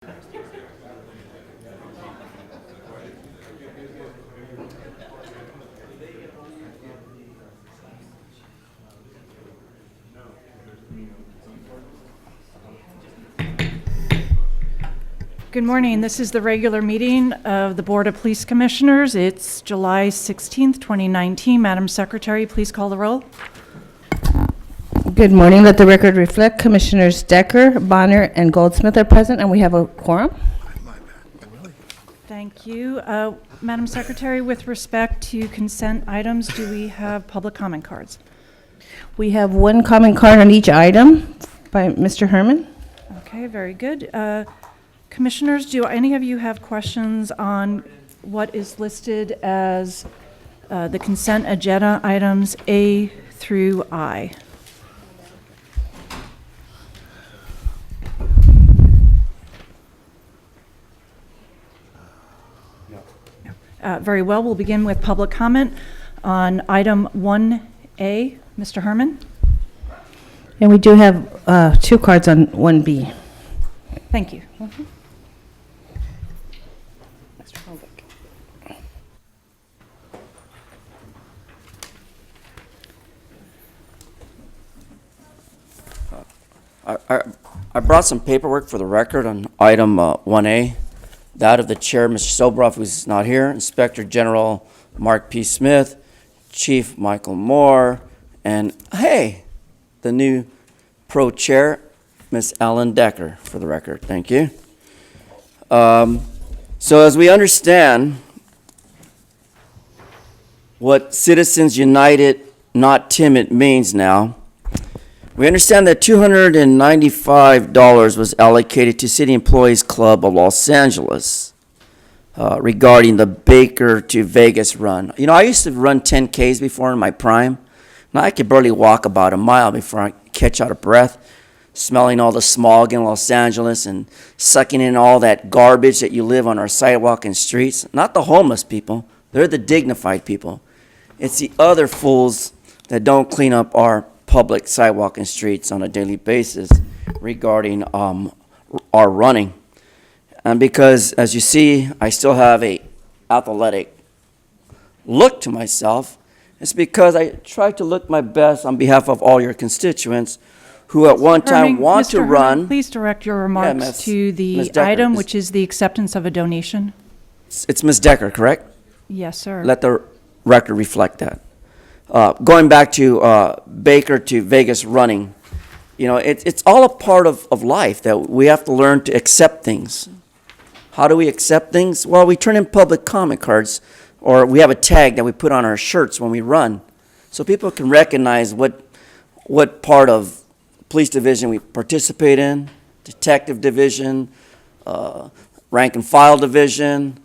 Good morning. This is the regular meeting of the Board of Police Commissioners. It's July 16th, 2019. Madam Secretary, please call the roll. Good morning. Let the record reflect Commissioners Decker, Bonner, and Goldsmith are present, and we have a quorum. Thank you. Madam Secretary, with respect to consent items, do we have public comment cards? We have one comment card on each item by Mr. Herman. Okay, very good. Commissioners, do any of you have questions on what is listed as the consent agenda items A through I? Very well. We'll begin with public comment on item 1A. Mr. Herman? And we do have two cards on 1B. Thank you. I brought some paperwork for the record on item 1A, that of the chair, Mr. Sobroff, who's not here, Inspector General Mark P. Smith, Chief Michael Moore, and hey, the new pro chair, Ms. Ellen Decker, for the record. Thank you. So as we understand what Citizens United, Not Timid means now, we understand that $295 was allocated to City Employees Club of Los Angeles regarding the Baker to Vegas run. You know, I used to run 10Ks before in my prime. Now I could barely walk about a mile before I catch out of breath, smelling all the smog in Los Angeles and sucking in all that garbage that you live on our sidewalk and streets. Not the homeless people. They're the dignified people. It's the other fools that don't clean up our public sidewalk and streets on a daily basis regarding our running. And because, as you see, I still have a athletic look to myself, it's because I try to look my best on behalf of all your constituents who at one time want to run. Please direct your remarks to the item, which is the acceptance of a donation. It's Ms. Decker, correct? Yes, sir. Let the record reflect that. Going back to Baker to Vegas running, you know, it's all a part of life that we have to learn to accept things. How do we accept things? Well, we turn in public comment cards, or we have a tag that we put on our shirts when we run, so people can recognize what part of police division we participate in, detective division, rank and file division,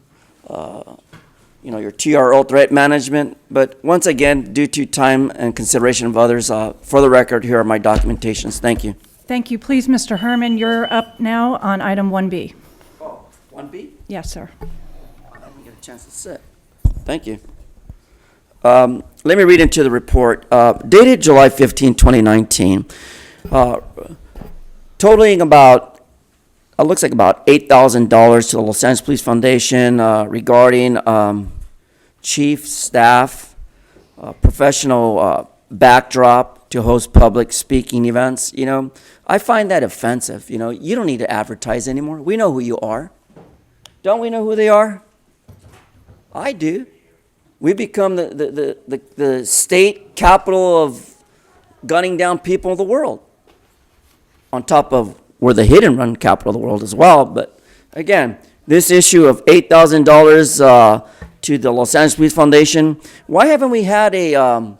you know, your TRO threat management. But once again, due to time and consideration of others, for the record, here are my documentations. Thank you. Thank you. Please, Mr. Herman, you're up now on item 1B. Oh, 1B? Yes, sir. I didn't get a chance to sit. Thank you. Let me read into the report. Dated July 15, 2019, totaling about looks like about $8,000 to the Los Angeles Police Foundation regarding chief, staff, professional backdrop to host public speaking events. You know, I find that offensive. You know, you don't need to advertise anymore. We know who you are. Don't we know who they are? I do. We become the state capital of gunning down people in the world, on top of we're the hit and run capital of the world as well. But again, this issue of $8,000 to the Los Angeles Police Foundation, why haven't we had a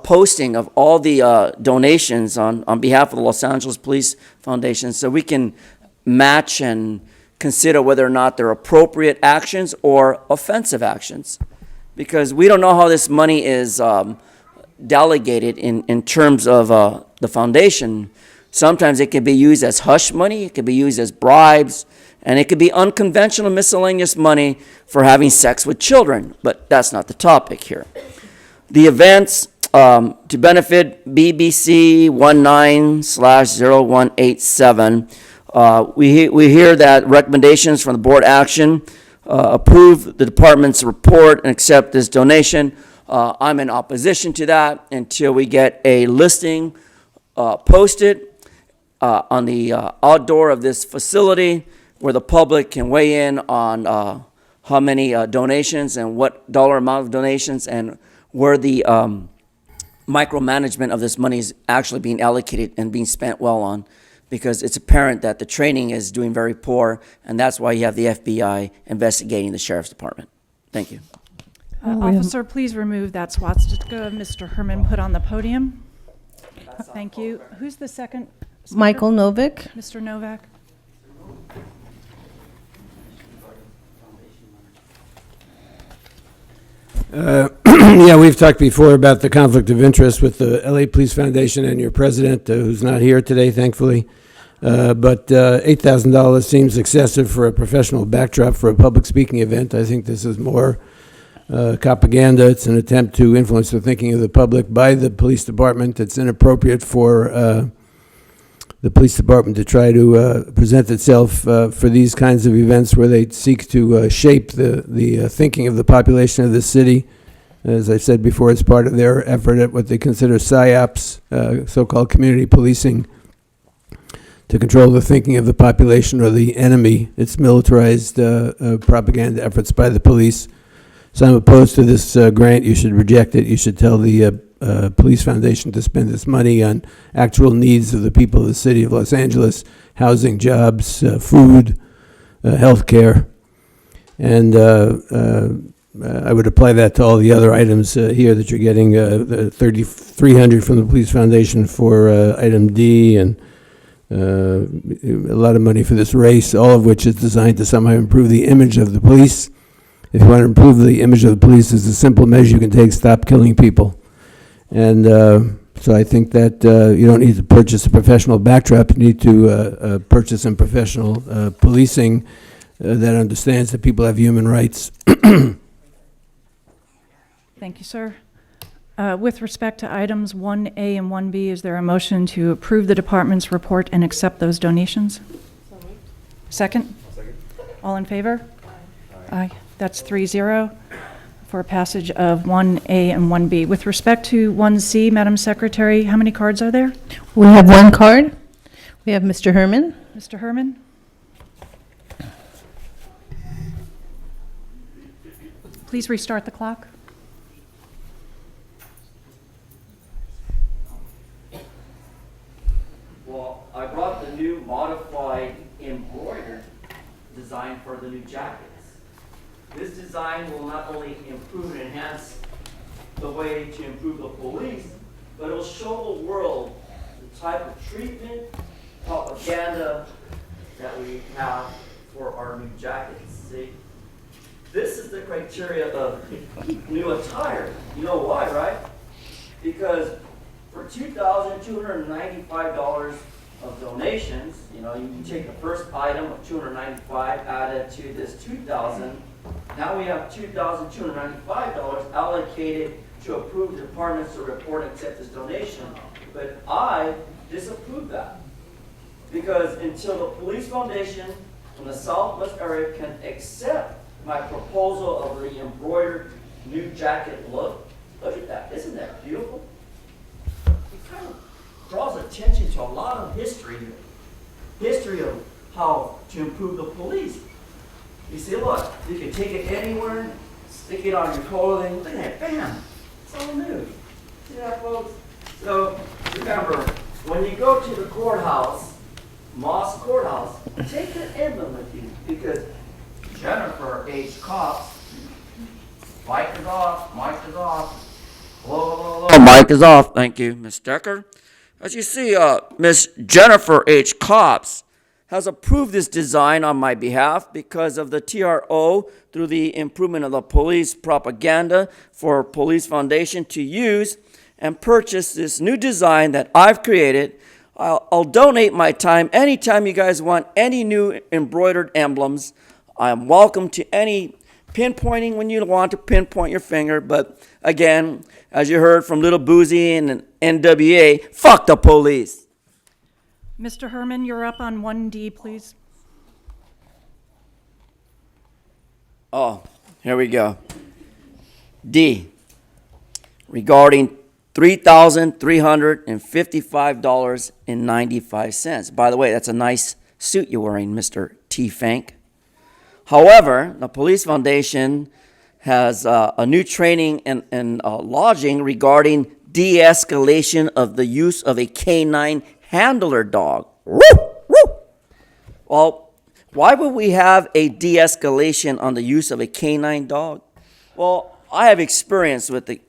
posting of all the donations on behalf of the Los Angeles Police Foundation so we can match and consider whether or not they're appropriate actions or offensive actions? Because we don't know how this money is delegated in terms of the foundation. Sometimes it can be used as hush money, it can be used as bribes, and it could be unconventional miscellaneous money for having sex with children, but that's not the topic here. The events to benefit BBC 19/0187 We hear that recommendations from the board action, approve the department's report and accept this donation. I'm in opposition to that until we get a listing posted on the outdoor of this facility where the public can weigh in on how many donations and what dollar amount of donations and where the micromanagement of this money is actually being allocated and being spent well on, because it's apparent that the training is doing very poor, and that's why you have the FBI investigating the sheriff's department. Thank you. Officer, please remove that swastika Mr. Herman put on the podium. Thank you. Who's the second speaker? Michael Novick. Mr. Novak? Yeah, we've talked before about the conflict of interest with the LA Police Foundation and your president, who's not here today, thankfully. But $8,000 seems excessive for a professional backdrop for a public speaking event. I think this is more propaganda. It's an attempt to influence the thinking of the public by the police department. It's inappropriate for the police department to try to present itself for these kinds of events where they seek to shape the thinking of the population of the city. As I said before, it's part of their effort at what they consider PSYOPs, so-called community policing, to control the thinking of the population or the enemy. It's militarized propaganda efforts by the police. So I'm opposed to this grant. You should reject it. You should tell the Police Foundation to spend this money on actual needs of the people of the city of Los Angeles: housing, jobs, food, health care. And I would apply that to all the other items here that you're getting, the $3,300 from the Police Foundation for item D, and a lot of money for this race, all of which is designed to somehow improve the image of the police. If you want to improve the image of the police, there's a simple measure you can take: stop killing people. And so I think that you don't need to purchase a professional backdrop. You need to purchase some professional policing that understands that people have human rights. Thank you, sir. With respect to items 1A and 1B, is there a motion to approve the department's report and accept those donations? Second? Second. All in favor? Aye. That's 3-0 for passage of 1A and 1B. With respect to 1C, Madam Secretary, how many cards are there? We have one card. We have Mr. Herman. Mr. Herman? Please restart the clock. Well, I brought the new modified embroidered design for the new jackets. This design will not only improve and enhance the way to improve the police, but it will show the world the type of treatment, propaganda that we have for our new jackets. See, this is the criteria of new attire. You know why, right? Because for $2,295 of donations, you know, you can take the first item of $295, add it to this $2,000. Now we have $2,295 allocated to approve the departments to report and accept this donation. But I disapprove that, because until the Police Foundation from the Southwest area can accept my proposal of the embroidered new jacket look, look at that. Isn't that beautiful? It kind of draws attention to a lot of history of how to improve the police. You see, look, you can take it anywhere, stick it on your clothing. Look at that, bam! It's all new. See that, folks? So remember, when you go to the courthouse, Moss Courthouse, take the emblem with you, because Jennifer H. Cops, mic is off, hello, mic is off. Thank you, Ms. Decker. As you see, Miss Jennifer H. Cops has approved this design on my behalf because of the TRO through the improvement of the police propaganda for Police Foundation to use and purchase this new design that I've created. I'll donate my time anytime you guys want any new embroidered emblems. I'm welcome to any pinpointing when you want to pinpoint your finger. But again, as you heard from Little Boozy and NWA, fuck the police. Mr. Herman, you're up on 1D, please. Oh, here we go. D, regarding $3,355.95. By the way, that's a nice suit you're wearing, Mr. T. Fank. However, the Police Foundation has a new training and lodging regarding de-escalation of the use of a canine handler dog. Woo! Woo! Well, why would we have a de-escalation on the use of a canine dog? Well, I have experience with the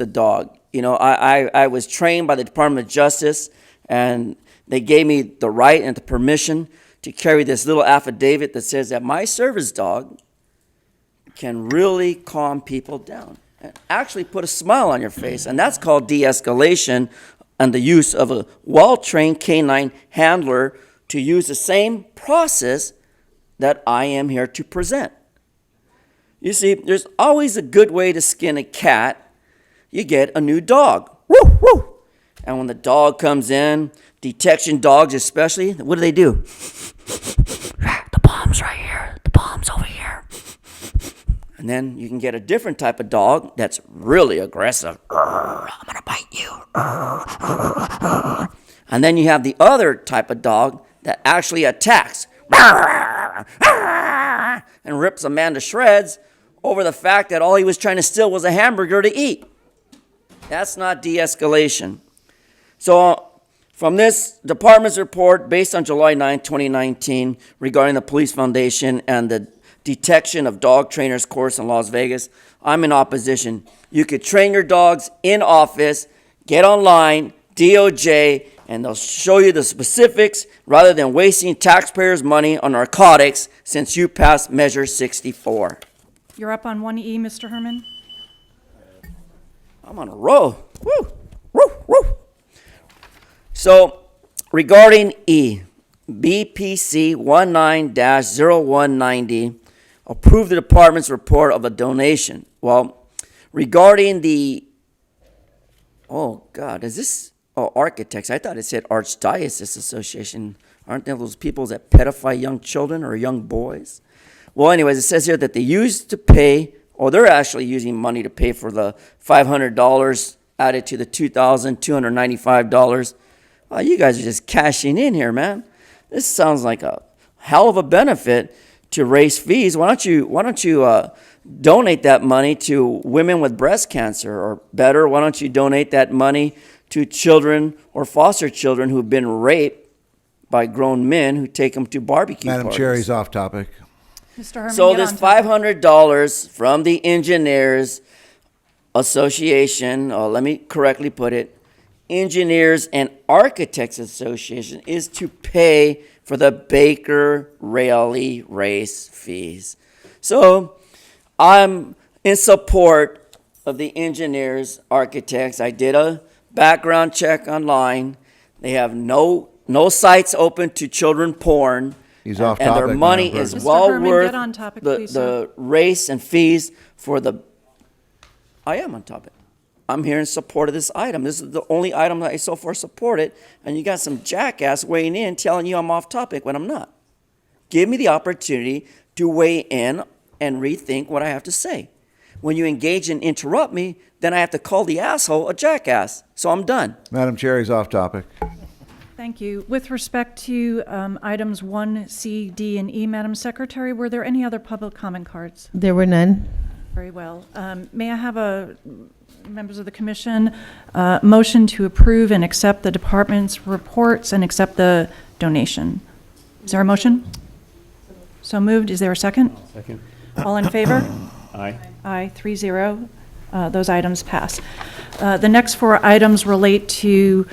dog. You know, I was trained by the Department of Justice, and they gave me the right and the permission to carry this little affidavit that says that my service dog can really calm people down and actually put a smile on your face. And that's called de-escalation and the use of a well-trained canine handler to use the same process that I am here to present. You see, there's always a good way to skin a cat. You get a new dog. Woo, woo. And when the dog comes in, detection dogs especially, what do? The bomb's right here. The bomb's over here. And then you can get a different type of dog that's really aggressive. I'm going to bite you. And then you have the other type of dog that actually attacks and rips a man to shreds over the fact that all he was trying to steal was a hamburger to eat. That's not de-escalation. So from this department's report based on July 9, 2019, regarding the Police Foundation and the detection of dog trainers course in Las Vegas, I'm in opposition. You could train your dogs in office, get online, DOJ, and they'll show you the specifics rather than wasting taxpayers' money on narcotics since you passed Measure 64. You're up on 1E, Mr. Herman. I'm on a roll. Woo, woo, woo. So, regarding E, BPC 19-0190, approve the department's report of a donation. Well, regarding the, oh God, is this, oh, architects. I thought it said Archdiocese Association. Aren't there those people that pedify young children or young boys? Well, anyways, it says here that they used to pay, or they're actually using money to pay for the $500 added to the $2,295. Well, you guys are just cashing in here, man. This sounds like a hell of a benefit to raise fees. Why don't you donate that money to women with breast cancer, or better, why don't you donate that money to children or foster children who've been raped by grown men who take them to barbecue Madam parties? Chair, he's off topic. Mr. Herman, So get this on topic. $500 from the Engineers Association, let me correctly put it, Engineers and Architects Association, is to pay for the Baker Rally race fees. So I'm in support of the engineers, architects. I did a background check online. They have no sites open to children porn. He's off And their topic, money Madam is President. well Mr. Herman, worth get on topic, please, sir. the race and fees for the, I am on topic. I'm here in support of this item. This is the only item that I so far supported, and you got some jackass weighing in telling you I'm off topic when I'm not. Give me the opportunity to weigh in and rethink what I have to say. When you engage and interrupt me, then I have to call the asshole a jackass. So I'm done. Madam Chair, he's off topic. Thank you. With respect to items 1C, D, and E, Madam Secretary, were there any other public comment cards? There were none. Very well. May I have members of the commission, motion to approve and accept the department's reports and accept the donation? Is there a motion? So moved. Is there a second? Second. All in favor? Aye. Aye, 3-0. Those items pass. The next four items relate to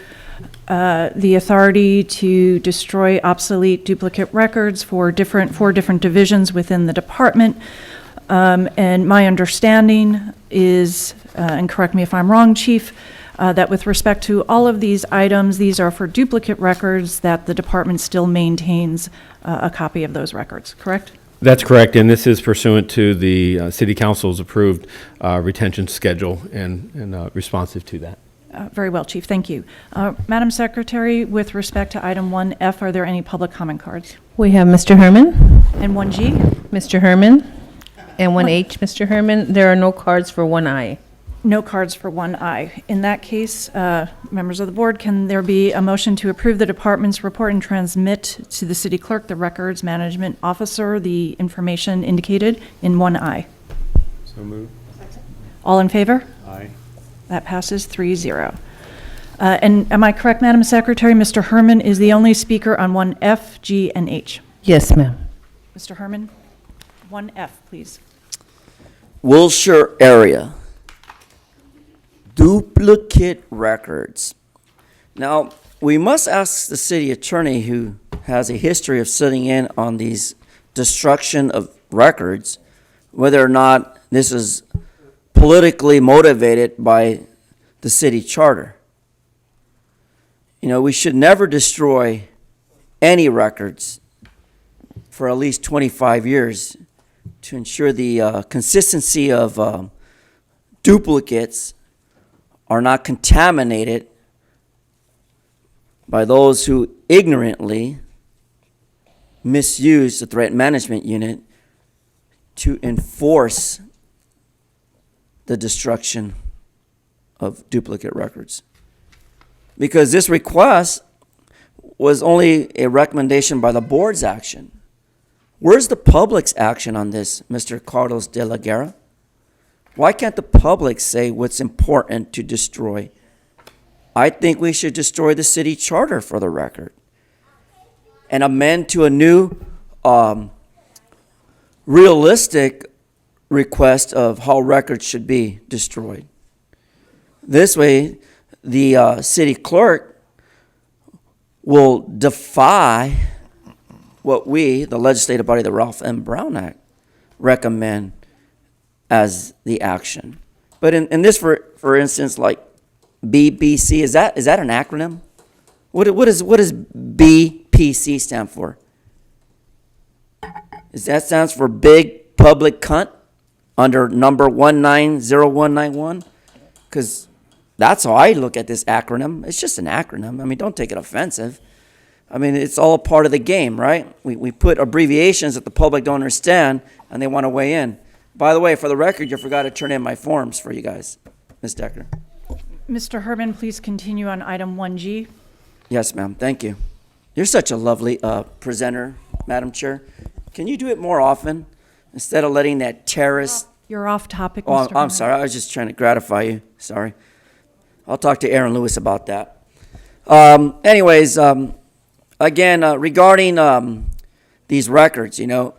the authority to destroy obsolete duplicate records for four different divisions within the department. And my understanding is, and correct me if I'm wrong, Chief, that with respect to all of these items, these are for duplicate records that the department still maintains a copy of those records, correct? That's correct, and this is pursuant to the City Council's approved retention schedule and responsive to that. Very well, Chief, thank you. Madam Secretary, with respect to item 1F, are there any public comment cards? We have Mr. Herman, And 1G? Mr. Herman, and 1H, Mr. Herman. There are no cards for 1I. No cards for 1I. In that case, members of the board, can there be a motion to approve the department's report and transmit to the city clerk, the records management officer, the information indicated in 1I? So moved. All in favor? Aye. That passes 3-0. And am I correct, Madam Secretary, Mr. Herman is the only speaker on 1F, G, and H? Yes, ma'am. Mr. Herman, 1F, please. Wilshire area. Duplicate records. Now, we must ask the city attorney, who has a history of sitting in on these destruction of records, whether or not this is politically motivated by the city charter. You know, we should never destroy any records for at least 25 years to ensure the consistency of duplicates are not contaminated by those who ignorantly misuse the threat management unit to enforce the destruction of duplicate records. Because this request was only a recommendation by the board's action. Where's the public's action on this, Mr. Carlos de la Guerra? Why can't the public say what's important to destroy? I think we should destroy the city charter, for the record, and amend to a new realistic request of how records should be destroyed. This way, the city clerk will defy what we, the legislative body, the Ralph M. Brown Act, recommend as the action. But in this, for instance, like BBC, is that an acronym? What does BPC stand for? That stands for Big Public Cunt under number 190191? Because that's how I look at this acronym. It's just an acronym. I mean, don't take it offensive. I mean, it's all part of the game, right? We put abbreviations that the public don't understand, and they want to weigh in. By the way, for the record, you forgot to turn in my forms for you guys, Ms. Decker. Mr. Herman, please continue on item 1G. Yes, ma'am. Thank you. You're such a lovely presenter, Madam Chair. Can you do it more often instead of letting that terrorist... You're off topic, Oh, Mr. I'm Herman. sorry. I was just trying to gratify you. Sorry. I'll talk to Aaron Lewis about that. Anyways, again, regarding these records, you know,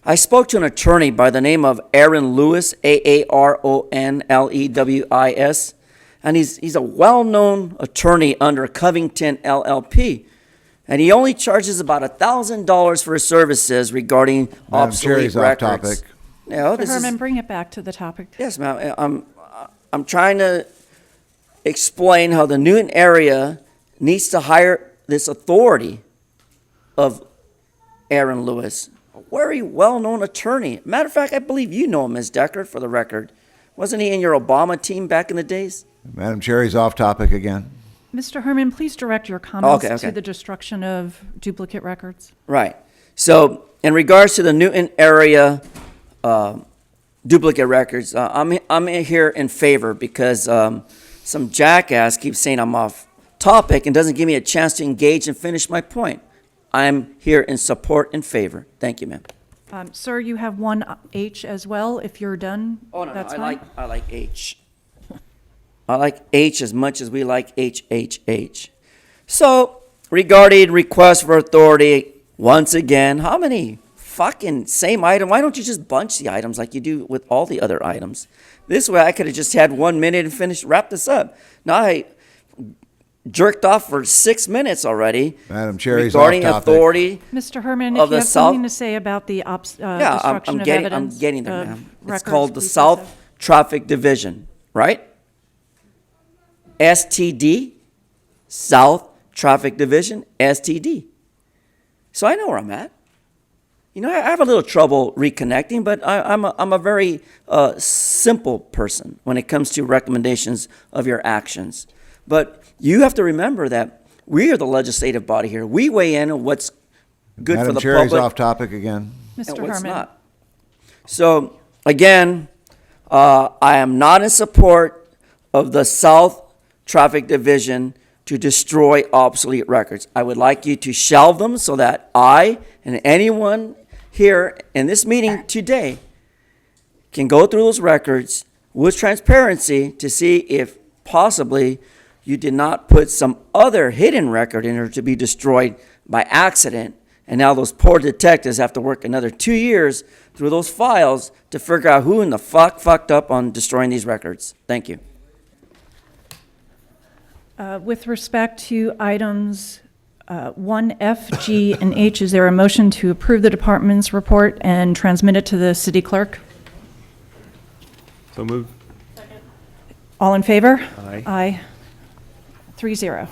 I spoke to an attorney by the name of Aaron Lewis, Aaronlewis, and he's a well-known attorney under Covington LLP, and he only charges about $1,000 for his services regarding Madam Chair, obsolete he's off records. topic. You know, Mr. this Herman, is, bring it back to the topic. yes, ma'am. I'm trying to explain how the Newton area needs to hire this authority of Aaron Lewis, a very well-known attorney. Matter of fact, I believe you know him, Ms. Decker, for the record. Wasn't he in your Obama team back in the days? Madam Chair, he's off topic again. Mr. Herman, please direct your comments Okay. to the destruction of duplicate records. Right. So, in regards to the Newton area duplicate records, I'm here in favor because some jackass keeps saying I'm off topic and doesn't give me a chance to engage and finish my point. I'm here in support and favor. Thank you, ma'am. Sir, you have 1H as well. If you're done, Oh, no, that's I fine. like H. I like H as much as we like H. So, regarding request for authority, once again, how many fucking same item? Why don't you just bunch the items like you do with all the other items? This way I could have just had 1 minute and wrap this up. Now I jerked off for 6 minutes already. Madam Chair, he's off regarding topic. authority. Mr. Herman, Of if you the have something South- to say about the Yeah, destruction of evidence I'm getting there, of ma'am. It's records, called the please do South so. Traffic Division, right? STD, South Traffic Division, STD. So I know where I'm at. You know, I have a little trouble reconnecting, but I'm a very simple person when it comes to recommendations of your actions. But you have to remember that we are the legislative body here. We weigh in on what's good for Madam the Chair, he's public off topic again. and Mr. what's Harmon. not. So, again, I am not in support of the South Traffic Division to destroy obsolete records. I would like you to shelve them so that I and anyone here in this meeting today can go through those records with transparency to see if possibly you did not put some other hidden record in there to be destroyed by accident. And now those poor detectives have to work another 2 years through those files to figure out who in the fuck fucked up on destroying these records. Thank you. With respect to items 1F, G, and H, is there a motion to approve the department's report and transmit it to the city clerk? So moved. All in favor? Aye. Aye. 3-0.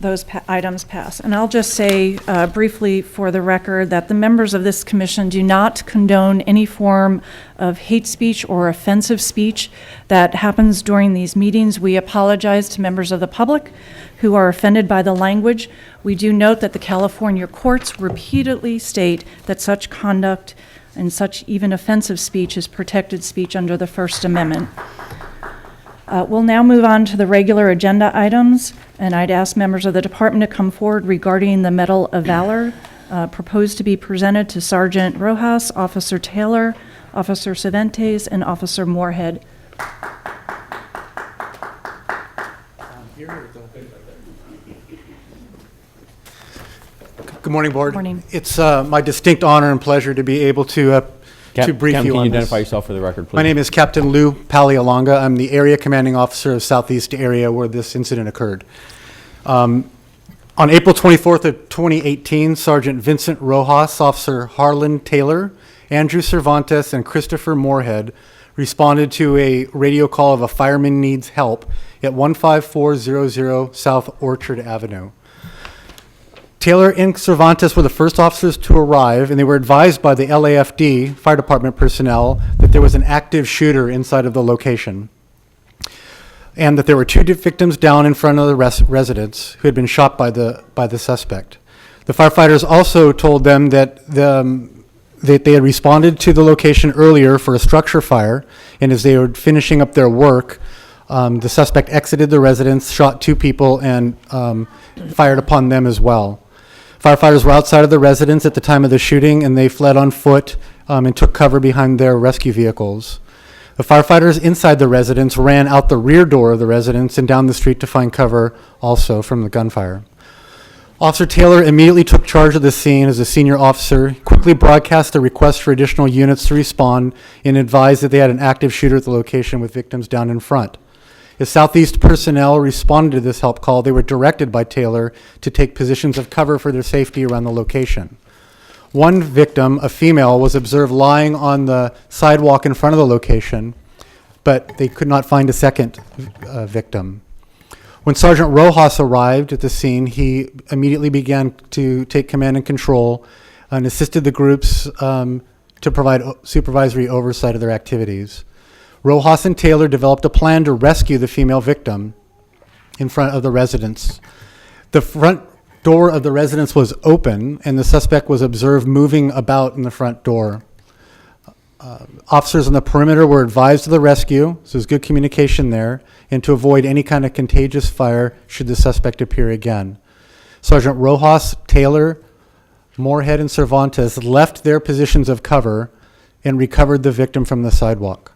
Those items pass. And I'll just say briefly for the record that the members of this commission do not condone any form of hate speech or offensive speech that happens during these meetings. We apologize to members of the public who are offended by the language. We do note that the California courts repeatedly state that such conduct and such even offensive speech is protected speech under the First Amendment. We'll now move on to the regular agenda items, and I'd ask members of the department to come forward regarding the Medal of Valor proposed to be presented to Sergeant Rojas, Officer Taylor, Officer Cervantes, and Officer Moorhead. Good morning, Board. Morning. It's my distinct honor and pleasure to be able to brief Captain, you can on you this. identify yourself for the record, please? My name is Captain Lou Palialonga. I'm the Area Commanding Officer of Southeast Area where this incident occurred. On April 24th of 2018, Sergeant Vincent Rojas, Officer Harlan Taylor, Andrew Cervantes, and Christopher Moorhead responded to a radio call of a fireman needs help at 15400 South Orchard Avenue. Taylor and Cervantes were the first officers to arrive, and they were advised by the LAFD fire department personnel that there was an active shooter inside of the location, and that there were two victims down in front of the residence who had been shot by the suspect. The firefighters also told them that they had responded to the location earlier for a structure fire, and as they were finishing up their work, the suspect exited the residence, shot two people, and fired upon them as well. Firefighters were outside of the residence at the time of the shooting, and they fled on foot and took cover behind their rescue vehicles. The firefighters inside the residence ran out the rear door of the residence and down the street to find cover also from the gunfire. Officer Taylor immediately took charge of the scene as a senior officer, quickly broadcast a request for additional units to respond, and advised that they had an active shooter at the location with victims down in front. As Southeast personnel responded to this help call, they were directed by Taylor to take positions of cover for their safety around the location. One victim, a female, was observed lying on the sidewalk in front of the location, but they could not find a second victim. When Sergeant Rojas arrived at the scene, he immediately began to take command and control and assisted the groups to provide supervisory oversight of their activities. Rojas and Taylor developed a plan to rescue the female victim in front of the residence. The front door of the residence was open, and the suspect was observed moving about in the front door. Officers on the perimeter were advised of the rescue, so there's good communication there, and to avoid any kind of contagious fire should the suspect appear again. Sergeant Rojas, Taylor, Moorhead, and Cervantes left their positions of cover and recovered the victim from the sidewalk.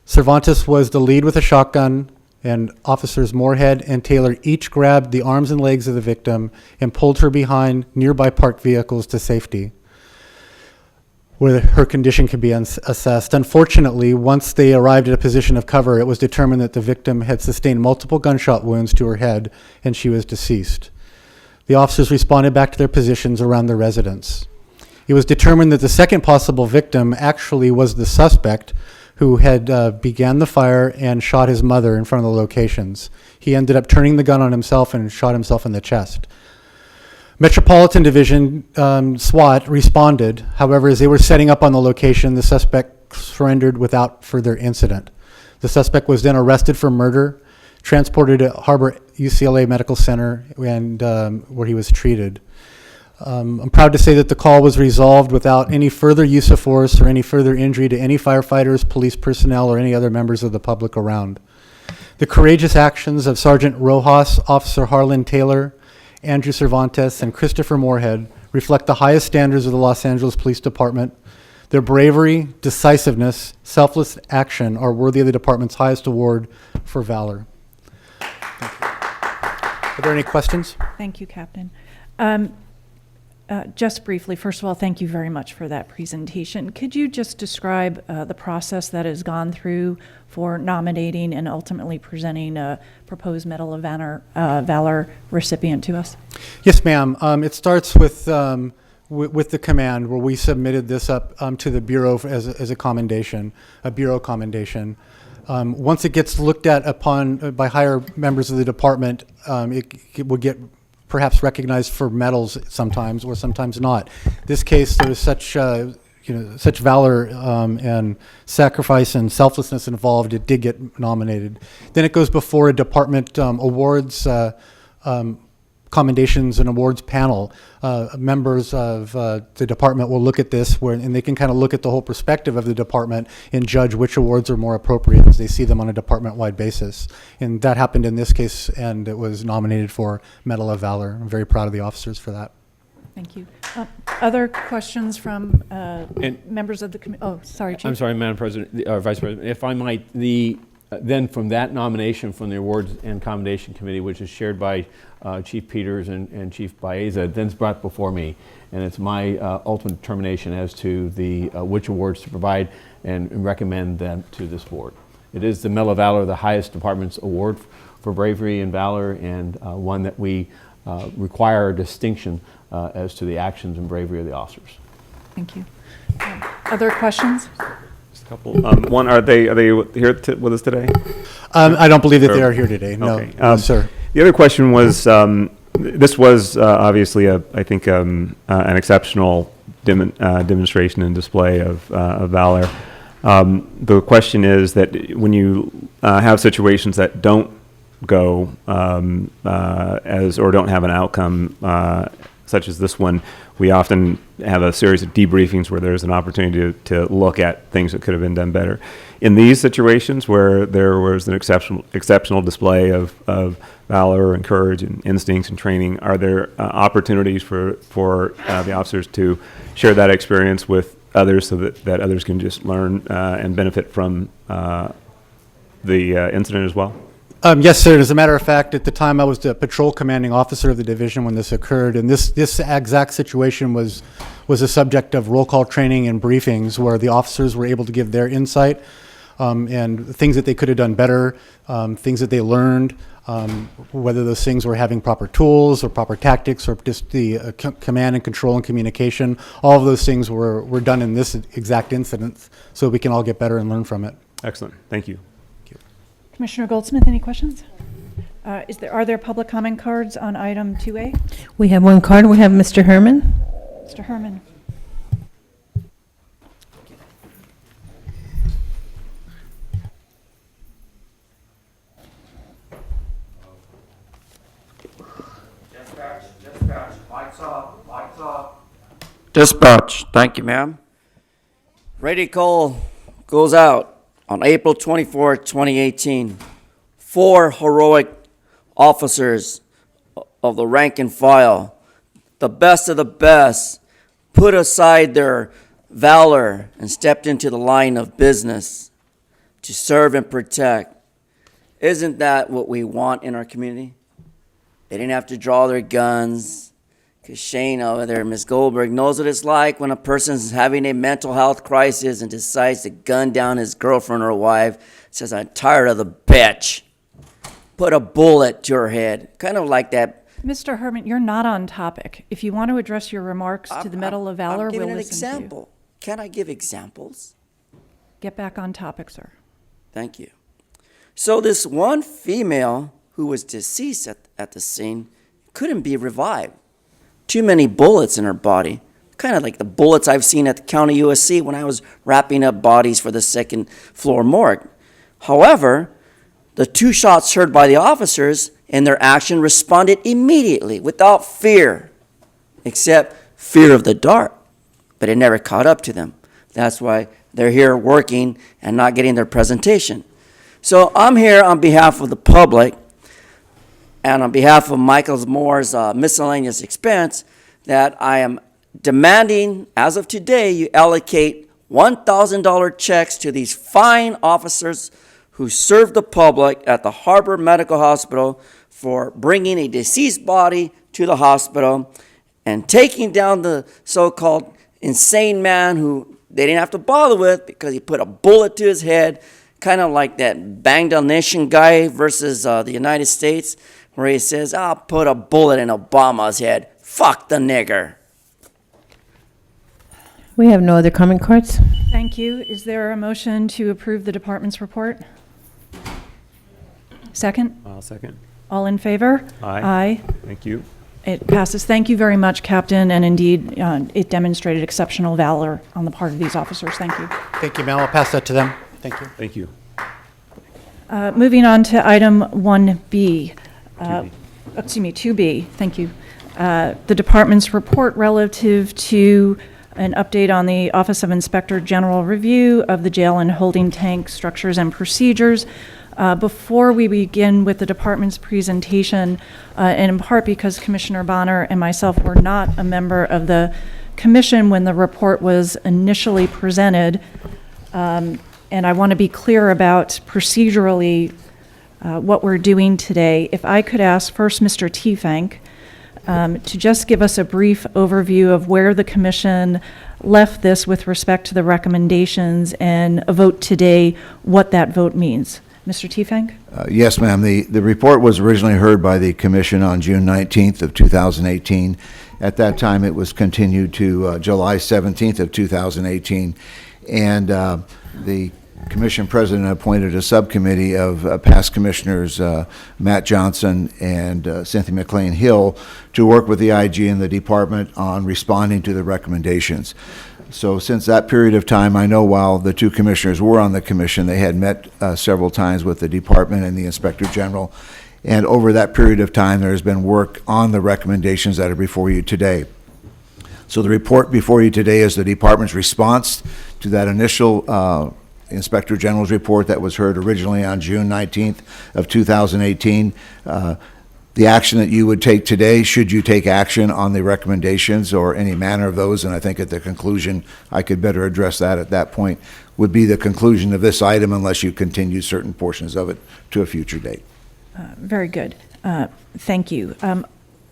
Cervantes was the lead with a shotgun, and officers Moorhead and Taylor each grabbed the arms and legs of the victim and pulled her behind nearby parked vehicles to safety, where her condition could be assessed. Unfortunately, once they arrived at a position of cover, it was determined that the victim had sustained multiple gunshot wounds to her head, and she was deceased. The officers responded back to their positions around the residence. It was determined that the second possible victim actually was the suspect, who had began the fire and shot his mother in front of the locations. He ended up turning the gun on himself and shot himself in the chest. Metropolitan Division SWAT responded. However, as they were setting up on the location, the suspect surrendered without further incident. The suspect was then arrested for murder, transported to Harbor UCLA Medical Center, and where he was treated. I'm proud to say that the call was resolved without any further use of force or any further injury to any firefighters, police personnel, or any other members of the public around. The courageous actions of Sergeant Rojas, Officer Harlan Taylor, Andrew Cervantes, and Christopher Moorhead reflect the highest standards of the Los Angeles Police Department. Their bravery, decisiveness, selfless action are worthy of the department's highest award for valor. Thank you. Are there any questions? Thank you, Captain. Just briefly, first of all, thank you very much for that presentation. Could you just describe the process that has gone through for nominating and ultimately presenting a proposed Medal of Valor recipient to us? Yes, ma'am. It starts with the command, where we submitted this up to the Bureau as a commendation, a Bureau commendation. Once it gets looked at by higher members of the department, it will get perhaps recognized for medals sometimes, or sometimes not. This case, there was such such valor and sacrifice and selflessness involved. It did get nominated. Then it goes before a department awards commendations and awards panel. Members of the department will look at this, and they can kind of look at the whole perspective of the department and judge which awards are more appropriate as they see them on a department-wide basis. And that happened in this case, and it was nominated for Medal of Valor. I'm very proud of the officers for that. Thank you. Other questions from members of the committee? Oh, sorry, Chief. I'm sorry, Madam President, or Vice President, if I might, then from that nomination from the Awards and Commendation Committee, which is shared by Chief Peters and Chief Baeza, then it's brought before me, and it's my ultimate determination as to the which awards to provide and recommend them to this board. It is the Medal of Valor, the highest department's award for bravery and valor, and one that we require a distinction as to the actions and bravery of the officers. Thank you. Other questions? Just a couple. One, are they here with us today? I don't believe that they are here today. No, Okay. no, sir. The other question was, this was obviously, I think, an exceptional demonstration and display of valor. The question is that when you have situations that don't go or don't have an outcome such as this one, we often have a series of debriefings where there's an opportunity to look at things that could have been done better. In these situations where there was an exceptional display of valor and courage and instincts and training, are there opportunities for the officers to share that experience with others so that others can just learn and benefit from the incident as well? Yes, sir. As a matter of fact, at the time I was the patrol commanding officer of the division when this occurred, and this exact situation was a subject of roll call training and briefings where the officers were able to give their insight and things that they could have done better, things that they learned, whether those things were having proper tools or proper tactics or just the command and control and communication. All of those things were done in this exact incident, so we can all get better and learn from it. Excellent. Thank you. Commissioner Goldsmith, any questions? Are there public comment cards on item 2A? We have one card. We have Mr. Herman. Mr. Herman. Dispatch, lights up, lights up. Dispatch, thank you, ma'am. Radio call goes out on April 24th, 2018. 4 heroic officers of the rank and file, the best of the best, put aside their valor and stepped into the line of business to serve and protect. Isn't that what we want in our community? They didn't have to draw their guns. Because Shane over there, Ms. Goldberg, knows what it's like when a person's having a mental health crisis and decides to gun down his girlfriend or wife, says, I'm tired of the bitch. Put a bullet to her head. Kind of like that. Mr. Herman, you're not on topic. If you want to address your remarks to the Medal of Valor, I'm giving we'll an listen to you. example. Can I give examples? Get back on topic, sir. Thank you. So this one female who was deceased at the scene couldn't be revived. Too many bullets in her body. Kind of like the bullets I've seen at the county USC when I was wrapping up bodies for the second floor morgue. However, the 2 shots heard by the officers in their action responded immediately without fear, except fear of the dark, but it never caught up to them. That's why they're here working and not getting their presentation. So I'm here on behalf of the public and on behalf of Michael Moore's miscellaneous expense that I am demanding, as of today, you allocate $1,000 checks to these fine officers who serve the public at the Harbor Medical Hospital for bringing a deceased body to the hospital and taking down the so-called insane man who they didn't have to bother with because he put a bullet to his head, kind of like that Bang the Nation guy versus the United States, where he says, I'll put a bullet in Obama's head. Fuck the nigger. We have no other comment cards. Thank you. Is there a motion to approve the department's report? Second? I'll second. All in favor? Aye. Aye. Thank you. It passes. Thank you very much, Captain, and indeed, it demonstrated exceptional valor on the part of these officers. Thank you. Thank you, Mel. I'll pass that to them. Thank you. Thank you. Moving on to item 1B. 2B. Excuse me, 2B. Thank you. The department's report relative to an update on the Office of Inspector General review of the jail and holding tank structures and procedures. Before we begin with the department's presentation, and in part because Commissioner Bonner and myself were not a member of the commission when the report was initially presented, and I want to be clear about procedurally what we're doing today. If I could ask first Mr. Tiefank to just give us a brief overview of where the commission left this with respect to the recommendations and a vote today, what that vote means. Mr. Tiefank? Yes, ma'am. The report was originally heard by the commission on June 19th of 2018. At that time, it was continued to July 17th of 2018. And the commission president appointed a subcommittee of past commissioners, Matt Johnson and Cynthia McLean Hill, to work with the IG and the department on responding to the recommendations. So since that period of time, I know while the 2 commissioners were on the commission, they had met several times with the department and the inspector general. And over that period of time, there's been work on the recommendations that are before you today. So the report before you today is the department's response to that initial Inspector General's report that was heard originally on June 19th of 2018. The action that you would take today, should you take action on the recommendations or any manner of those, and I think at the conclusion, I could better address that at that point, would be the conclusion of this item unless you continue certain portions of it to a future date. Very good. Thank you.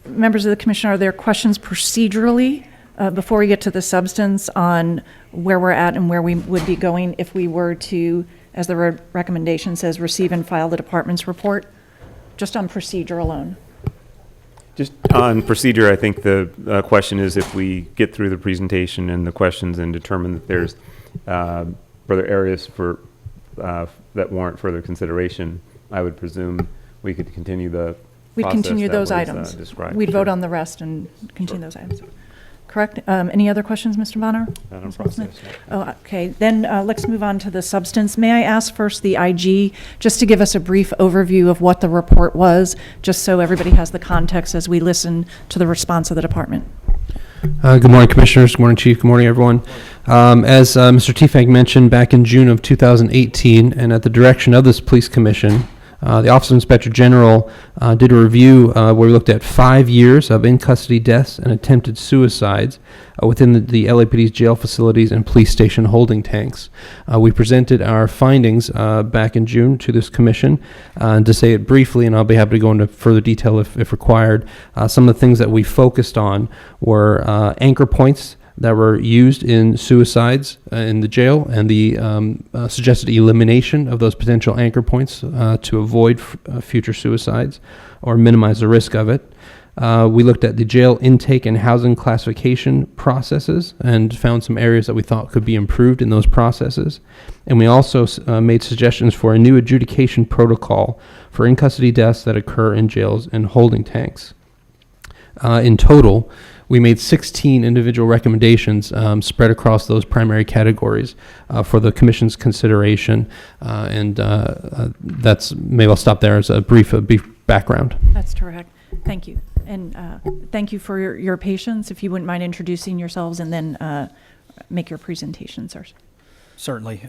Members of the commission, are there questions procedurally before we get to the substance on where we're at and where we would be going if we were to, as the recommendation says, receive and file the department's report? Just on procedure alone. Just on procedure, I think the question is if we get through the presentation and the questions and determine that there's further areas for that warrant further consideration, I would presume we could continue the We'd process continue that those was, items. described. We'd Sure. vote on the rest and continue those items. Correct? Any other questions, Mr. Bonner? Not on Ms. Wilson? process. Oh, okay. Then let's move on to the substance. May I ask first the IG just to give us a brief overview of what the report was, just so everybody has the context as we listen to the response of the department? Good morning, Commissioners. Good morning, Chief. Good morning, everyone. As Mr. Tiefank mentioned, back in June of 2018, and at the direction of this Police Commission, the Office of Inspector General did a review where we looked at 5 years of in-custody deaths and attempted suicides within the LAPD's jail facilities and police station holding tanks. We presented our findings back in June to this commission. And to say it briefly, and I'll be happy to go into further detail if required, some of the things that we focused on were anchor points that were used in suicides in the jail, and the suggested elimination of those potential anchor points to avoid future suicides or minimize the risk of it. We looked at the jail intake and housing classification processes and found some areas that we thought could be improved in those processes. And we also made suggestions for a new adjudication protocol for in-custody deaths that occur in jails and holding tanks. In total, we made 16 individual recommendations spread across those primary categories for the Commission's consideration. That's, maybe I'll stop there as a brief background. That's terrific. Thank you. And thank you for your patience. If you wouldn't mind introducing yourselves and then make your presentation, sirs. Certainly.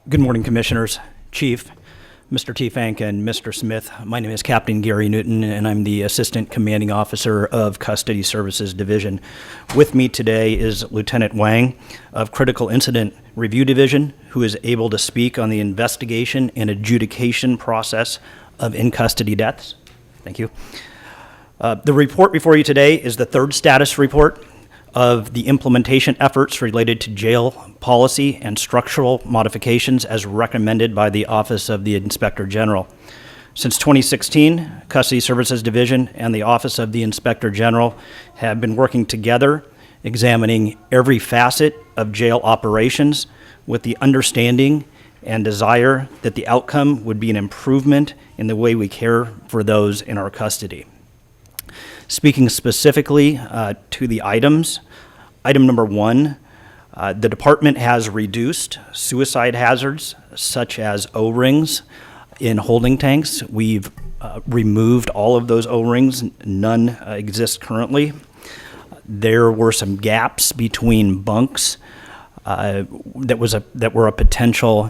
Good morning, Commissioners, Chief, Mr. T. Fank, and Mr. Smith. My name is Captain Gary Newton, and I'm the Assistant Commanding Officer of Custody Services Division. With me today is Lieutenant Wang of Critical Incident Review Division, who is able to speak on the investigation and adjudication process of in-custody deaths. Thank you. The report before you today is the third status report of the implementation efforts related to jail policy and structural modifications as recommended by the Office of the Inspector General. Since 2016, Custody Services Division and the Office of the Inspector General have been working together, examining every facet of jail operations with the understanding and desire that the outcome would be an improvement in the way we care for those in our custody. Speaking specifically to the items, item number 1, the department has reduced suicide hazards such as O-rings in holding tanks. We've removed all of those O-rings. None exist currently. There were some gaps between bunks that were a potential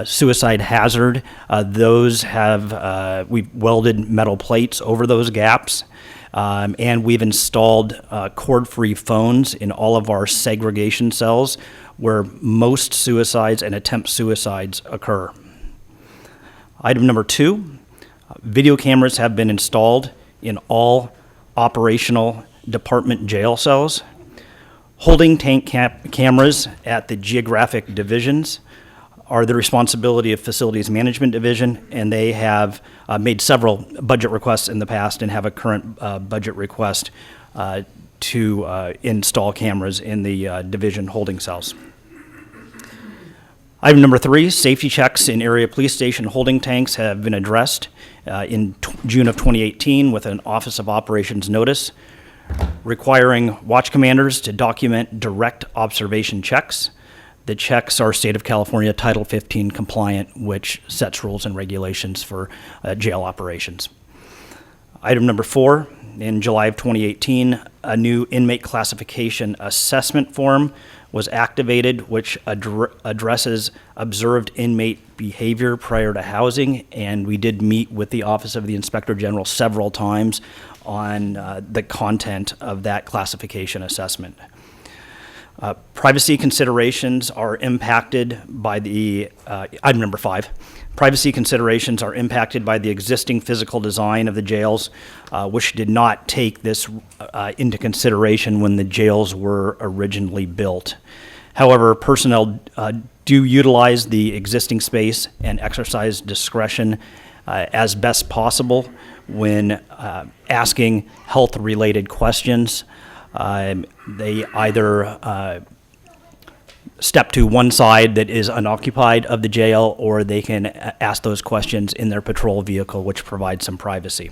suicide hazard. Those have, we've welded metal plates over those gaps. And we've installed cord-free phones in all of our segregation cells where most suicides and attempt suicides occur. Item number 2, video cameras have been installed in all operational department jail cells. Holding tank cameras at the geographic divisions are the responsibility of Facilities Management Division, and they have made several budget requests in the past and have a current budget request to install cameras in the division holding cells. Item number 3, safety checks in area police station holding tanks have been addressed in June of 2018 with an Office of Operations notice requiring watch commanders to document direct observation checks. The checks are State of California Title 15 compliant, which sets rules and regulations for jail operations. Item number 4, in July of 2018, a new inmate classification assessment form was activated, which addresses observed inmate behavior prior to housing, and we did meet with the Office of the Inspector General several times on the content of that classification assessment. Privacy considerations are impacted by the, item number 5, privacy considerations are impacted by the existing physical design of the jails, which did not take this into consideration when the jails were originally built. However, personnel do utilize the existing space and exercise discretion as best possible when asking health-related questions. They either step to one side that is unoccupied of the jail, or they can ask those questions in their patrol vehicle, which provides some privacy.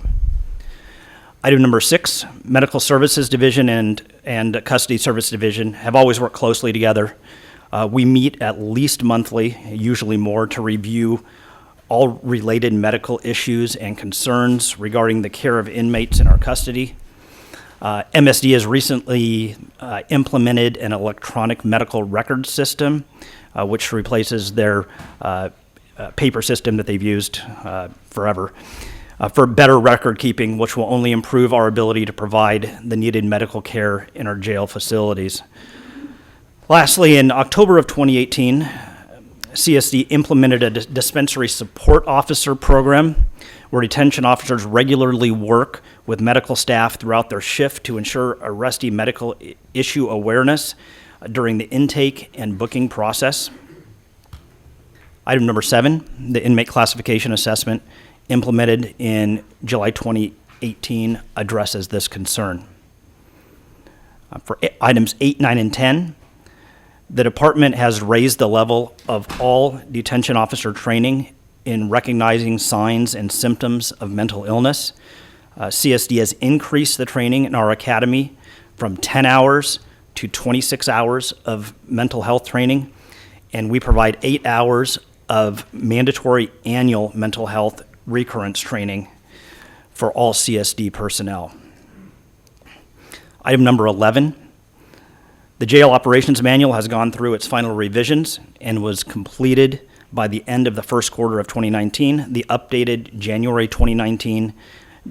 Item number 6, Medical Services Division and Custody Service Division have always worked closely together. We meet at least monthly, usually more, to review all related medical issues and concerns regarding the care of inmates in our custody. MSD has recently implemented an electronic medical record system, which replaces their paper system that they've used forever, for better record keeping, which will only improve our ability to provide the needed medical care in our jail facilities. Lastly, in October of 2018, CSD implemented a dispensary support officer program where detention officers regularly work with medical staff throughout their shift to ensure arrestee medical issue awareness during the intake and booking process. Item number 7, the inmate classification assessment implemented in July 2018 addresses this concern. For items 8, 9, and 10, the department has raised the level of all detention officer training in recognizing signs and symptoms of mental illness. CSD has increased the training in our academy from 10 hours to 26 hours of mental health training, and we provide 8 hours of mandatory annual mental health recurrence training for all CSD personnel. Item number 11, the jail operations manual has gone through its final revisions and was completed by the end of the first quarter of 2019. The updated January 2019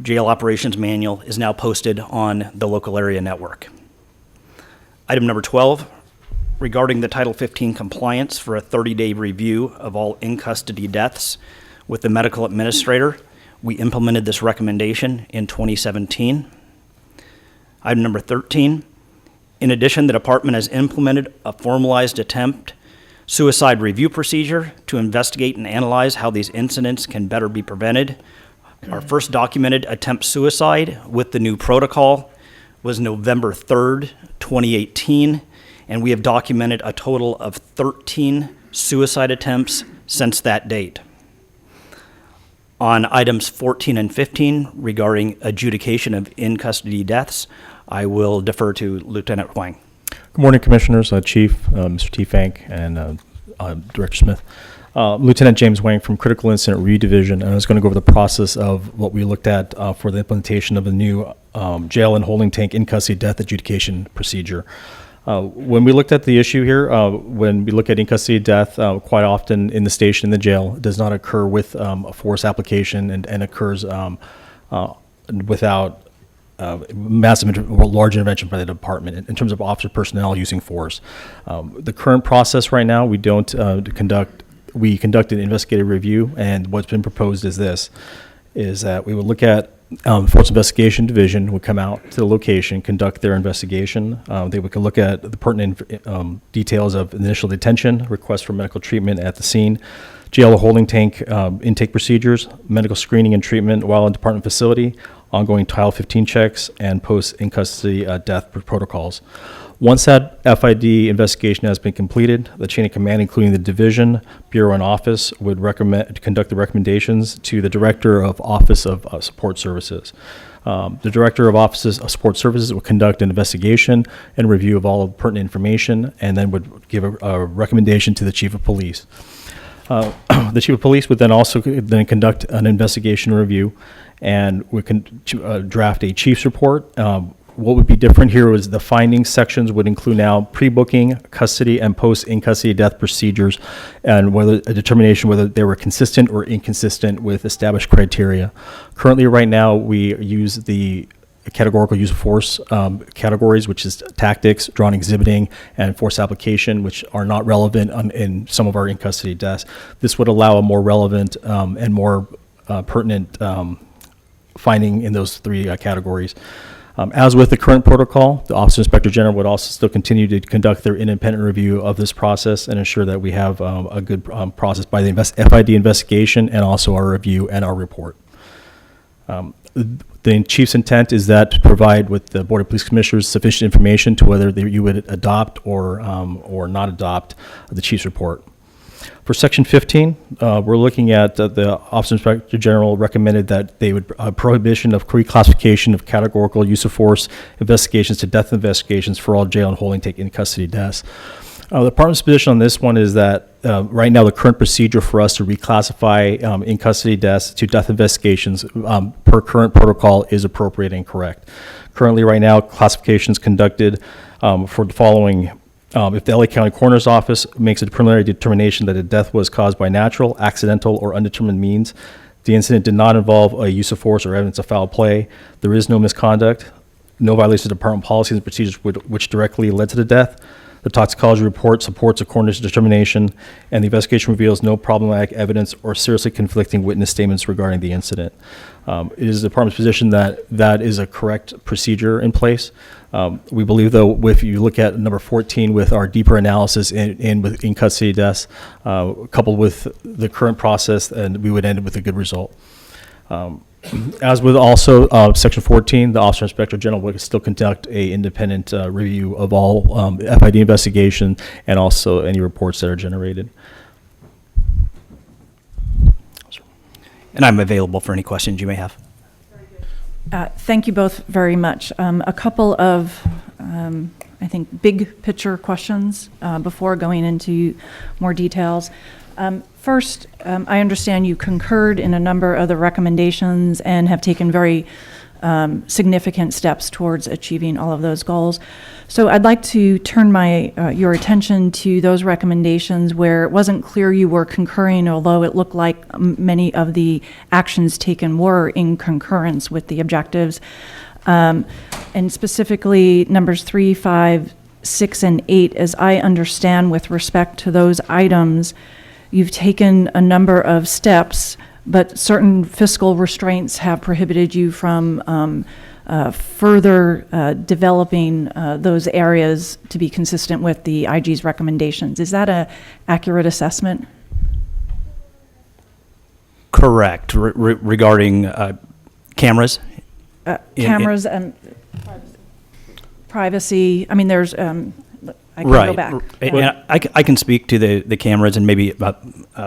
jail operations manual is now posted on the local area network. Item number 12, regarding the Title 15 compliance for a 30-day review of all in-custody deaths with the medical administrator, we implemented this recommendation in 2017. Item number 13, in addition, the department has implemented a formalized attempt suicide review procedure to investigate and analyze how these incidents can better be prevented. Our first documented attempt suicide with the new protocol was November 3rd, 2018, and we have documented a total of 13 suicide attempts since that date. On items 14 and 15 regarding adjudication of in-custody deaths, I will defer to Lieutenant Huang. Good morning, Commissioners, Chief, Mr. T. Fank, and Director Smith. Lieutenant James Wang from Critical Incident Review Division, and I was going to go over the process of what we looked at for the implementation of the new jail and holding tank in-custody death adjudication procedure. When we looked at the issue here, when we look at in-custody death, quite often in the station, in the jail, it does not occur with a force application and occurs without massive or large intervention by the department in terms of officer personnel using force. The current process right now, we conduct an investigative review, and what's been proposed is that we would look at Force Investigation Division would come out to the location, conduct their investigation. They would look at the pertinent details of initial detention, requests for medical treatment at the scene, jail or holding tank intake procedures, medical screening and treatment while in department facility, ongoing Title 15 checks, and post-in-custody death protocols. Once that FID investigation has been completed, the chain of command, including the division, bureau, and office, would conduct the recommendations to the Director of Office of Support Services. The Director of Office of Support Services will conduct an investigation and review of all of pertinent information, and then would give a recommendation to the Chief of Police. The Chief of Police would then also conduct an investigation review and would draft a chief's report. What would be different here is the findings sections would include now pre-booking, custody, and post-in-custody death procedures, and a determination whether they were consistent or inconsistent with established criteria. Currently, right now, we use the categorical use of force categories, which is tactics, drawn exhibiting, and force application, which are not relevant in some of our in-custody deaths. This would allow a more relevant and more pertinent finding in those three categories. As with the current protocol, the Office of Inspector General would also still continue to conduct their independent review of this process and ensure that we have a good process by the FID investigation and also our review and our report. The Chief's intent is that to provide with the Board of Police Commissioners sufficient information to whether you would adopt or not adopt the Chief's report. For Section 15, we're looking at the Office of Inspector General recommended that they would prohibition of reclassification of categorical use of force investigations to death investigations for all jail and holding tank in custody deaths. The department's position on this one is that right now the current procedure for us to reclassify in custody deaths to death investigations per current protocol is appropriate and correct. Currently, right now, classifications conducted for the following. If the LA County Coroner's Office makes a preliminary determination that a death was caused by natural, accidental, or undetermined means, the incident did not involve a use of force or evidence of foul play, there is no misconduct, no violation of department policies and procedures which directly led to the death, the toxicology report supports a coroner's determination, and the investigation reveals no problematic evidence or seriously conflicting witness statements regarding the incident. It is the department's position that that is a correct procedure in place. We believe, though, if you look at number 14 with our deeper analysis in custody deaths, coupled with the current process, and we would end with a good result. As with also Section 14, the Office of Inspector General will still conduct an independent review of all FID investigation and also any reports that are generated. And I'm available for any questions you may have. Thank you both very much. A couple of, I think, big picture questions before going into more details. First, I understand you concurred in a number of the recommendations and have taken very significant steps towards achieving all of those goals. So I'd like to turn your attention to those recommendations where it wasn't clear you were concurring, although it looked like many of the actions taken were in concurrence with the objectives. And specifically numbers 3, 5, 6, and 8, as I understand with respect to those items, you've taken a number of steps, but certain fiscal restraints have prohibited you from further developing those areas to be consistent with the IG's recommendations. Is that an accurate assessment? Correct. Regarding cameras? Cameras and privacy. I mean, there's, I can Right. go back. And I can speak to the cameras and maybe about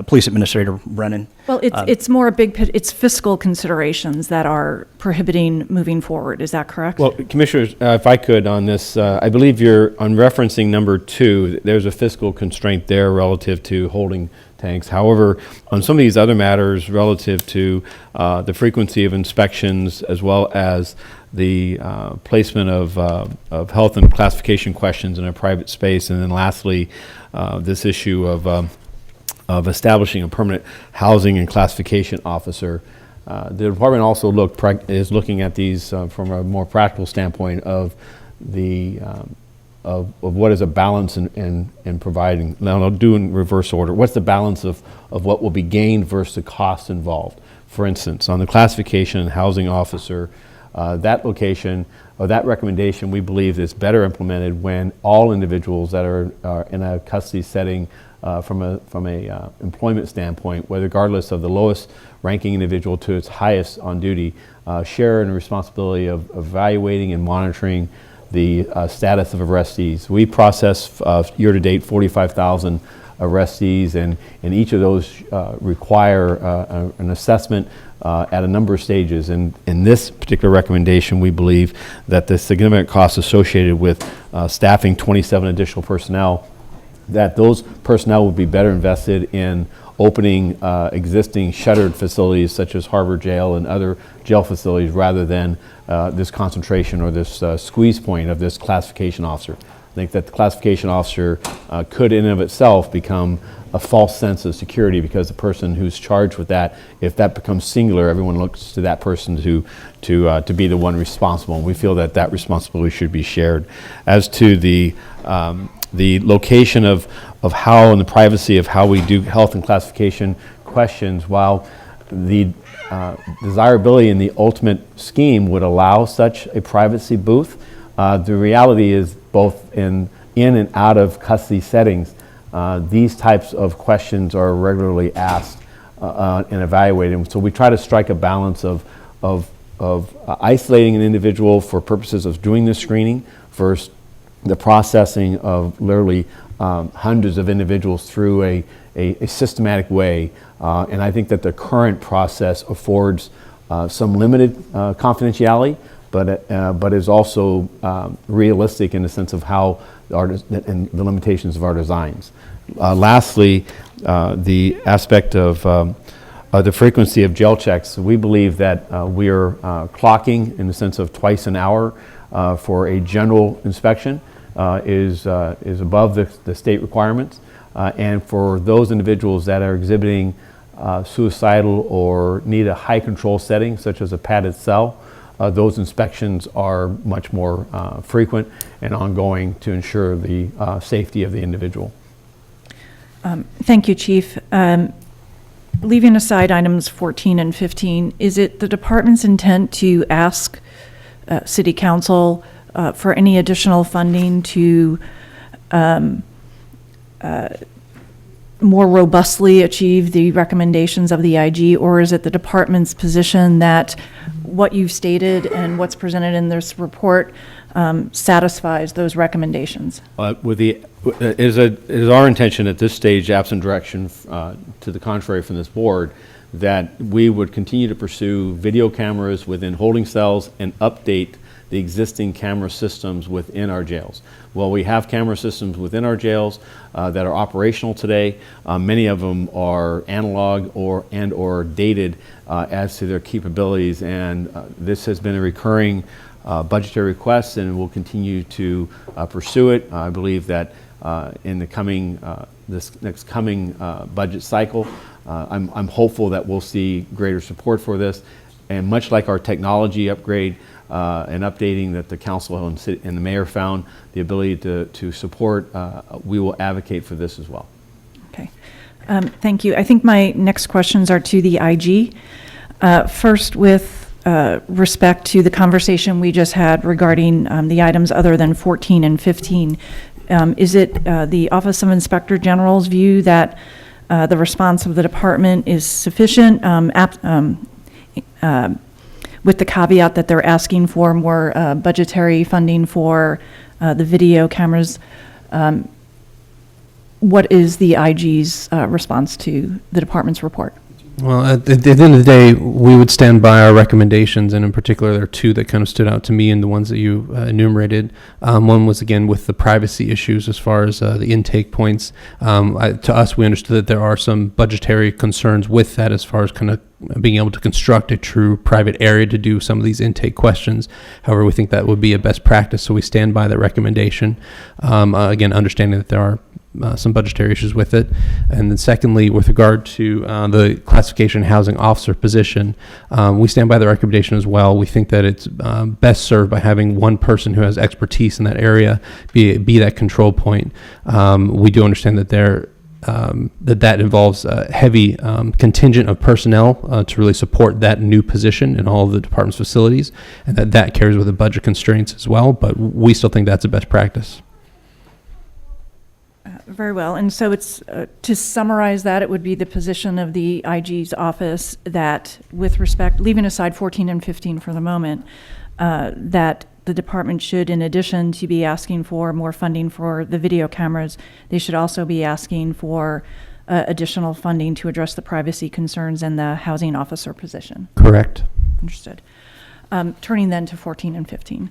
Police Administrator Brennan. Well, it's more a it's fiscal considerations that are prohibiting moving forward. Is that correct? Well, Commissioners, if I could on this, I believe you're on referencing number 2, there's a fiscal constraint there relative to holding tanks. However, on some of these other matters relative to the frequency of inspections as well as the placement of health and classification questions in a private space, and then lastly, this issue of establishing a permanent housing and classification officer. The department also is looking at these from a more practical standpoint of the of what is a balance in providing. Now I'll do in reverse order. What's the balance of what will be gained versus the costs involved? For instance, on the classification and housing officer, that location or that recommendation we believe is better implemented when all individuals that are in a custody setting from a employment standpoint, regardless of the lowest ranking individual to its highest on duty, share in the responsibility of evaluating and monitoring the status of arrestees. We process year to date 45,000 arrestees, and each of those require an assessment at a number of stages. And in this particular recommendation, we believe that the significant costs associated with staffing 27 additional personnel, that those personnel would be better invested in opening existing shuttered facilities such as Harbor Jail and other jail facilities rather than this concentration or this squeeze point of this classification officer. I think that the classification officer could in and of itself become a false sense of security because the person who's charged with that, if that becomes singular, everyone looks to that person to be the one responsible. And we feel that that responsibility should be shared. As to the location of how and the privacy of how we do health and classification questions, while the desirability in the ultimate scheme would allow such a privacy booth, the reality is both in and out of custody settings, these types of questions are regularly asked and evaluated. And so we try to strike a balance of isolating an individual for purposes of doing this screening versus the processing of literally hundreds of individuals through a systematic way. And I think that the current process affords some limited confidentiality, but is also realistic in the sense of how and the limitations of our designs. Lastly, the aspect of the frequency of jail checks. We believe that we are clocking in the sense of twice an hour for a general inspection is above the state requirements. And for those individuals that are exhibiting suicidal or need a high control setting, such as a padded cell, those inspections are much more frequent and ongoing to ensure the safety of the individual. Thank you, Chief. Leaving aside items 14 and 15, is it the department's intent to ask City Council for any additional funding to more robustly achieve the recommendations of the IG, or is it the department's position that what you've stated and what's presented in this report satisfies those recommendations? It is our intention at this stage, absent direction to the contrary from this board, that we would continue to pursue video cameras within holding cells and update the existing camera systems within our jails. Well, we have camera systems within our jails that are operational today. Many of them are analog or dated as to their capabilities, and this has been a recurring budgetary request, and we'll continue to pursue it. I believe that in the coming this next coming budget cycle, I'm hopeful that we'll see greater support for this, and much like our technology upgrade and updating that the council and the mayor found the ability to support, we will advocate for this as well. Okay. Thank you. I think my next questions are to the IG. First, with respect to the conversation we just had regarding the items other than 14 and 15, is it the Office of Inspector General's view that the response of the department is sufficient, with the caveat that they're asking for more budgetary funding for the video cameras? What is the IG's response to the department's report? Well, at the end of the day, we would stand by our recommendations, and in particular, there are two that kind of stood out to me and the ones that you enumerated. One was, again, with the privacy issues as far as the intake points. To us, we understood that there are some budgetary concerns with that as far as kind of being able to construct a true private area to do some of these intake questions. However, we think that would be a best practice, so we stand by that recommendation. Again, understanding that there are some budgetary issues with it. And then secondly, with regard to the classification housing officer position, we stand by the recommendation as well. We think that it's best served by having one person who has expertise in that area be that control point. We do understand that that involves a heavy contingent of personnel to really support that new position in all of the department's facilities, and that carries with the budget constraints as well, but we still think that's a best practice. Very well. And so it's, to summarize that, it would be the position of the IG's office that, with respect, leaving aside 14 and 15 for the moment, that the department should, in addition to be asking for more funding for the video cameras, they should also be asking for additional funding to address the privacy concerns and the housing officer position. Correct. Understood. Turning then to 14 and 15.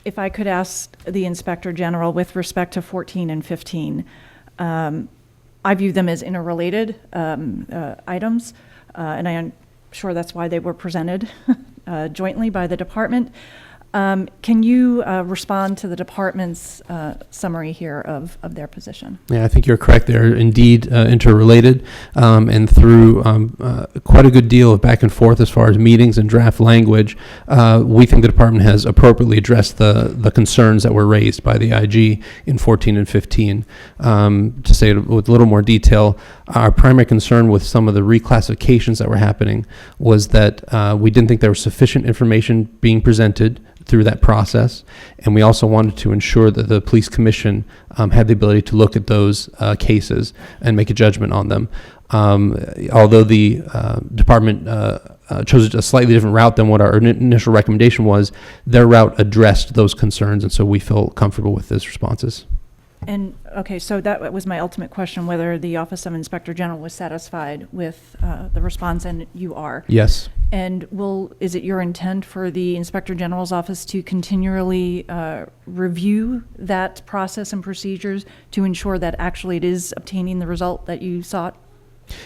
If I could ask the Inspector General with respect to 14 and 15, I view them as interrelated items, and I'm sure that's why they were presented jointly by the department. Can you respond to the department's summary here of their position? Yeah, I think you're correct. They're indeed interrelated, and through quite a good deal of back and forth as far as meetings and draft language, we think the department has appropriately addressed the concerns that were raised by the IG in 14 and 15. To say it with a little more detail, our primary concern with some of the reclassifications that were happening was that we didn't think there was sufficient information being presented through that process, and we also wanted to ensure that the police commission had the ability to look at those cases and make a judgment on them. Although the department chose a slightly different route than what our initial recommendation was, their route addressed those concerns, and so we feel comfortable with those responses. And, okay, so that was my ultimate question, whether the Office of Inspector General was satisfied with the response, and you are. Yes. And is it your intent for the Inspector General's office to continually review that process and procedures to ensure that actually it is obtaining the result that you sought?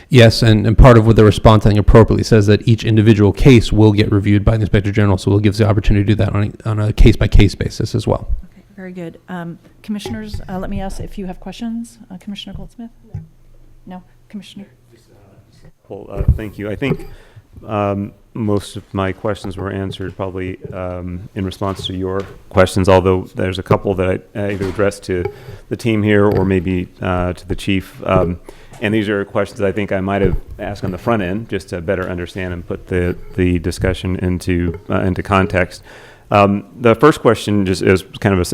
Yes, and part of what the response, I think, appropriately says that each individual case will get reviewed by the Inspector General, so we'll give the opportunity to do that on a case-by-case basis as well. Okay, very good. Commissioners, let me ask if you have questions. Commissioner Goldsmith? No? Commissioner? Well, thank you. I think most of my questions were answered probably in response to your questions, although there's a couple that I either addressed to the team here or maybe to the chief. And these are questions I think I might have asked on the front end just to better understand and put the discussion into context. The first question just is kind of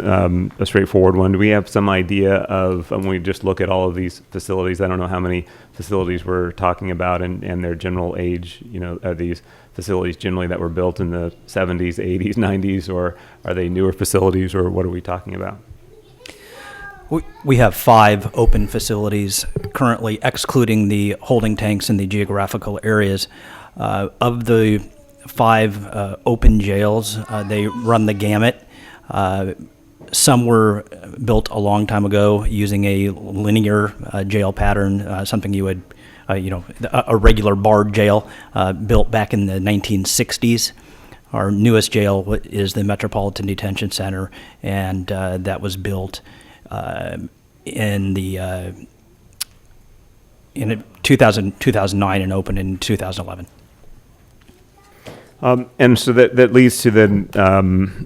a straightforward one. Do we have some idea of, when we just look at all of these facilities, I don't know how many facilities we're talking about and their general age, are these facilities generally that were built in the 70s, 80s, 90s, or are they newer facilities, or what are we talking about? We have 5 open facilities currently, excluding the holding tanks in the geographical areas. Of the 5 open jails, they run the gamut. Some were built a long time ago using a linear jail pattern, something you would, a regular barred jail built back in the 1960s. Our newest jail is the Metropolitan Detention Center, and that was built in 2009 and opened in 2011. And so that leads to then,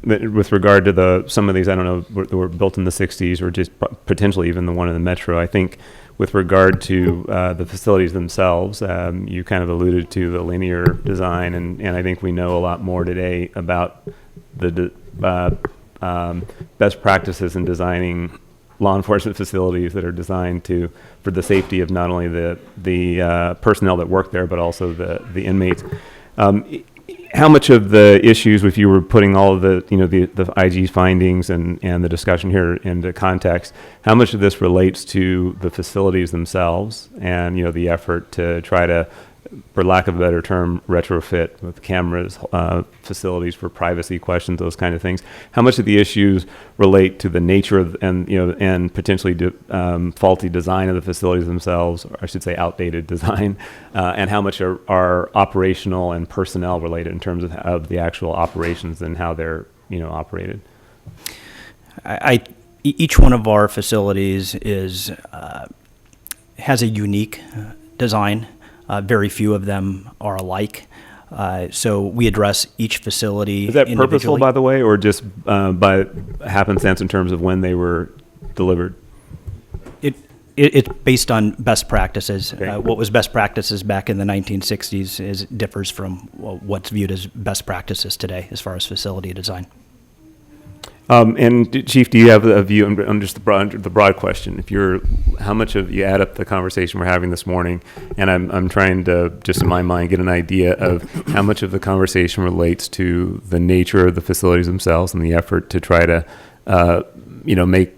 with regard to some of these, I don't know, that were built in the 60s or just potentially even the one in the Metro, I think with regard to the facilities themselves, you kind of alluded to the linear design, and I think we know a lot more today about the best practices in designing law enforcement facilities that are designed for the safety of not only the personnel that work there, but also the inmates. How much of the issues, if you were putting all of the IG findings and the discussion here into context, how much of this relates to the facilities themselves and the effort to try to, for lack of a better term, retrofit with cameras, facilities for privacy questions, those kind of things? How much of the issues relate to the nature of and potentially faulty design of the facilities themselves, or I should say outdated design, and how much are operational and personnel related in terms of the actual operations and how they're operated? Each one of our facilities has a unique design. Very few of them are alike. So we address each facility Is that purposeful, individually. by the way, or just by happenstance in terms of when they were delivered? It's based on best practices. Okay. What was best practices back in the 1960s differs from what's viewed as best practices today as far as facility design. And Chief, do you have a view on just the broad question? How much of you add up the conversation we're having this morning, and I'm trying to just in my mind get an idea of how much of the conversation relates to the nature of the facilities themselves and the effort to try to, make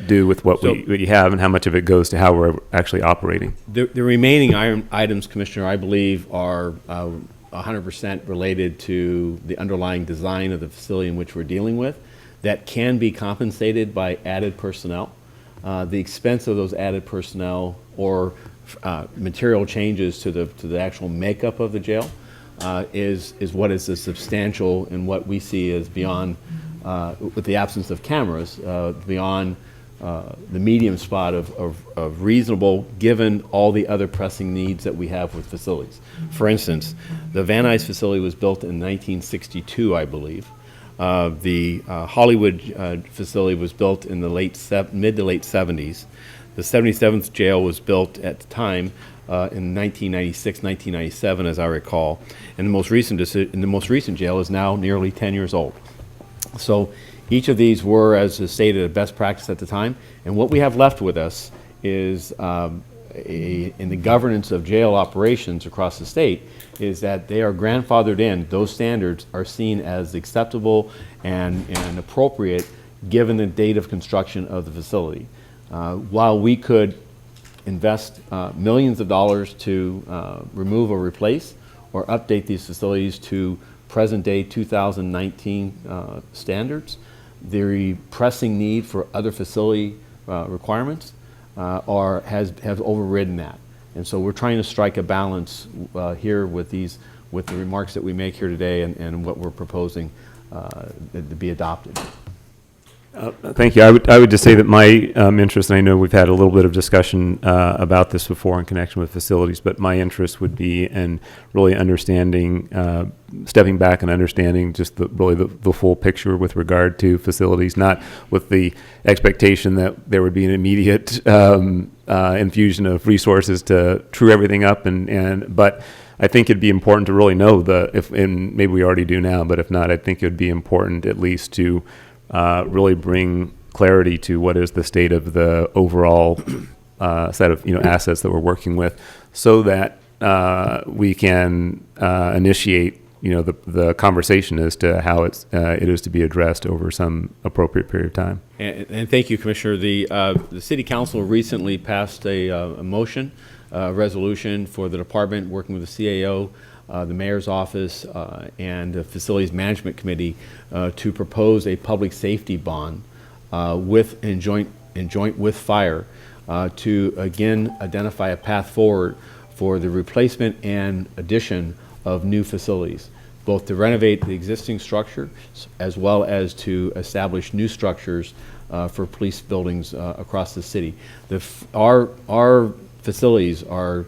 do with what you have, and how much of it goes to how we're actually operating. The remaining items, Commissioner, I believe are 100% related to the underlying design of the facility in which we're dealing with. That can be compensated by added personnel. The expense of those added personnel or material changes to the actual makeup of the jail is what is substantial and what we see as beyond, with the absence of cameras, beyond the medium spot of reasonable, given all the other pressing needs that we have with facilities. For instance, the Van Nuys facility was built in 1962, I believe. The Hollywood facility was built in the mid to late 70s. The 77th jail was built at the time in 1996, 1997, as I recall. And the most recent jail is now nearly 10 years old. So each of these were, as stated, a best practice at the time. And what we have left with us is, in the governance of jail operations across the state, is that they are grandfathered in. Those standards are seen as acceptable and appropriate given the date of construction of the facility. While we could invest millions of dollars to remove or replace or update these facilities to present-day 2019 standards, the pressing need for other facility requirements has overridden that. And so we're trying to strike a balance here with the remarks that we make here today and what we're proposing to be adopted. Thank you. I would just say that my interest, and I know we've had a little bit of discussion about this before in connection with facilities, but my interest would be in really understanding, stepping back and understanding just the full picture with regard to facilities, not with the expectation that there would be an immediate infusion of resources to true everything up, but I think it'd be important to really know and maybe we already do now, but if not, I think it would be important at least to really bring clarity to what is the state of the overall set of assets that we're working with, so that we can initiate the conversation as to how it is to be addressed over some appropriate period of time. And thank you, Commissioner. The City Council recently passed a motion, resolution for the department, working with the CAO, the Mayor's Office, and the Facilities Management Committee to propose a public safety bond in joint with fire to, again, identify a path forward for the replacement and addition of new facilities, both to renovate the existing structure as well as to establish new structures for police buildings across the city. Our facilities are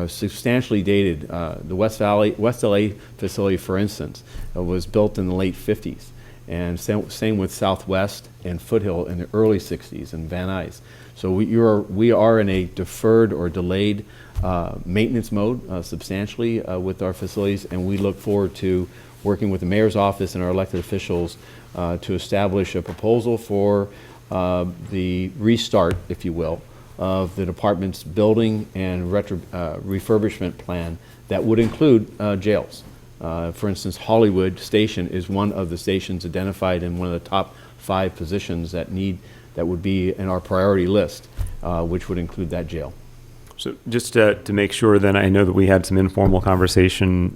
substantially dated. The West LA facility, for instance, was built in the late 50s, and same with Southwest and Foothill in the early 60s, and Van Nuys. So we are in a deferred or delayed maintenance mode substantially with our facilities, and we look forward to working with the Mayor's Office and our elected officials to establish a proposal for the restart, if you will, of the department's building and refurbishment plan that would include jails. For instance, Hollywood Station is one of the stations identified in one of the top 5 positions that would be in our priority list, which would include that jail. So just to make sure, then, I know that we had some informal conversation,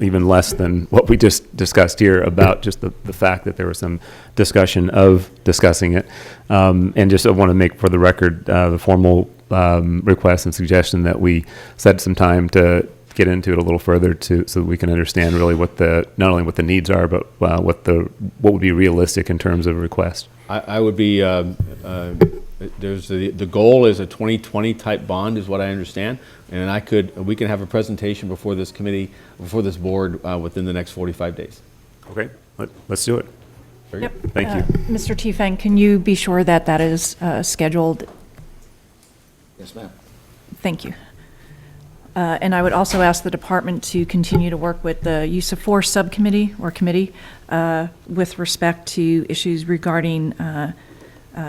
even less than what we just discussed here, about just the fact that there was some discussion of discussing it. And just I want to make for the record the formal request and suggestion that we set some time to get into it a little further so that we can understand really not only what the needs are, but what would be realistic in terms of request. I would be, there's the goal is a 2020 type bond is what I understand, and we can have a presentation before this committee, before this board within the next 45 days. Okay, let's do it. Yep. Thank you. Mr. Tiefeng, can you be sure that that is scheduled? Yes, ma'am. Thank you. And I would also ask the department to continue to work with the Use of Force Subcommittee or Committee with respect to issues regarding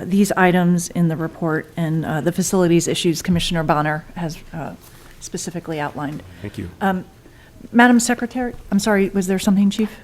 these items in the report and the facilities issues Commissioner Bonner has specifically outlined. Thank you. Madam Secretary, I'm sorry, was there something, Chief?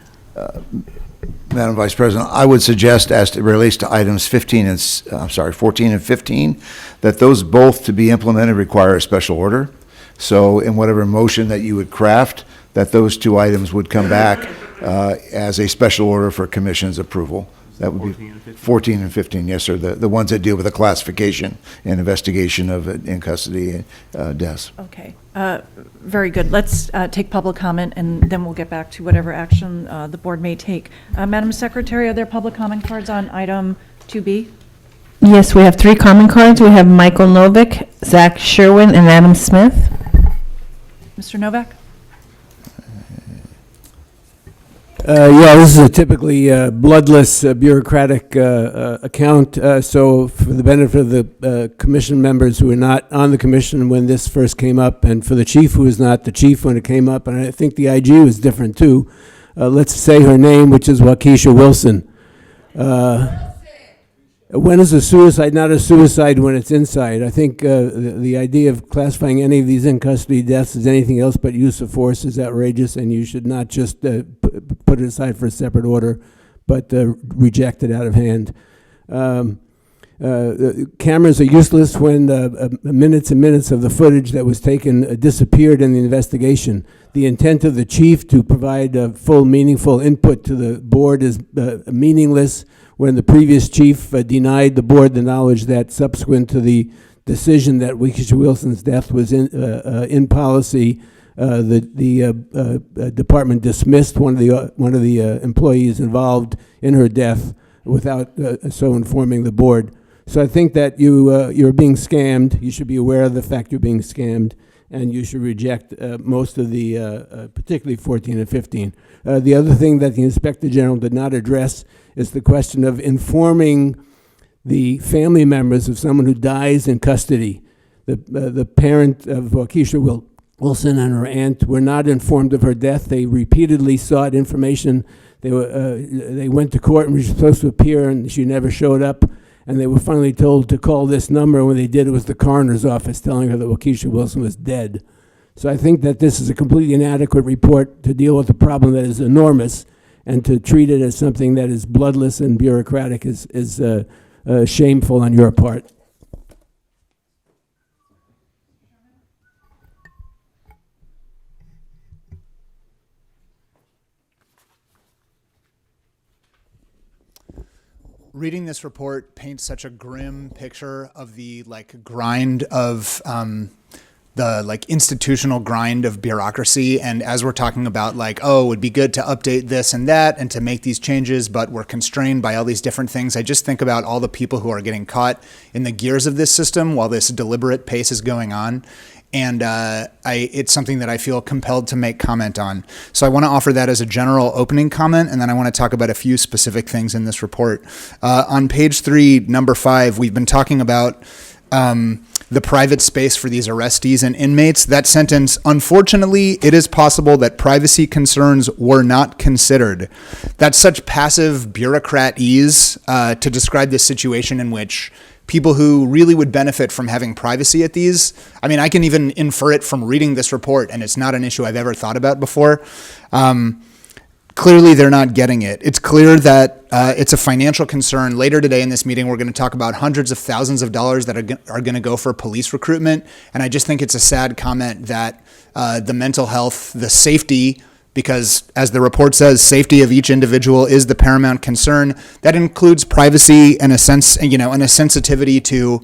Madam Vice President, I would suggest, as it relates to items 14 and 15, that those both to be implemented require a special order. So in whatever motion that you would craft, that those 2 items would come back as a special order for Commission's approval. That would be 14 and 15, yes, sir. The ones that deal with the classification and investigation of in custody deaths. Okay, very good. Let's take public comment, and then we'll get back to whatever action the board may take. Madam Secretary, are there public comment cards on item 2B? Yes, we have 3 comment cards. We have Michael Novick, Zach Sherwin, and Adam Smith. Mr. Novak? Yeah, this is a typically bloodless bureaucratic account. So for the benefit of the commission members who were not on the commission when this first came up, and for the chief who was not the chief when it came up, and I think the IG was different too, let's say her name, which is Waukesha Wilson. When is a suicide not a suicide when it's inside? I think the idea of classifying any of these in-custody deaths as anything else but use of force is outrageous, and you should not just put it aside for a separate order, but reject it out of hand. Cameras are useless when minutes and minutes of the footage that was taken disappeared in the investigation. The intent of the chief to provide full, meaningful input to the board is meaningless when the previous chief denied the board the knowledge that subsequent to the decision that Waukesha Wilson's death was in policy, the department dismissed one of the employees involved in her death without so informing the board. So I think that you're being scammed. You should be aware of the fact you're being scammed, and you should reject most of the, particularly 14 and 15. The other thing that the Inspector General did not address is the question of informing the family members of someone who dies in custody. The parent of Waukesha Wilson and her aunt were not informed of her death. They repeatedly sought information. They went to court and were supposed to appear, and she never showed up. And they were finally told to call this number. When they did, it was the coroner's office telling her that Waukesha Wilson was dead. So I think that this is a completely inadequate report to deal with a problem that is enormous, and to treat it as something that is bloodless and bureaucratic is shameful on your part. Reading this report paints such a grim picture of the grind of the institutional grind of bureaucracy. And as we're talking about oh, it would be good to update this and that and to make these changes, but we're constrained by all these different things. I just think about all the people who are getting caught in the gears of this system while this deliberate pace is going on. And it's something that I feel compelled to make comment on. So I want to offer that as a general opening comment, and then I want to talk about a few specific things in this report. On page 3, number 5, we've been talking about the private space for these arrestees and inmates. That sentence, unfortunately, it is possible that privacy concerns were not considered. That's such passive bureaucrat-ease to describe this situation in which people who really would benefit from having privacy at these, I mean, I can even infer it from reading this report, and it's not an issue I've ever thought about before. Clearly, they're not getting it. It's clear that it's a financial concern. Later today in this meeting, we're going to talk about hundreds of thousands of dollars that are going to go for police recruitment, and I just think it's a sad comment that the mental health, the safety, because as the report says, safety of each individual is the paramount concern. That includes privacy and a sensitivity to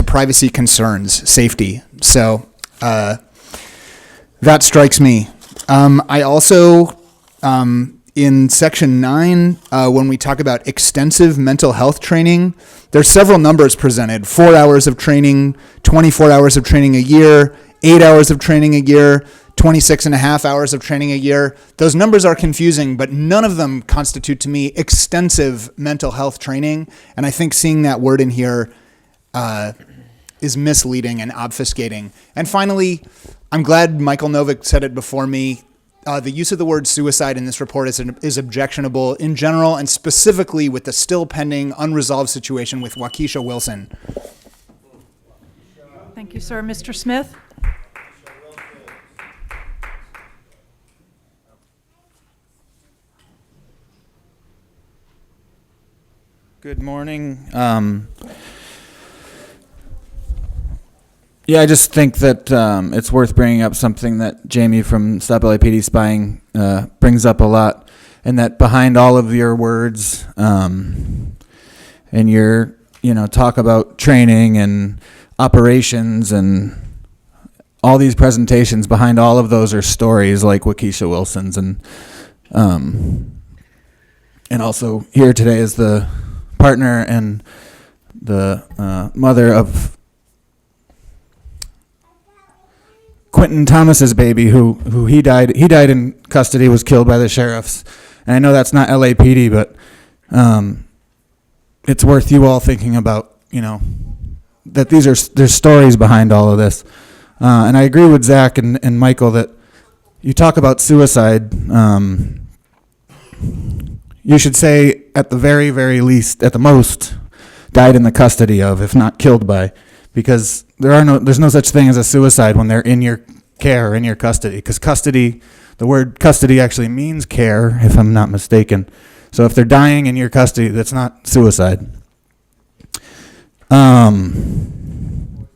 privacy concerns, safety. So that strikes me. I also, in section 9, when we talk about extensive mental health training, there's several numbers presented: 4 hours of training, 24 hours of training a year, 8 hours of training a year, 26 and a half hours of training a year. Those numbers are confusing, but none of them constitute to me extensive mental health training. And I think seeing that word in here is misleading and obfuscating. And finally, I'm glad Michael Novick said it before me. The use of the word suicide in this report is objectionable in general, and specifically with the still pending unresolved situation with Waukesha Wilson. Thank you, sir. Mr. Smith? Good morning. Yeah, I just think that it's worth bringing up something that Jamie from Stop LAPD Spying brings up a lot, and that behind all of your words and your, talk about training and operations and all these presentations, behind all of those are stories like Waukesha Wilson's, and also here today is the partner and the mother of Quentin Thomas's baby, who he died in custody, was killed by the sheriffs. And I know that's not LAPD, but it's worth you all thinking about, that there's stories behind all of this. And I agree with Zach and Michael that you talk about suicide. You should say at the very, very least, at the most, died in the custody of, if not killed by, because there's no such thing as a suicide when they're in your care or in your custody, because custody, the word custody actually means care, if I'm not mistaken. So if they're dying in your custody, that's not suicide. And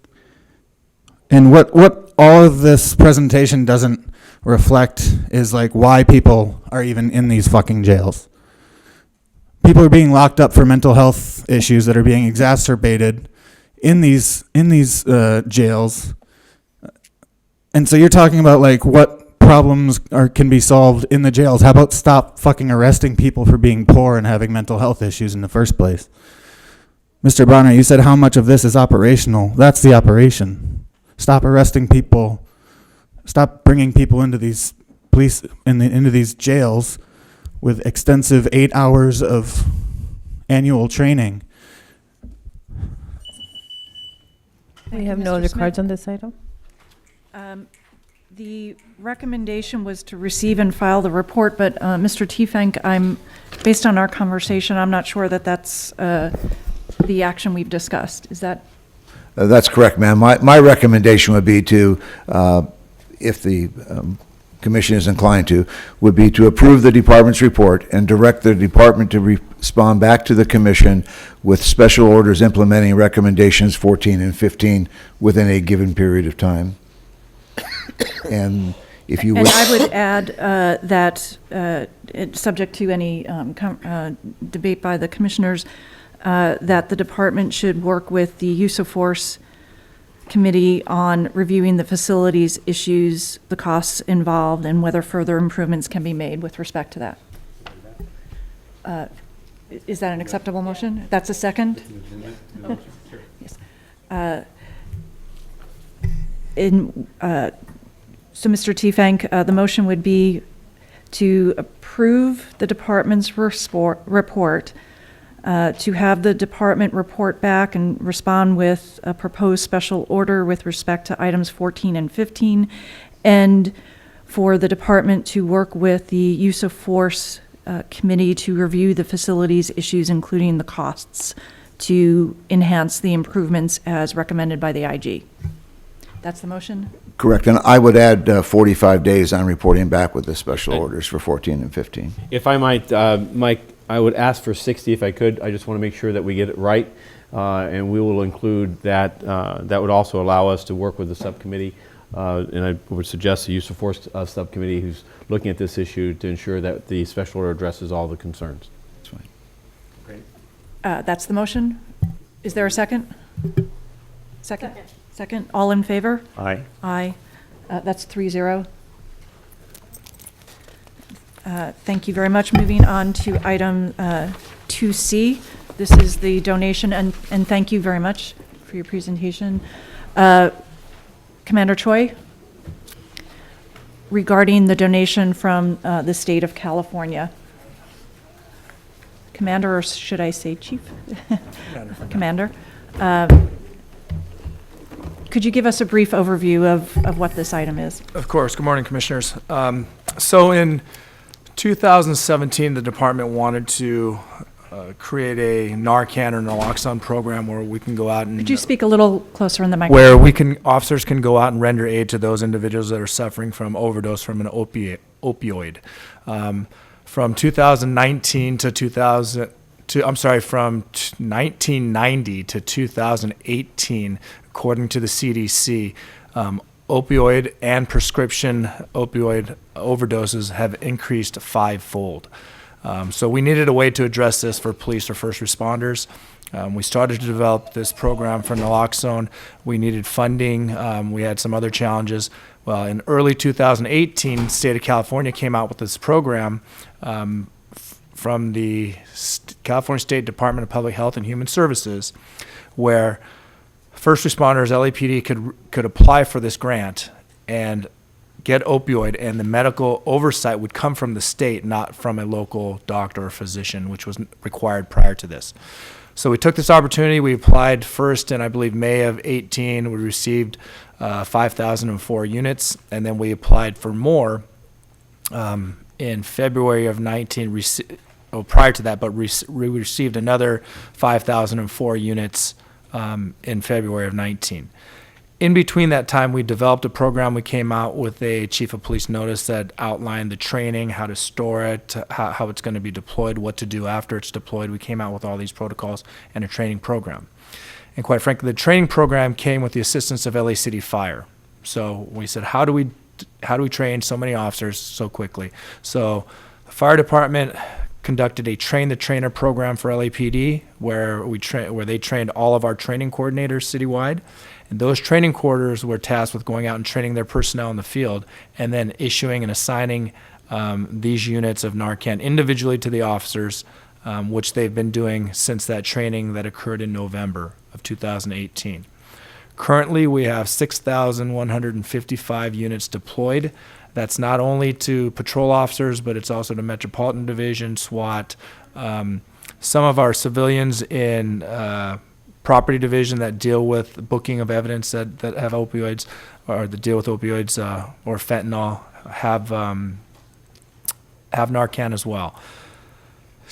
what all of this presentation doesn't reflect is why people are even in these fucking jails. People are being locked up for mental health issues that are being exacerbated in these jails. And so you're talking about what problems can be solved in the jails. How about stop fucking arresting people for being poor and having mental health issues in the first place? Mr. Bonner, you said how much of this is operational. That's the operation. Stop arresting people. Stop bringing people into these into these jails with extensive 8 hours of annual training. We have no Mr. other Smith? cards on this item? The recommendation was to receive and file the report, but Mr. Tiefenk, based on our conversation, I'm not sure that that's the action we've discussed. Is that? That's correct, ma'am. My recommendation would be to if the commission is inclined to, would be to approve the department's report and direct the department to respond back to the commission with special orders implementing recommendations 14 and 15 within a given period of time. And if you And wish, I would add that, subject to any debate by the commissioners, that the department should work with the use of force committee on reviewing the facilities issues, the costs involved, and whether further improvements can be made with respect to that. Is that an acceptable motion? That's a second? Yes. So, Mr. Tiefenk, the motion would be to approve the department's report, to have the department report back and respond with a proposed special order with respect to items 14 and 15, and for the department to work with the use of force committee to review the facilities issues, including the costs, to enhance the improvements as recommended by the IG. That's the motion? correct, and I would add 45 days on reporting back with the special orders for 14 and 15. If I might, Mike, I would ask for 60 if I could. I just want to make sure that we get it right, and we will include that. That would also allow us to work with the subcommittee, and I would suggest the use of force subcommittee who's looking at this issue to ensure that the special order addresses all the concerns. That's fine. That's the motion. Is there a second? Second? Second. All in favor? Aye. Aye. That's 3-0. Thank you very much. Moving on to item 2C. This is the donation, and thank you very much for your presentation. Commander Choi, regarding the donation from the state of California. Commander, or should I say Chief? Commander. Could you give us a brief overview of what this item is? Of course. Good morning, Commissioners. So in 2017, the department wanted to create a Narcan or naloxone program where we can go out and Could you speak a little closer in the microphone? where officers can go out and render aid to those individuals that are suffering from overdose from an opioid. From 2019 to 1990 to 2018, according to the CDC, opioid and prescription opioid overdoses have increased fivefold. So we needed a way to address this for police or first responders. We started to develop this program for naloxone. We needed funding. We had some other challenges. Well, in early 2018, the state of California came out with this program from the California State Department of Public Health and Human Services, where first responders, LAPD, could apply for this grant and get opioid, and the medical oversight would come from the state, not from a local doctor or physician, which was required prior to this. So we took this opportunity. We applied first in, I believe, May of 18. We received 5,004 units, and then we applied for more in February of 19. Prior to that, but we received another 5,004 units in February of 19. In between that time, we developed a program. We came out with a chief of police notice that outlined the training, how to store it, how it's going to be deployed, what to do after it's deployed. We came out with all these protocols and a training program. And quite frankly, the training program came with the assistance of LA City Fire. So we said, how do we train so many officers so quickly? So the fire department conducted a train the trainer program for LAPD, where they trained all of our training coordinators citywide. And those training coordinators were tasked with going out and training their personnel in the field, and then issuing and assigning these units of Narcan individually to the officers, which they've been doing since that training that occurred in November of 2018. Currently, we have 6,155 units deployed. That's not only to patrol officers, but it's also to Metropolitan Division, SWAT, some of our civilians in property division that deal with booking of evidence that have opioids, or that deal with opioids or fentanyl, have Narcan as well.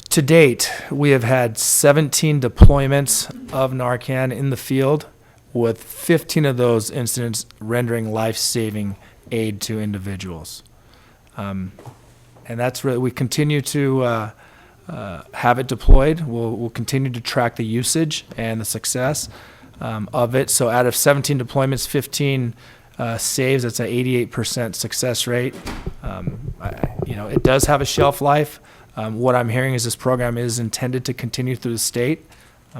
To date, we have had 17 deployments of Narcan in the field, with 15 of those incidents rendering life-saving aid to individuals. And that's really, we continue to have it deployed. We'll continue to track the usage and the success of it. So out of 17 deployments, 15 saves. That's an 88% success rate. It does have a shelf life. What I'm hearing is this program is intended to continue through the state.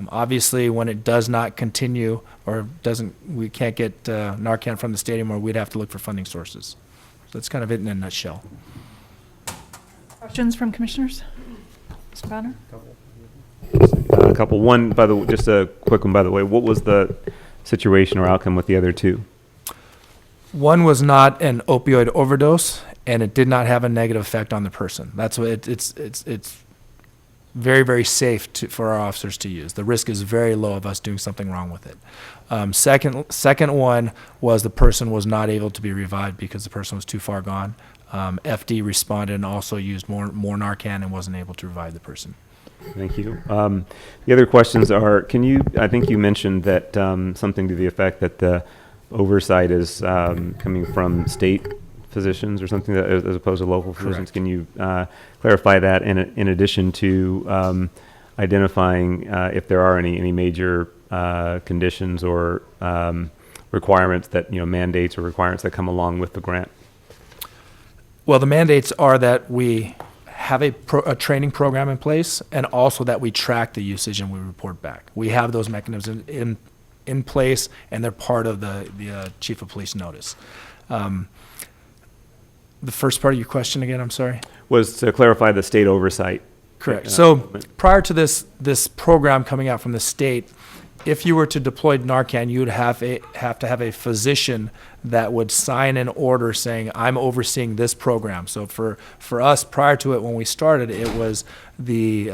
Obviously, when it does not continue or we can't get Narcan from the state anymore, we'd have to look for funding sources. So that's kind of it in a nutshell. Questions from commissioners? Mr. Bonner? A couple. One, by the way, just a quick one, by the way. What was the situation or outcome with the other two? One was not an opioid overdose, and it did not have a negative effect on the person. That's what it's very, very safe for our officers to use. The risk is very low of us doing something wrong with it. Second one was the person was not able to be revived because the person was too far gone. FD responded and also used more Narcan and wasn't able to revive the person. Thank you. The other questions are, I think you mentioned that something to the effect that the oversight is coming from state physicians or something as opposed to local physicians. Correct. Can you clarify that in addition to identifying if there are any major conditions or requirements that, mandates or requirements that come along with the grant? Well, the mandates are that we have a training program in place, and also that we track the usage and we report back. We have those mechanisms in place, and they're part of the chief of police notice. The first part of your question again, I'm sorry? Was to clarify the state oversight. Correct. So prior to this program coming out from the state, if you were to deploy Narcan, you would have to have a physician that would sign an order saying, I'm overseeing this program. So for us, prior to it, when we started, it was the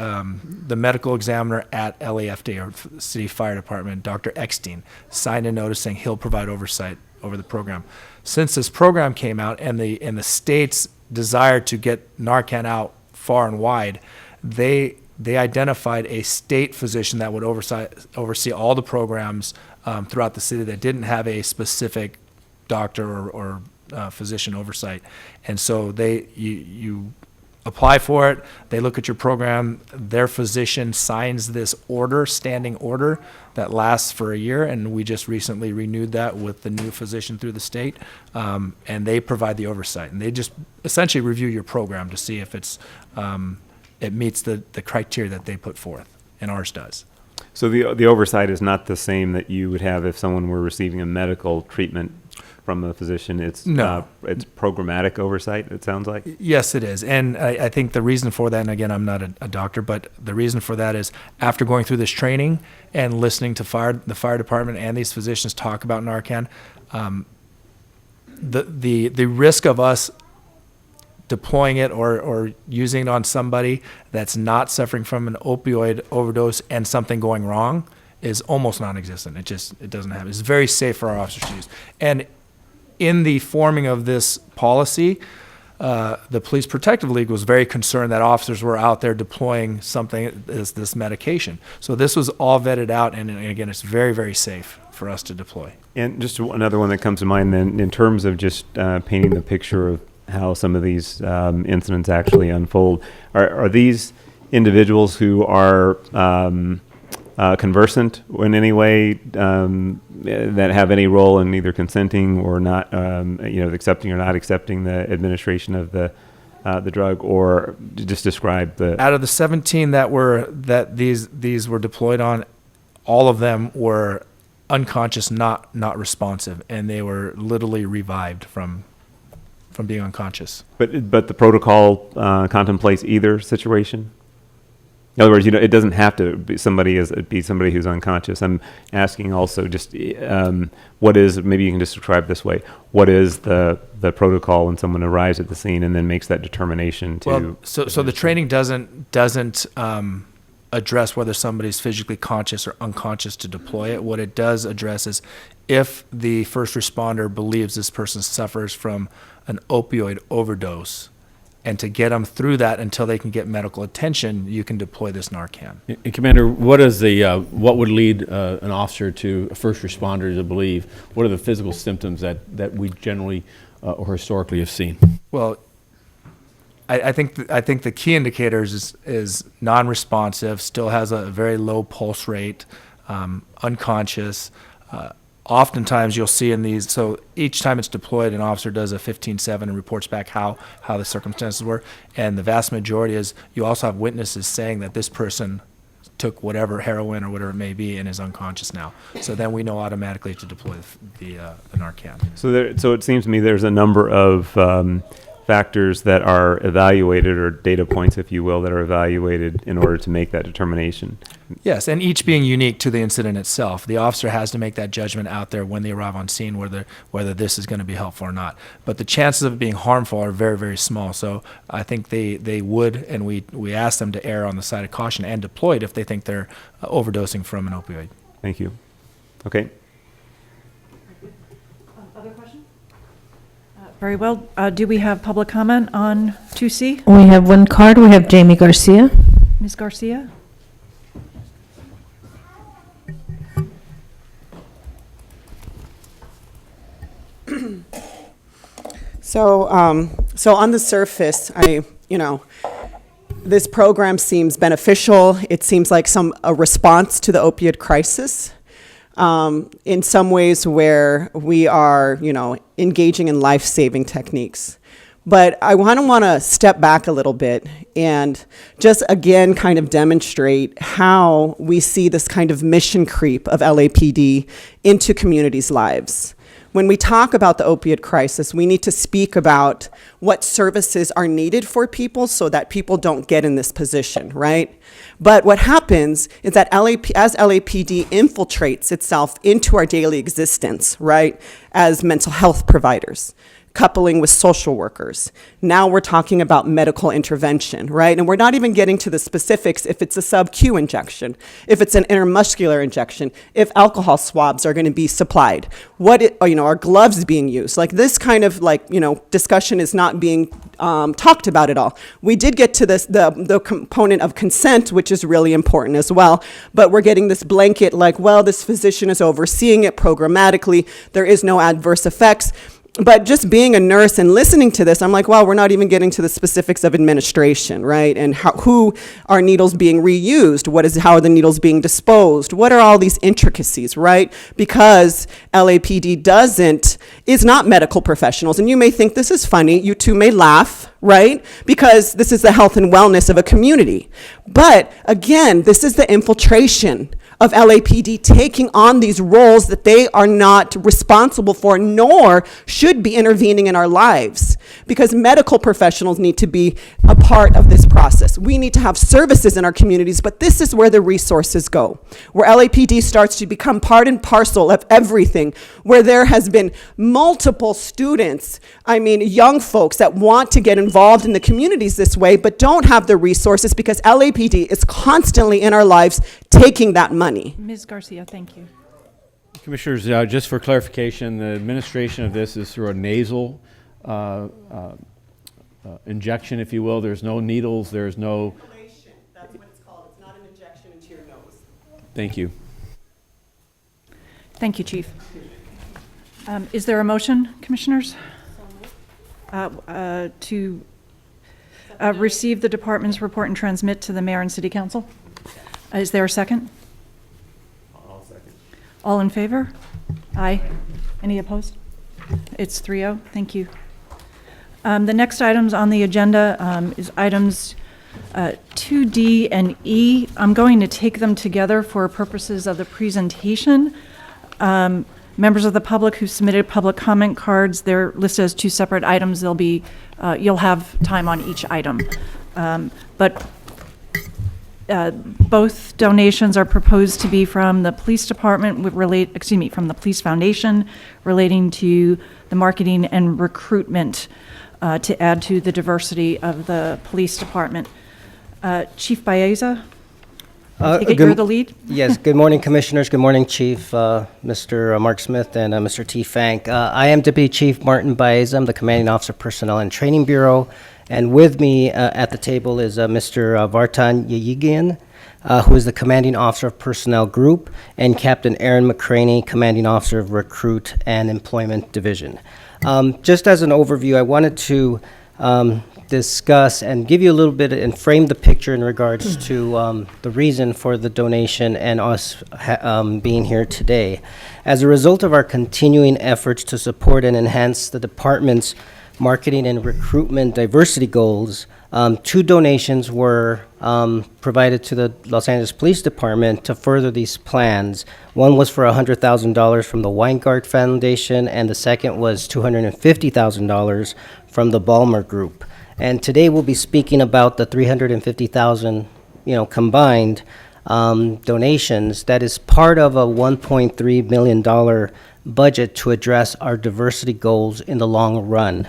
medical examiner at LAPD, or City Fire Department, Dr. Eckstein, signed a notice saying he'll provide oversight over the program. Since this program came out and the state's desire to get Narcan out far and wide, they identified a state physician that would oversee all the programs throughout the city that didn't have a specific doctor or physician oversight. And so you apply for it, they look at your program, their physician signs this order, standing order, that lasts for a year, and we just recently renewed that with the new physician through the state, and they provide the oversight. And they just essentially review your program to see if it meets the criteria that they put forth, and ours does. So the oversight is not the same that you would have if someone were receiving a medical treatment from a physician. It's it's programmatic oversight, it sounds like. Yes, it is. And I think the reason for that, and again, I'm not a doctor, but the reason for that is after going through this training and listening to the fire department and these physicians talk about Narcan, the risk of us deploying it or using it on somebody that's not suffering from an opioid overdose and something going wrong is almost non-existent. It doesn't happen. It's very safe for our officers to use. And in the forming of this policy, the Police Protective League was very concerned that officers were out there deploying something as this medication. So this was all vetted out, and again, it's very, very safe for us to deploy. And just another one that comes to mind then, in terms of just painting the picture of how some of these incidents actually unfold, are these individuals who are conversant in any way, that have any role in either consenting or not, accepting or not accepting the administration of the drug, or just describe the... Out of the 17 that these were deployed on, all of them were unconscious, not responsive, and they were literally revived from being unconscious. But the protocol contemplates either situation? In other words, it doesn't have to be somebody who's unconscious. I'm asking also just what is, maybe you can just describe this way, what is the protocol when someone arrives at the scene and then makes that determination to... Well, so the training doesn't address whether somebody's physically conscious or unconscious to deploy it. What it does address is if the first responder believes this person suffers from an opioid overdose, and to get them through that until they can get medical attention, you can deploy this Narcan. And Commander, what would lead an officer to a first responder to believe? What are the physical symptoms that we generally or historically have seen? Well, I think the key indicators is non-responsive, still has a very low pulse rate, unconscious. Oftentimes you'll see in these, so each time it's deployed, an officer does a 15-7 and reports back how the circumstances were. And the vast majority is you also have witnesses saying that this person took whatever heroin or whatever it may be and is unconscious now. So then we know automatically to deploy the Narcan. So it seems to me there's a number of factors that are evaluated, or data points, if you will, that are evaluated in order to make that determination. Yes, and each being unique to the incident itself. The officer has to make that judgment out there when they arrive on scene whether this is going to be helpful or not. But the chances of it being harmful are very, very small. So I think they would, and we ask them to err on the side of caution and deploy it if they think they're overdosing from an opioid. Thank you. Okay. Other questions? Very well. Do we have public comment on 2C? We have one card. We have Jamie Garcia. Ms. Garcia? So on the surface, this program seems beneficial. It seems like a response to the opioid crisis. In some ways where we are, engaging in life-saving techniques. But I want to step back a little bit and just again kind of demonstrate how we see this kind of mission creep of LAPD into communities' lives. When we talk about the opioid crisis, we need to speak about what services are needed for people so that people don't get in this position, right? But what happens is that as LAPD infiltrates itself into our daily existence, right, as mental health providers, coupling with social workers. Now we're talking about medical intervention, right? And we're not even getting to the specifics if it's a sub-Q injection, if it's an intramuscular injection, if alcohol swabs are going to be supplied, are gloves being used? Like this kind of discussion is not being talked about at all. We did get to the component of consent, which is really important as well, but we're getting this blanket this physician is overseeing it programmatically, there is no adverse effects. But just being a nurse and listening to this, I'm like, wow, we're not even getting to the specifics of administration, right? And who are needles being reused? How are the needles being disposed? What are all these intricacies, right? Because LAPD is not medical professionals. And you may think this is funny. You too may laugh, right? Because this is the health and wellness of a community. But again, this is the infiltration of LAPD taking on these roles that they are not responsible for, nor should be intervening in our lives. Because medical professionals need to be a part of this process. We need to have services in our communities, but this is where the resources go. Where LAPD starts to become part and parcel of everything, where there has been multiple students, young folks that want to get involved in the communities this way, but don't have the resources because LAPD is constantly in our lives taking that money. Ms. Garcia, thank you. Commissioners, just for clarification, the administration of this is through a nasal injection, if you will. There's no needles. There's no... Inhalation, that's what it's called. It's not an injection into your nose. Thank you. Thank you, Chief. Is there a motion, Commissioners? To receive the department's report and transmit to the Mayor and City Council? Is there a second? I'll second. All in favor? Aye. Any opposed? It's 3-0. Thank you. The next items on the agenda is items 2D and E. I'm going to take them together for purposes of the presentation. Members of the public who submitted public comment cards, they're listed as two separate items. They'll be, you'll have time on each item. But both donations are proposed to be from the police department from the police foundation relating to the marketing and recruitment to add to the diversity of the police department. Chief Baeza, you're the lead? Yes, good morning, Commissioners. Good morning, Chief, Mr. Mark Smith and Mr. T. Fank. I am Deputy Chief Martin Baeza. I'm the Commanding Officer, Personnel and Training Bureau, And with me at the table is Mr. Vartan Yayigian, who is the Commanding Officer of Personnel Group, and Captain Aaron McCraney, Commanding Officer of Recruit and Employment Division. Just as an overview, I wanted to discuss and give you a little bit and frame the picture in regards to the reason for the donation and us being here today. As a result of our continuing efforts to support and enhance the department's marketing and recruitment diversity goals, 2 donations were provided to the Los Angeles Police Department to further these plans. One was for $100,000 from the Weingart Foundation, and the second was $250,000 from the Ballmer Group. And today we'll be speaking about the $350,000, combined donations. That is part of a $1.3 million budget to address our diversity goals in the long run.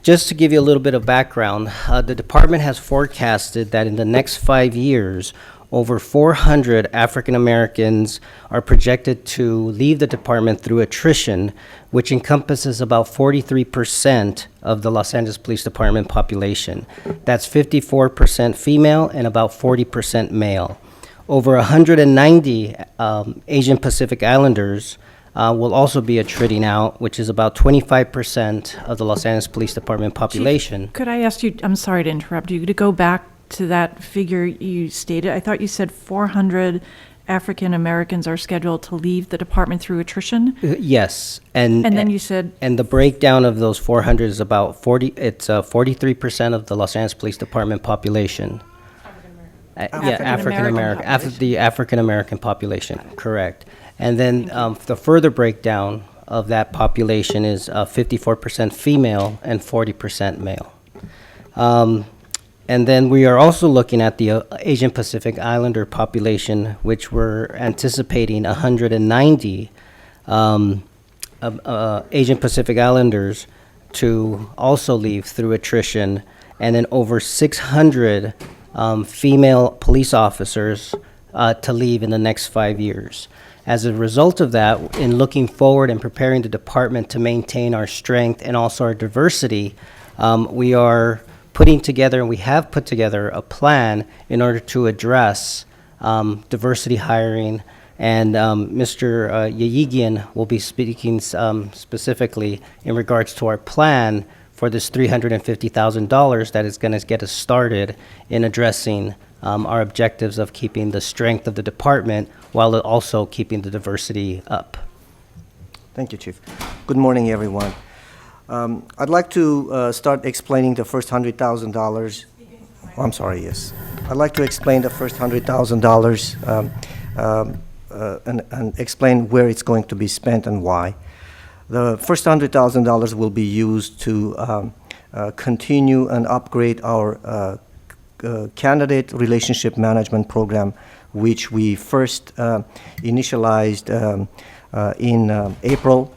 Just to give you a little bit of background, the department has forecasted that in the next 5 years, over 400 African Americans are projected to leave the department through attrition, which encompasses about 43% of the Los Angeles Police Department population. That's 54% female and about 40% male. Over 190 Asian Pacific Islanders will also be attriting out, which is about 25% of the Los Angeles Police Department population. Chief, could I ask you, I'm sorry to interrupt you, to go back to that figure you stated? I thought you said 400 African Americans are scheduled to leave the department through attrition? Yes. And then you said... And the breakdown of those 400 is about 43% of the Los Angeles Police Department population. African American. The African American population, correct. And then the further breakdown of that population is 54% female and 40% male. And then we are also looking at the Asian Pacific Islander population, which we're anticipating 190 Asian Pacific Islanders to also leave through attrition, and then over 600 female police officers to leave in the next 5 years. As a result of that, in looking forward and preparing the department to maintain our strength and also our diversity, we are putting together, and we have put together, a plan in order to address diversity hiring. And Mr. Yayigian will be speaking specifically in regards to our plan for this $350,000 that is going to get us started in addressing our objectives of keeping the strength of the department while also keeping the diversity up. Thank you, Chief. Good morning, everyone. I'd like to start explaining the first $100,000. Oh, I'm sorry, yes. I'd like to explain the first $100,000 and explain where it's going to be spent and why. The first $100,000 will be used to continue and upgrade our candidate relationship management program, which we first initialized in April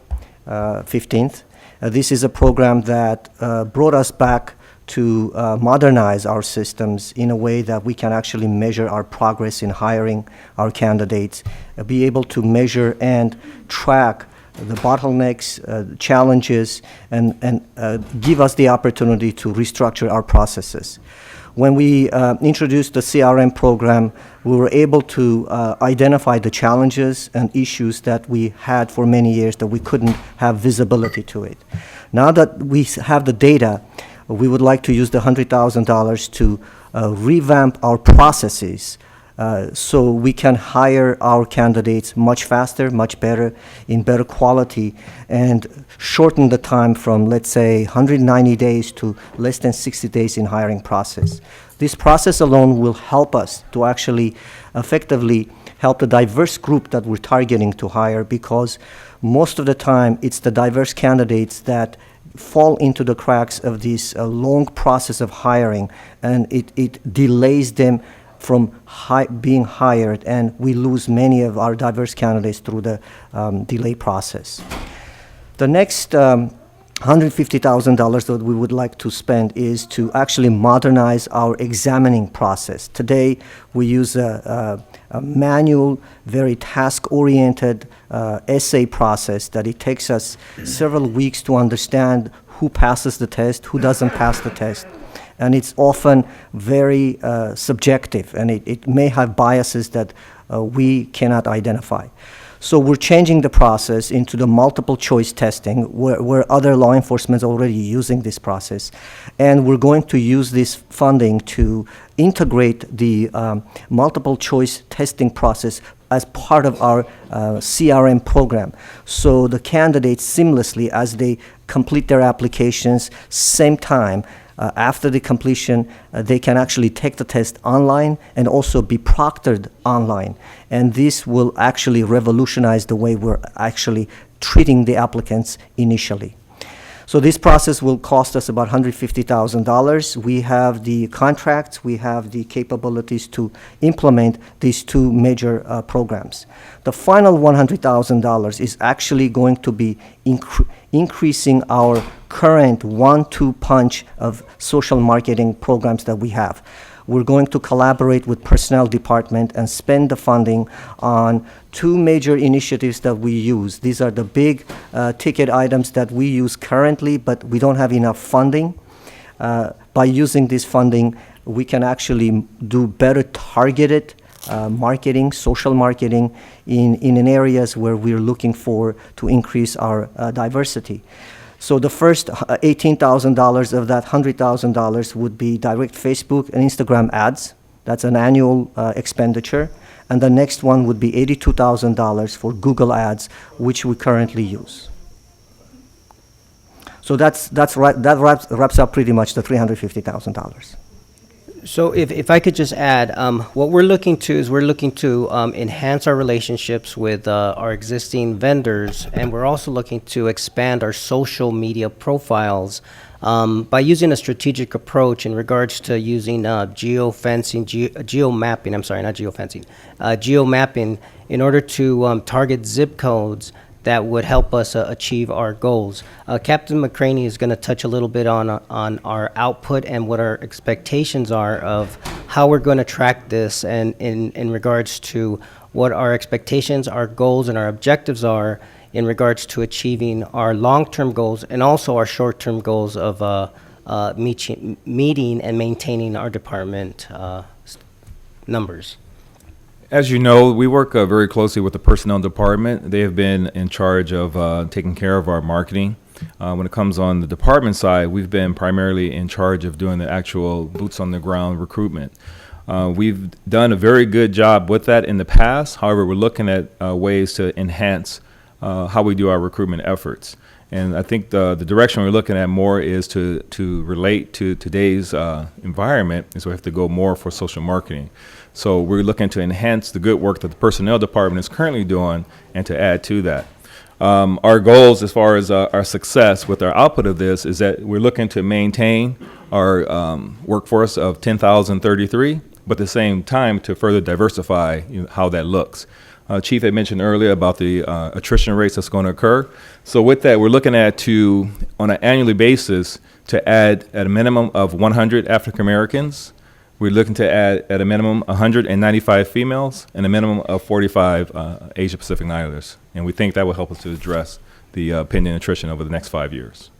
15th. This is a program that brought us back to modernize our systems in a way that we can actually measure our progress in hiring our candidates, be able to measure and track the bottlenecks, challenges, and give us the opportunity to restructure our processes. When we introduced the CRM program, we were able to identify the challenges and issues that we had for many years that we couldn't have visibility to it. Now that we have the data, we would like to use the $100,000 to revamp our processes so we can hire our candidates much faster, much better, in better quality, and shorten the time from, let's say, 190 days to less than 60 days in hiring process. This process alone will help us to actually effectively help the diverse group that we're targeting to hire, because most of the time it's the diverse candidates that fall into the cracks of this long process of hiring, and it delays them from being hired, and we lose many of our diverse candidates through the delay process. The next $150,000 that we would like to spend is to actually modernize our examining process. Today, we use a manual, very task-oriented essay process that it takes us several weeks to understand who passes the test, who doesn't pass the test. And it's often very subjective, and it may have biases that we cannot identify. So we're changing the process into the multiple choice testing, where other law enforcement is already using this process. And we're going to use this funding to integrate the multiple choice testing process as part of our CRM program. So the candidates seamlessly, as they complete their applications, same time, after the completion, they can actually take the test online and also be proctored online. And this will actually revolutionize the way we're actually treating the applicants initially. So this process will cost us about $150,000. We have the contracts, we have the capabilities to implement these two major programs. The final $100,000 is actually going to be increasing our current 1-2 punch of social marketing programs that we have. We're going to collaborate with personnel department and spend the funding on two major initiatives that we use. These are the big ticket items that we use currently, but we don't have enough funding. By using this funding, we can actually do better targeted marketing, social marketing in areas where we're looking for to increase our diversity. So the first $18,000 of that $100,000 would be direct Facebook and Instagram ads. That's an annual expenditure. And the next one would be $82,000 for Google ads, which we currently use. So that wraps up pretty much the $350,000. So if I could just add, what we're looking to enhance our relationships with our existing vendors, and we're also looking to expand our social media profiles by using a strategic approach in regards to using geomapping in order to target zip codes that would help us achieve our goals. Captain McCraney is going to touch a little bit on our output and what our expectations are of how we're going to track this, and in regards to what our expectations, our goals, and our objectives are in regards to achieving our long-term goals and also our short-term goals of meeting and maintaining our department numbers. As you know, we work very closely with the personnel department. They have been in charge of taking care of our marketing. When it comes on the department side, we've been primarily in charge of doing the actual boots on the ground recruitment. We've done a very good job with that in the past. However, we're looking at ways to enhance how we do our recruitment efforts. And I think the direction we're looking at more is to relate to today's environment, and so we have to go more for social marketing. So we're looking to enhance the good work that the personnel department is currently doing and to add to that. Our goals as far as our success with our output of this is that we're looking to maintain our workforce of 10,033, but at the same time to further diversify how that looks. Chief had mentioned earlier about the attrition rates that's going to occur. So with that, we're looking at on an annually basis, to add at a minimum of 100 African Americans. We're looking to add at a minimum 195 females and a minimum of 45 Asia Pacific Islanders. And we think that will help us to address the pending attrition over the next 5 years.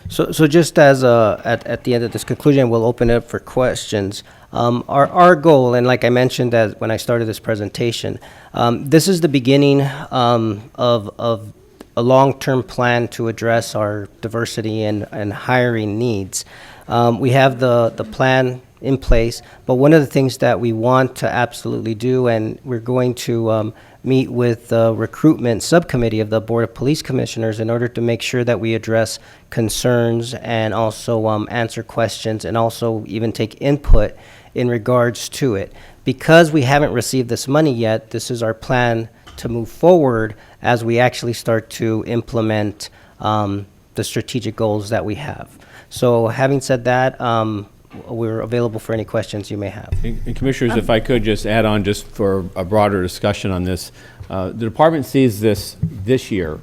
So just as at the end of this conclusion, we'll open it up for questions. Our goal, and like I mentioned when I started this presentation, this is the beginning of a long-term plan to address our diversity and hiring needs. We have the plan in place, but one of the things that we want to absolutely do, and we're going to meet with the recruitment subcommittee of the Board of Police Commissioners in order to make sure that we address concerns and also answer questions and also even take input in regards to it. Because we haven't received this money yet, this is our plan to move forward as we actually start to implement the strategic goals that we have. So having said that, we're available for any questions you may have. And Commissioners, if I could just add on just for a broader discussion on this. The department sees this year.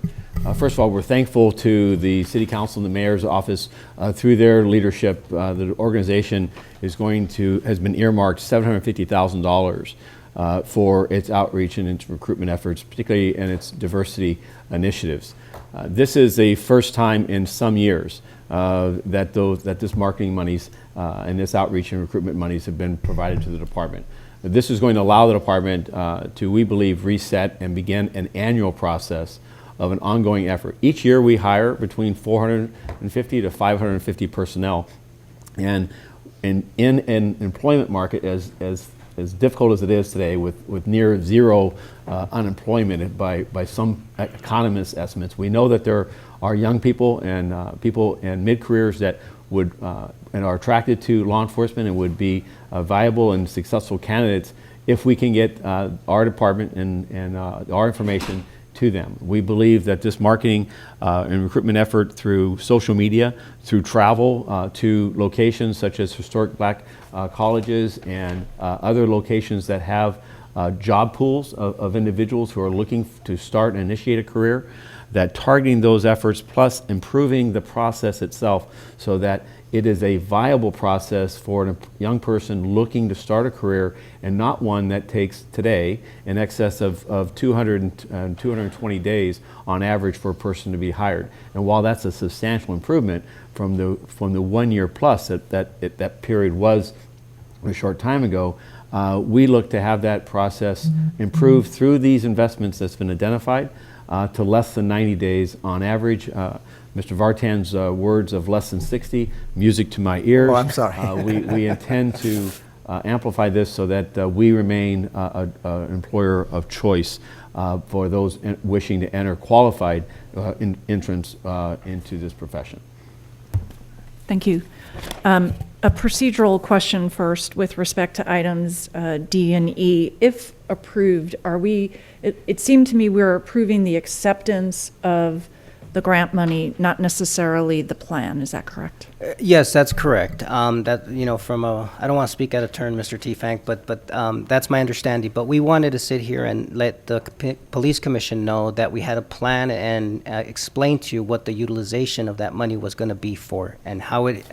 First of all, we're thankful to the City Council and the Mayor's office. Through their leadership, the organization has been earmarked $750,000 for its outreach and its recruitment efforts, particularly in its diversity initiatives. This is the first time in some years that this marketing monies and this outreach and recruitment monies have been provided to the department. This is going to allow the department to, we believe, reset and begin an annual process of an ongoing effort. Each year we hire between 450 to 550 personnel, and in an employment market as difficult as it is today, with near zero unemployment by some economists' estimates, we know that there are young people and people in mid-careers that would and are attracted to law enforcement and would be viable and successful candidates if we can get our department and our information to them. We believe that this marketing and recruitment effort through social media, through travel to locations such as historic black colleges and other locations that have job pools of individuals who are looking to start and initiate a career, that targeting those efforts plus improving the process itself so that it is a viable process for a young person looking to start a career, and not one that takes today in excess of 220 days on average for a person to be hired. And while that's a substantial improvement from the 1 year plus that period was a short time ago, we look to have that process improved through these investments that's been identified to less than 90 days on average. Mr. Vartan's words of less than 60, music to my ears. Oh, I'm sorry. We intend to amplify this so that we remain an employer of choice for those wishing to enter qualified entrance into this profession. Thank you. A procedural question first with respect to items D and E. If approved, it seemed to me we're approving the acceptance of the grant money, not necessarily the plan. Is that correct? Yes, that's correct. That, you know, I don't want to speak out of turn, Mr. T-Fank, but that's my understanding. But we wanted to sit here and let the police commission know that we had a plan and explain to you what the utilization of that money was going to be for, and how it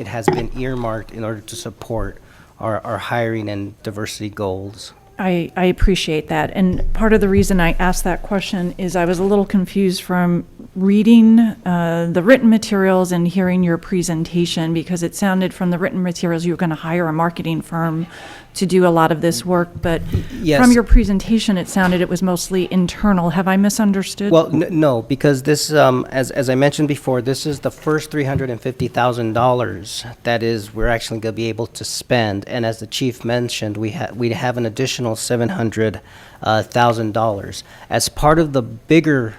has been earmarked in order to support our hiring and diversity goals. I appreciate that. And part of the reason I asked that question is I was a little confused from reading the written materials and hearing your presentation, because it sounded from the written materials you were going to hire a marketing firm to do a lot of this work. But Yes. from your presentation, it sounded it was mostly internal. Have I misunderstood? Well, no, because this, as I mentioned before, this is the first $350,000 that is we're actually going to be able to spend. And as the chief mentioned, we have an additional $700,000 as part of the bigger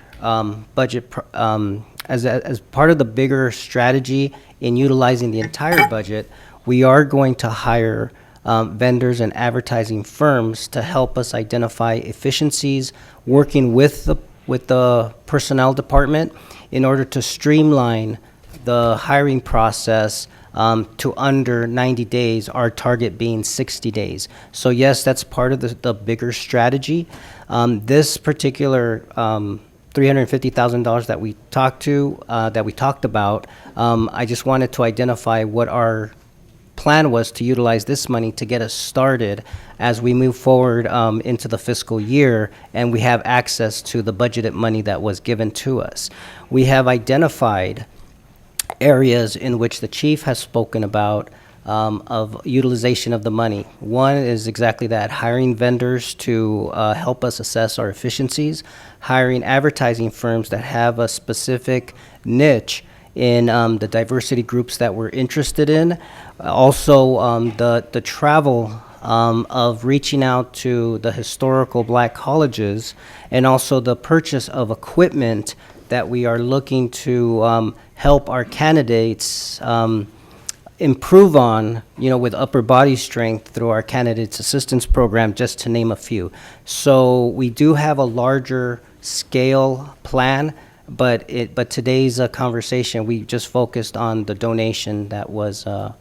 budget. As part of the bigger strategy in utilizing the entire budget, we are going to hire vendors and advertising firms to help us identify efficiencies, working with the personnel department in order to streamline the hiring process to under 90 days, our target being 60 days. So yes, that's part of the bigger strategy. This particular $350,000 that we talked about, I just wanted to identify what our plan was to utilize this money to get us started as we move forward into the fiscal year and we have access to the budgeted money that was given to us. We have identified areas in which the chief has spoken about of utilization of the money. One is exactly that, hiring vendors to help us assess our efficiencies, hiring advertising firms that have a specific niche in the diversity groups that we're interested in. Also, the travel of reaching out to the historical black colleges, and also the purchase of equipment that we are looking to help our candidates improve on, with upper body strength through our candidates assistance program, just to name a few. So we do have a larger scale plan, but today's conversation, we just focused on the donation that was. I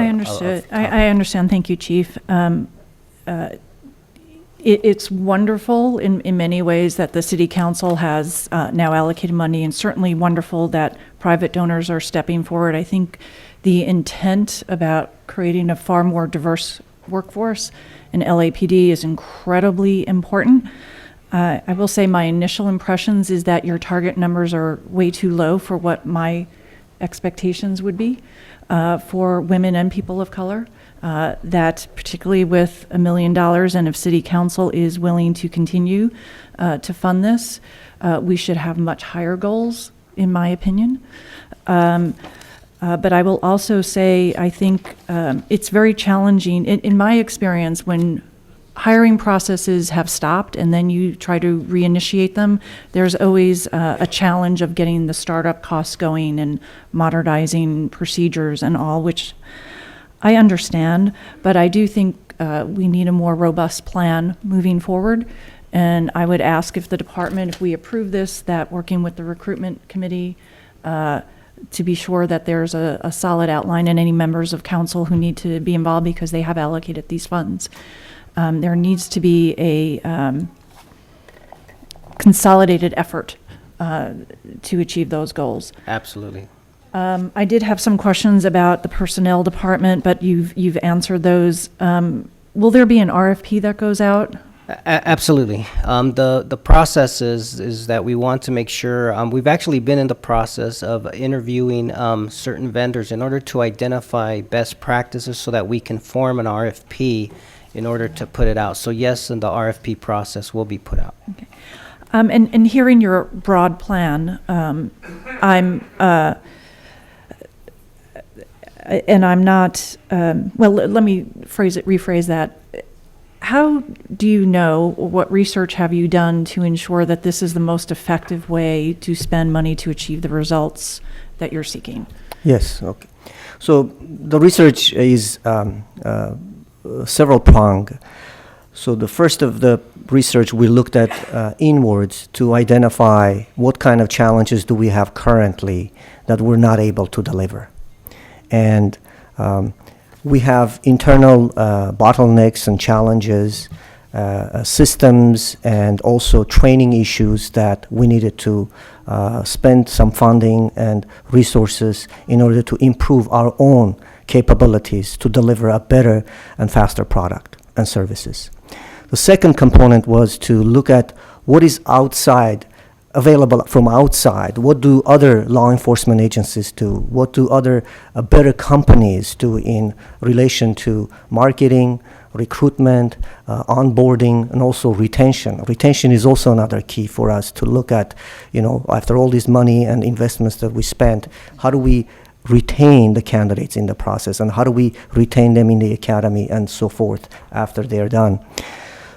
understood. I understand. Thank you, Chief. It's wonderful in many ways that the City Council has now allocated money, and certainly wonderful that private donors are stepping forward. I think the intent about creating a far more diverse workforce in LAPD is incredibly important. I will say my initial impressions is that your target numbers are way too low for what my expectations would be for women and people of color. That particularly with $1 million, and if City Council is willing to continue to fund this, we should have much higher goals, in my opinion. But I will also say, I think it's very challenging, in my experience, when hiring processes have stopped and then you try to reinitiate them, there's always a challenge of getting the startup costs going and modernizing procedures and all, which I understand, but I do think we need a more robust plan moving forward. And I would ask if the department, if we approve this, that working with the recruitment committee to be sure that there's a solid outline, and any members of council who need to be involved because they have allocated these funds. There needs to be a consolidated effort to achieve those goals. Absolutely. I did have some questions about the personnel department, but you've answered those. Will there be an RFP that goes out? Absolutely. The process is that we want to make sure, we've actually been in the process of interviewing certain vendors in order to identify best practices so that we can form an RFP in order to put it out. So yes, and the RFP process will be put out. Okay. And hearing your broad plan, I'm not, well, let me rephrase that. How do you know, what research have you done to ensure that this is the most effective way to spend money to achieve the results that you're seeking? Yes, okay. So the research is several pronged. So the first of the research, we looked at inwards to identify what kind of challenges do we have currently that we're not able to deliver. And we have internal bottlenecks and challenges, systems, and also training issues that we needed to spend some funding and resources in order to improve our own capabilities to deliver a better and faster product and services. The second component was to look at what is available from outside. What do other law enforcement agencies do? What do other better companies do in relation to marketing, recruitment, onboarding, and also retention? Retention is also another key for us to look at, after all this money and investments that we spent, how do we retain the candidates in the process, and how do we retain them in the academy and so forth after they're done?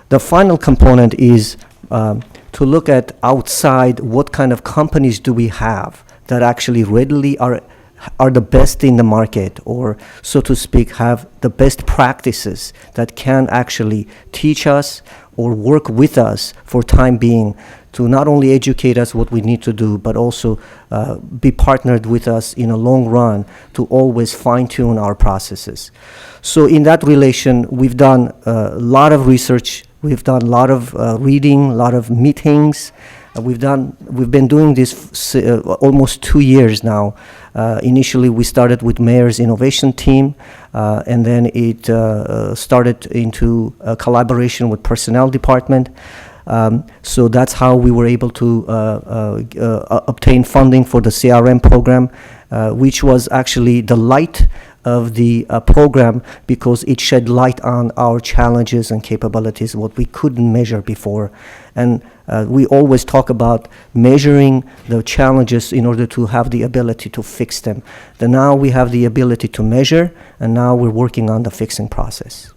The final component is to look at outside, what kind of companies do we have that actually readily are the best in the market, or so to speak, have the best practices that can actually teach us or work with us for time being to not only educate us what we need to do, but also be partnered with us in a long run to always fine-tune our processes. So in that relation, we've done a lot of research. We've done a lot of reading, a lot of meetings. We've been doing this almost 2 years now. Initially, we started with Mayor's innovation team, and then it started into a collaboration with personnel department. So that's how we were able to obtain funding for the CRM program, which was actually the light of the program because it shed light on our challenges and capabilities, what we couldn't measure before. And we always talk about measuring the challenges in order to have the ability to fix them. Then now we have the ability to measure, and now we're working on the fixing process.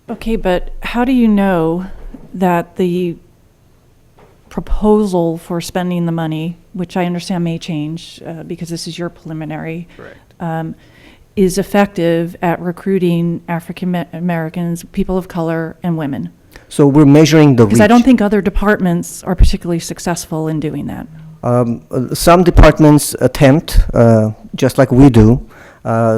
Okay, but how do you know that the proposal for spending the money, which I understand may change because this is your preliminary, is effective at recruiting African Americans, people of color, and women? So we're measuring the reach. Because I don't think other departments are particularly successful in doing that. Some departments attempt, just like we do.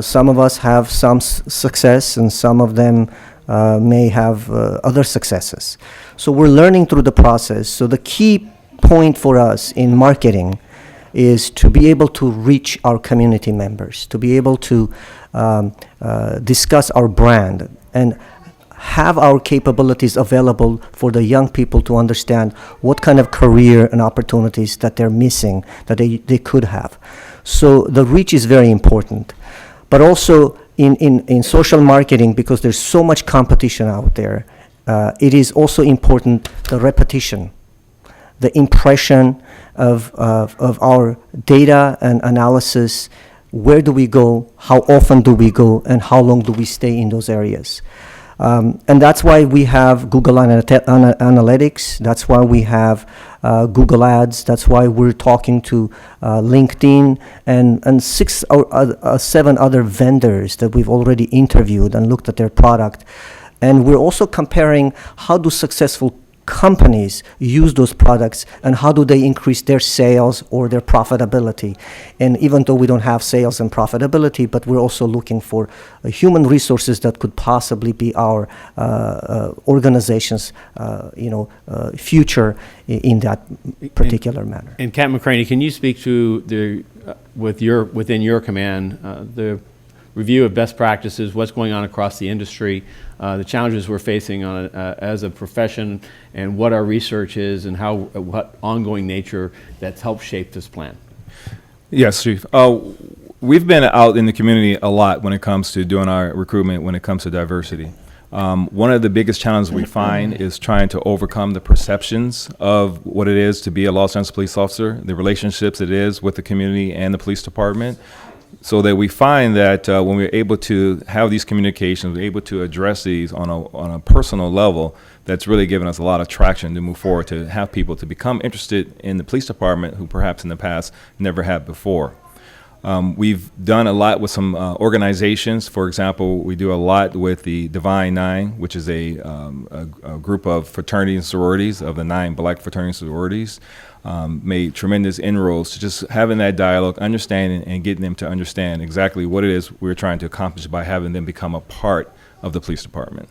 Some of us have some success, and some of them may have other successes. So we're learning through the process. So the key point for us in marketing is to be able to reach our community members, to be able to discuss our brand. And have our capabilities available for the young people to understand what kind of career and opportunities that they're missing, that they could have. So the reach is very important. But also in social marketing, because there's so much competition out there, it is also important the repetition, the impression of our data and analysis. Where do we go? How often do we go? And how long do we stay in those areas? And that's why we have Google Analytics. That's why we have Google Ads. That's why we're talking to LinkedIn and 6 or 7 other vendors that we've already interviewed and looked at their product. And we're also comparing how do successful companies use those products and how do they increase their sales or their profitability. And even though we don't have sales and profitability, but we're also looking for human resources that could possibly be our organization's future in that particular manner. And Captain McCraney, can you speak to the within your command the review of best practices, what's going on across the industry, the challenges we're facing on as a profession, and what our research is, and what ongoing nature that's helped shape this plan? Yes, Chief. We've been out in the community a lot when it comes to doing our recruitment, when it comes to diversity. One of the biggest challenges we find is trying to overcome the perceptions of what it is to be a Los Angeles police officer, the relationships it is with the community and the police department, so that we find that when we're able to have these communications, we're able to address these on a personal level, that's really given us a lot of traction to move forward, to have people to become interested in the police department who perhaps in the past never have before. We've done a lot with some organizations. For example, we do a lot with the Divine Nine, which is a group of fraternities and sororities of the 9 black fraternities and sororities. Made tremendous inroads to just having that dialogue, understanding and getting them to understand exactly what it is we're trying to accomplish by having them become a part of the police department.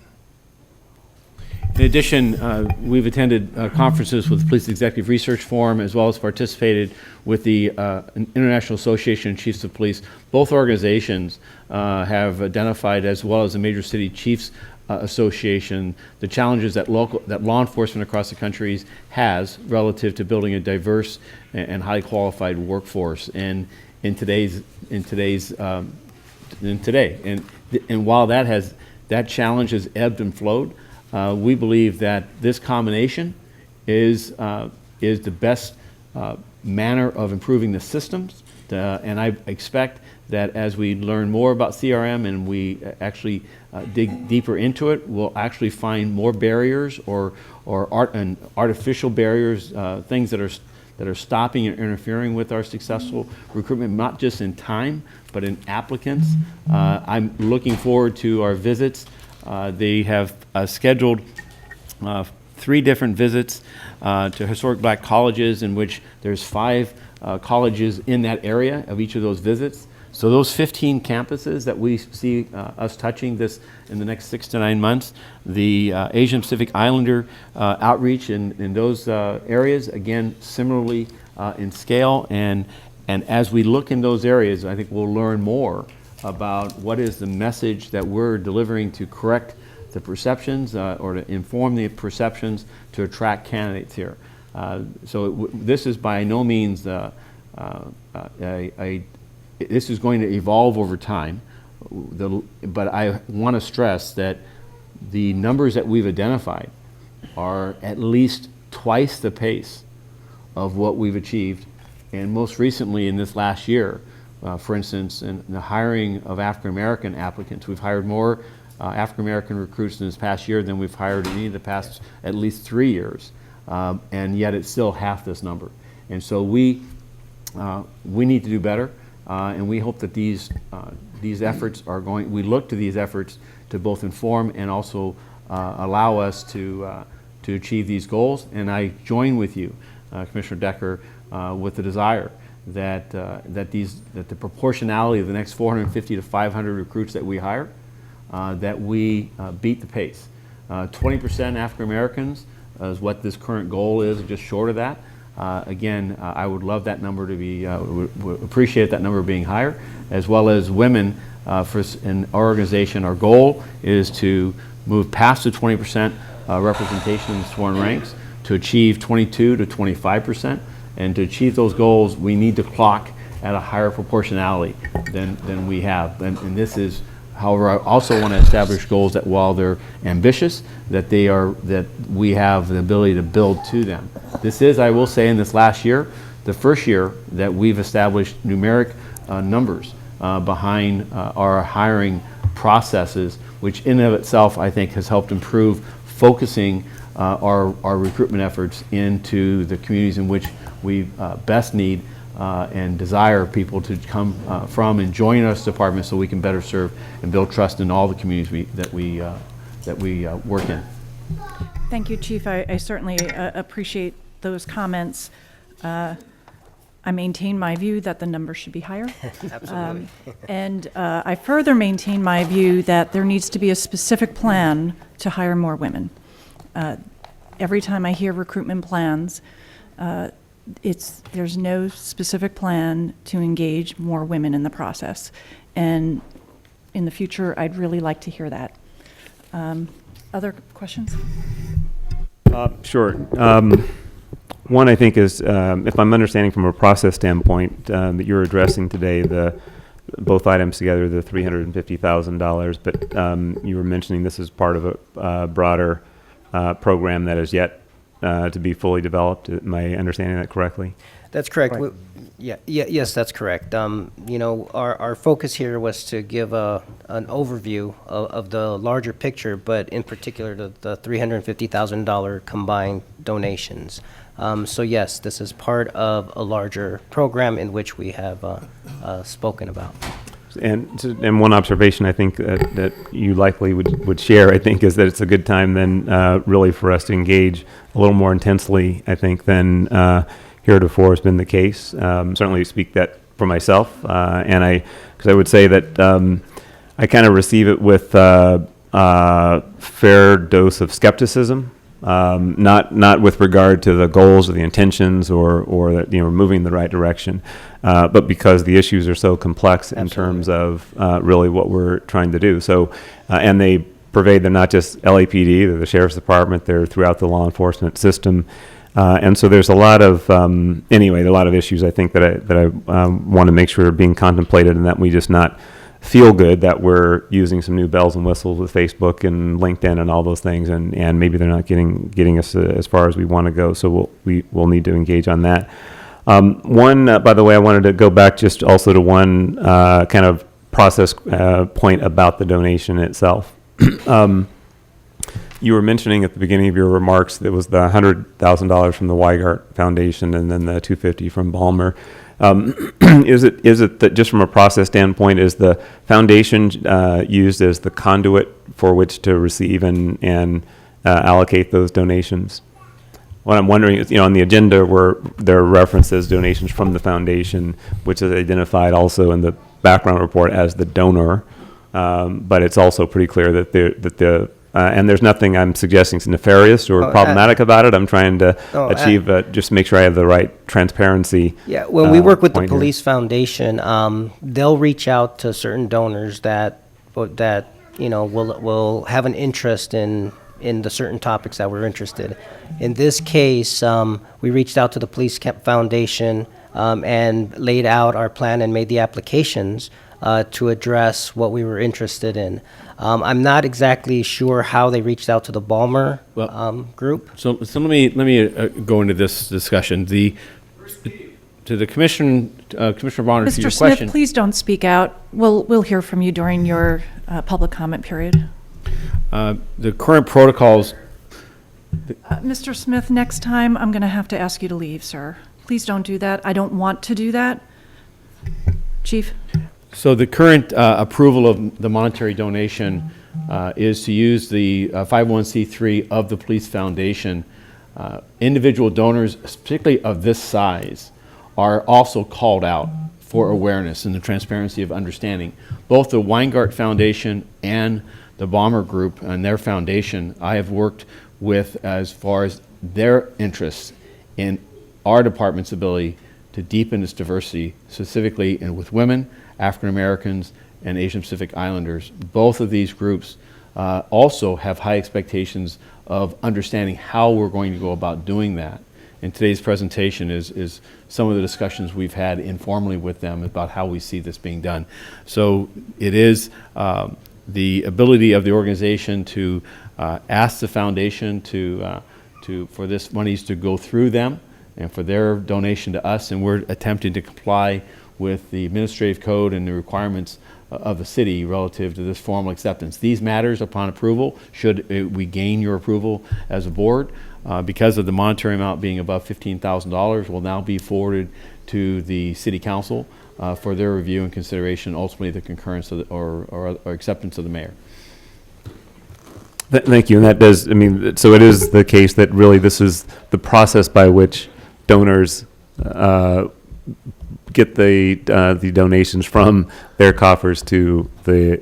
In addition, we've attended conferences with the Police Executive Research Forum, as well as participated with the International Association of Chiefs of Police. Both organizations have identified, as well as the Major City Chiefs Association, the challenges that law enforcement across the country has relative to building a diverse and highly qualified workforce. And today, and while that challenge has ebbed and flowed, we believe that this combination is the best manner of improving the systems. And I expect that as we learn more about CRM and we actually dig deeper into it, we'll actually find more barriers or artificial barriers, things that are stopping and interfering with our successful recruitment, not just in time, but in applicants. I'm looking forward to our visits. They have scheduled 3 different visits to historic black colleges, in which there's 5 colleges in that area of each of those visits. So those 15 campuses that we see us touching this in the next 6 to 9 months, the Asian Pacific Islander outreach in those areas, again, similarly in scale. And as we look in those areas, I think we'll learn more about what is the message that we're delivering to correct the perceptions or to inform the perceptions to attract candidates here. So this is by no means this is going to evolve over time, but I want to stress that the numbers that we've identified are at least twice the pace of what we've achieved. And most recently in this last year, for instance, in the hiring of African-American applicants, we've hired more African-American recruits in this past year than we've hired in any of the past at least 3 years. And yet it's still half this number. And so we need to do better. And we hope that these efforts are going, we look to these efforts to both inform and also allow us to achieve these goals. And I join with you, Commissioner Decker, with the desire that the proportionality of the next 450 to 500 recruits that we hire, that we beat the pace. 20% African Americans is what this current goal is, just short of that. Again, I would love that number to be, would appreciate that number being higher, as well as women. In our organization, our goal is to move past the 20% representation in sworn ranks to achieve 22 to 25%. And to achieve those goals, we need to clock at a higher proportionality than we have. And this is, however, I also want to establish goals that while they're ambitious, that we have the ability to build to them. This is, I will say, in this last year, the first year that we've established numeric numbers behind our hiring processes, which in and of itself, I think, has helped improve focusing our recruitment efforts into the communities in which we best need and desire people to come from and join us department so we can better serve and build trust in all the communities that we work in. Thank you, Chief. I certainly appreciate those comments. I maintain my view that the number should be higher. Absolutely. And I further maintain my view that there needs to be a specific plan to hire more women. Every time I hear recruitment plans, there's no specific plan to engage more women in the process. And in the future, I'd really like to hear that. Other questions? Sure. One, I think, is, if I'm understanding from a process standpoint, that you're addressing today both items together, the $350,000, but you were mentioning this is part of a broader program that is yet to be fully developed. Am I understanding that correctly? That's correct. Yes, that's correct. Our focus here was to give an overview of the larger picture, but in particular the $350,000 combined donations. So yes, this is part of a larger program in which we have spoken about. And one observation I think that you likely would share, I think, is that it's a good time then really for us to engage a little more intensely, I think, than heretofore has been the case. Certainly speak that for myself, because I would say that I kind of receive it with a fair dose of skepticism. Not with regard to the goals or the intentions or that moving in the right direction, but because the issues are so complex in terms of really what we're trying to do. So, and they pervade, they're not just LAPD, they're the Sheriff's Department, they're throughout the law enforcement system. And so there's a lot of, a lot of issues I think that I want to make sure are being contemplated and that we just not feel good that we're using some new bells and whistles with Facebook and LinkedIn and all those things, and maybe they're not getting us as far as we want to go. So we'll need to engage on that. One, by the way, I wanted to go back just also to one kind of process point about the donation itself. You were mentioning at the beginning of your remarks that was the $100,000 from the Weigart Foundation and then the $250,000 from Balmer. Is it that just from a process standpoint, is the foundation used as the conduit for which to receive and allocate those donations? What I'm wondering is, on the agenda where there are references donations from the foundation, which is identified also in the background report as the donor, but it's also pretty clear that and there's nothing I'm suggesting is nefarious or problematic about it. I'm trying to achieve, just make sure I have the right transparency. Yeah, when we work with the Police Foundation, they'll reach out to certain donors that will have an interest in the certain topics that we're interested. In this case, we reached out to the Police Foundation and laid out our plan and made the applications to address what we were interested in. I'm not exactly sure how they reached out to the Balmer group. So let me go into this discussion. To the Commissioner Bonner, to your Mr. question. Smith, please don't speak out. We'll hear from you during your public comment period. The current protocols. Mr. Smith, next time I'm going to have to ask you to leave, sir. Please don't do that. I don't want to do that. Chief? So the current approval of the monetary donation is to use the 501c3 of the Police Foundation. Individual donors, particularly of this size, are also called out for awareness and the transparency of understanding. Both the Weingart Foundation and the Balmer Group and their foundation, I have worked with as far as their interests in our department's ability to deepen its diversity, specifically with women, African Americans, and Asian Pacific Islanders. Both of these groups also have high expectations of understanding how we're going to go about doing that. And today's presentation is some of the discussions we've had informally with them about how we see this being done. So it is the ability of the organization to ask the foundation for this monies to go through them and for their donation to us, and we're attempting to comply with the administrative code and the requirements of the city relative to this formal acceptance. These matters, upon approval, should we gain your approval as a board, because of the monetary amount being above $15,000, will now be forwarded to the city council for their review and consideration, ultimately the concurrence of or acceptance of the mayor. Thank you. And that does, I mean, so it is the case that really this is the process by which donors get the donations from their coffers to the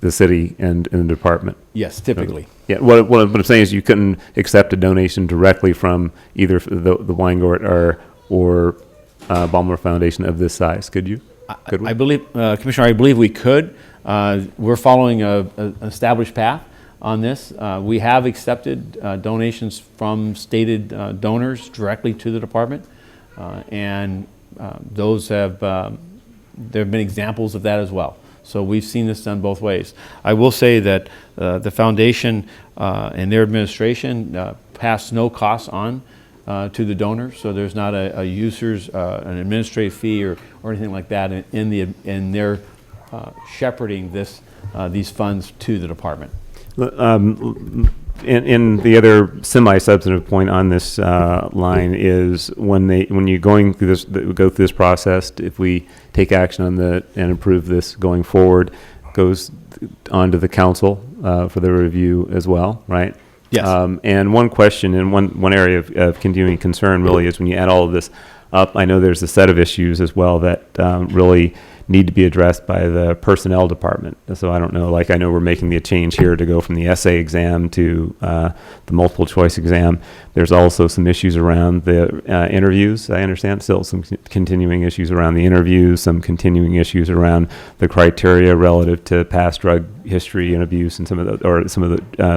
city and the department. Yes, typically. Yeah. What I'm saying is you couldn't accept a donation directly from either the Weingart or Baumler Foundation of this size, could you? Could we? I believe, Commissioner, I believe we could. We're following an established path on this. We have accepted donations from stated donors directly to the department, and those have, there have been examples of that as well. So we've seen this done both ways. I will say that the foundation and their administration pass no costs on to the donors, so there's not a user's an administrative fee or anything like that in their shepherding these funds to the department. In the other semi-substantive point on this line is when you go through this process, if we take action on and approve this going forward, goes on to the council for the review as well, right? Yes. And one question and one area of continuing concern really is when you add all of this up, I know there's a set of issues as well that really need to be addressed by the personnel department. So I don't know, like I know we're making the change here to go from the essay exam to the multiple choice exam. There's also some issues around the interviews, I understand, still some continuing issues around the interviews, some continuing issues around the criteria relative to past drug history and abuse and some of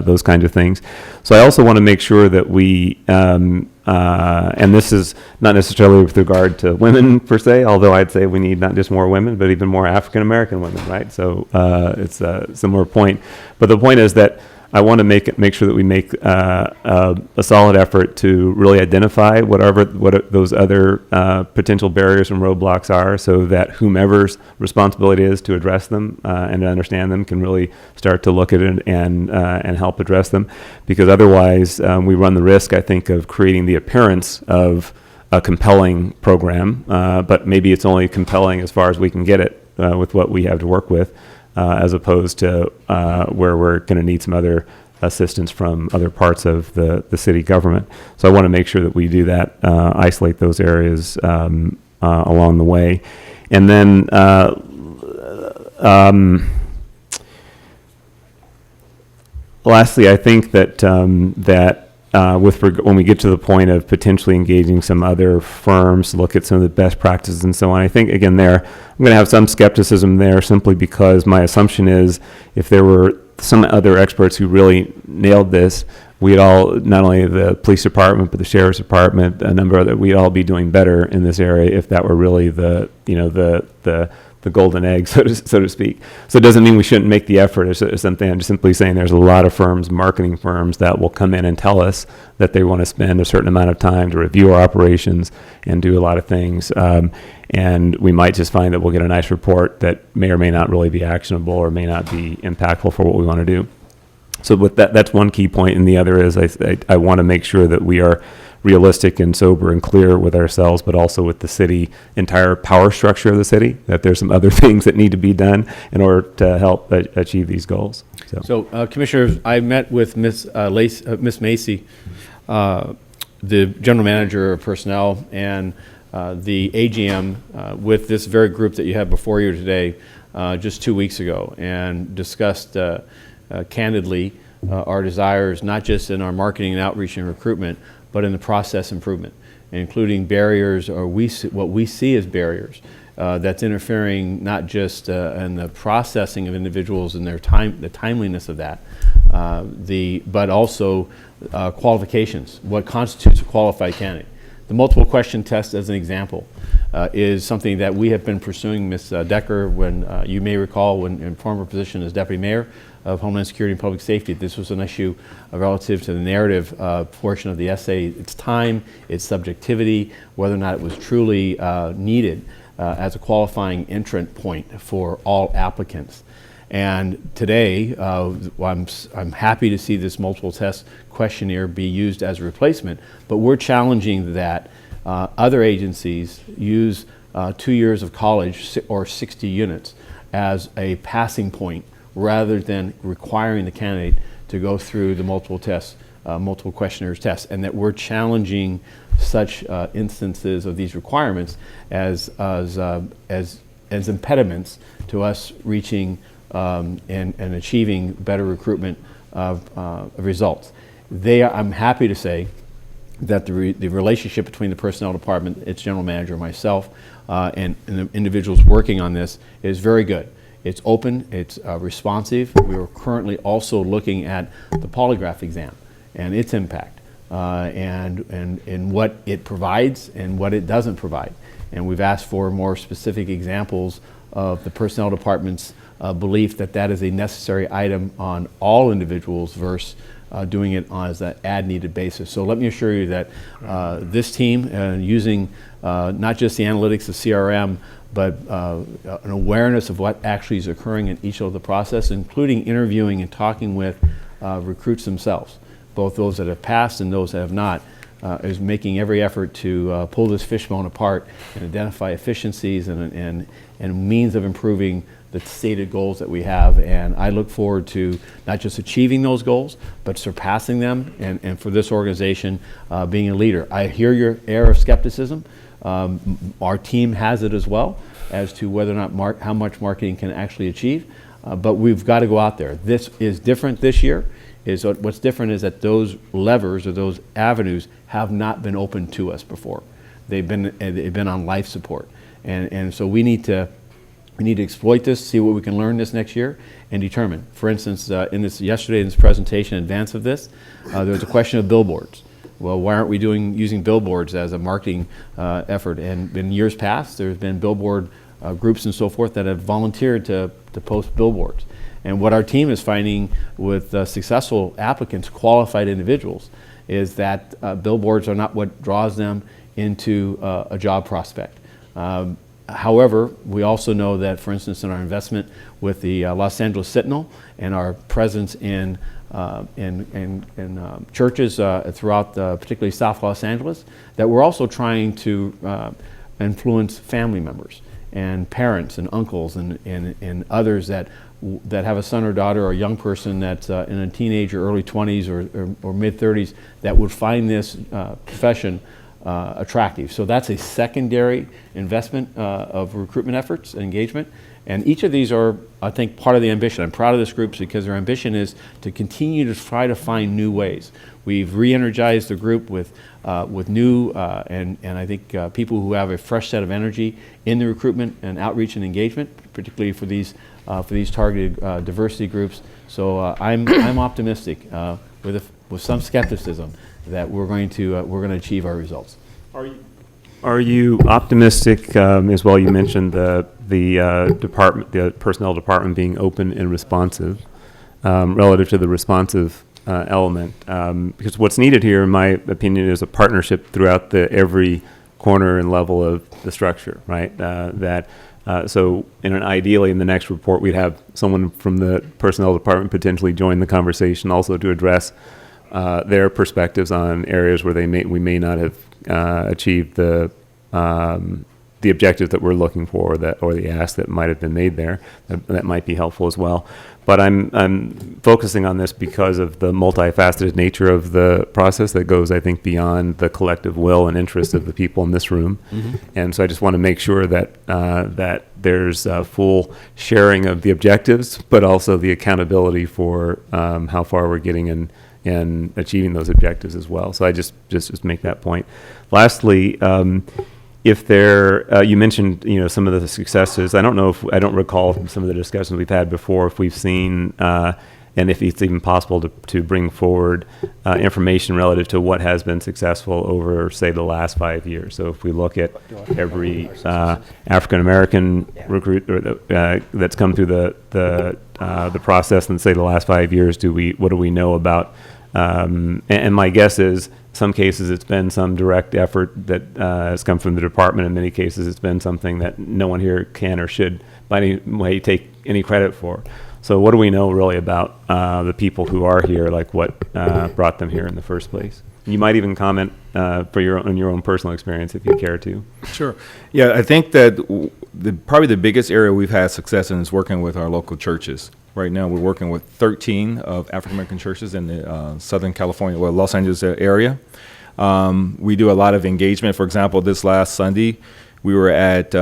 those kinds of things. So I also want to make sure that we and this is not necessarily with regard to women per se, although I'd say we need not just more women, but even more African American women, right? So it's a similar point. But the point is that I want to make sure that we make a solid effort to really identify what those other potential barriers and roadblocks are, so that whomever's responsibility is to address them and to understand them can really start to look at it and help address them. Because otherwise, we run the risk, I think, of creating the appearance of a compelling program, but maybe it's only compelling as far as we can get it with what we have to work with. As opposed to where we're going to need some other assistance from other parts of the city government. So I want to make sure that we do that, isolate those areas along the way. And then lastly, I think that when we get to the point of potentially engaging some other firms to look at some of the best practices and so on, I think, again, I'm going to have some skepticism there simply because my assumption is if there were some other experts who really nailed this, we'd all, not only the police department, but the sheriff's department, a number of we'd all be doing better in this area if that were really the golden egg, so to speak. So it doesn't mean we shouldn't make the effort or something. I'm just simply saying there's a lot of firms, marketing firms, that will come in and tell us that they want to spend a certain amount of time to review our operations and do a lot of things. And we might just find that we'll get a nice report that may or may not really be actionable or may not be impactful for what we want to do. So with that's one key point. And the other is I want to make sure that we are realistic and sober and clear with ourselves, but also with the city, entire power structure of the city, that there's some other things that need to be done in order to help achieve these goals. So Commissioners, I met with Miss Macy, the General Manager of Personnel, and the AGM with this very group that you have before you today just 2 weeks ago, and discussed candidly our desires, not just in our marketing and outreach and recruitment, but in the process improvement, including barriers, or what we see as barriers that's interfering not just in the processing of individuals and the timeliness of that, but also qualifications, what constitutes a qualified candidate. The multiple question test, as an example, is something that we have been pursuing, Ms. Decker, when you may recall, when in former position as Deputy Mayor of Homeland Security and Public Safety. This was an issue relative to the narrative portion of the essay, its time, its subjectivity, whether or not it was truly needed as a qualifying entrant point for all applicants. And today, I'm happy to see this multiple test questionnaire be used as a replacement, but we're challenging that other agencies use 2 years of college or 60 units as a passing point rather than requiring the candidate to go through the multiple tests, multiple questionnaires tests, and that we're challenging such instances of these requirements as impediments to us reaching and achieving better recruitment of results. I'm happy to say that the relationship between the personnel department, its general manager, myself, and the individuals working on this is very good. It's open, it's responsive. We are currently also looking at the polygraph exam and its impact and what it provides and what it doesn't provide. And we've asked for more specific examples of the personnel department's belief that that is a necessary item on all individuals versus doing it as an ad-needed basis. So let me assure you that this team, using not just the analytics of CRM, but an awareness of what actually is occurring in each of the process, including interviewing and talking with recruits themselves, both those that have passed and those that have not, is making every effort to pull this fishbone apart and identify efficiencies and means of improving the stated goals that we have. And I look forward to not just achieving those goals, but surpassing them, and for this organization being a leader. I hear your air of skepticism. Our team has it as well as to whether or not how much marketing can actually achieve, but we've got to go out there. This is different this year. What's different is that those levers or those avenues have not been open to us before. They've been on life support, and so we need to exploit this, see what we can learn this next year, and determine. For instance, yesterday in this presentation, in advance of this, there was a question of billboards. Well, why aren't we using billboards as a marketing effort? And in years past, there's been billboard groups and so forth that have volunteered to post billboards. And what our team is finding with successful applicants, qualified individuals, is that billboards are not what draws them into a job prospect. However, we also know that, for instance, in our investment with the Los Angeles Sentinel and our presence in churches throughout particularly South Los Angeles, that we're also trying to influence family members and parents and uncles and others that have a son or daughter or a young person that's in a teenager, early 20s or mid 30s, that would find this profession attractive. So that's a secondary investment of recruitment efforts and engagement. And each of these are, I think, part of the ambition. I'm proud of this group because their ambition is to continue to try to find new ways. We've re-energized the group with new and I think people who have a fresh set of energy in the recruitment and outreach and engagement, particularly for these targeted diversity groups. So I'm optimistic with some skepticism that we're going to achieve our results. Are you optimistic as well? You mentioned the personnel department being open and responsive relative to the responsive element, because what's needed here, in my opinion, is a partnership throughout every corner and level of the structure, right? So ideally in the next report, we'd have someone from the personnel department potentially join the conversation also to address their perspectives on areas where we may not have achieved the objective that we're looking for, or the ask that might have been made there. That might be helpful as well. But I'm focusing on this because of the multifaceted nature of the process that goes, I think, beyond the collective will and interest of the people in this room. Mm-hmm. And so I just want to make sure that there's full sharing of the objectives, but also the accountability for how far we're getting in achieving those objectives as well. So I just make that point. Lastly, if you mentioned some of the successes. I don't recall from some of the discussions we've had before if we've seen and if it's even possible to bring forward information relative to what has been successful over, say, the last 5 years. So if we look at every African American recruit that's come through the process, and say the last 5 years, what do we know about? And my guess is, some cases it's been some direct effort that has come from the department. In many cases, it's been something that no one here can or should by any way take any credit for. So what do we know really about the people who are here, like what brought them here in the first place? You might even comment on your own personal experience if you care to. Sure. Yeah, I think that probably the biggest area we've had success in is working with our local churches. Right now, we're working with 13 of African American churches in the Southern California, Los Angeles area. We do a lot of engagement. For example, this last Sunday, we were at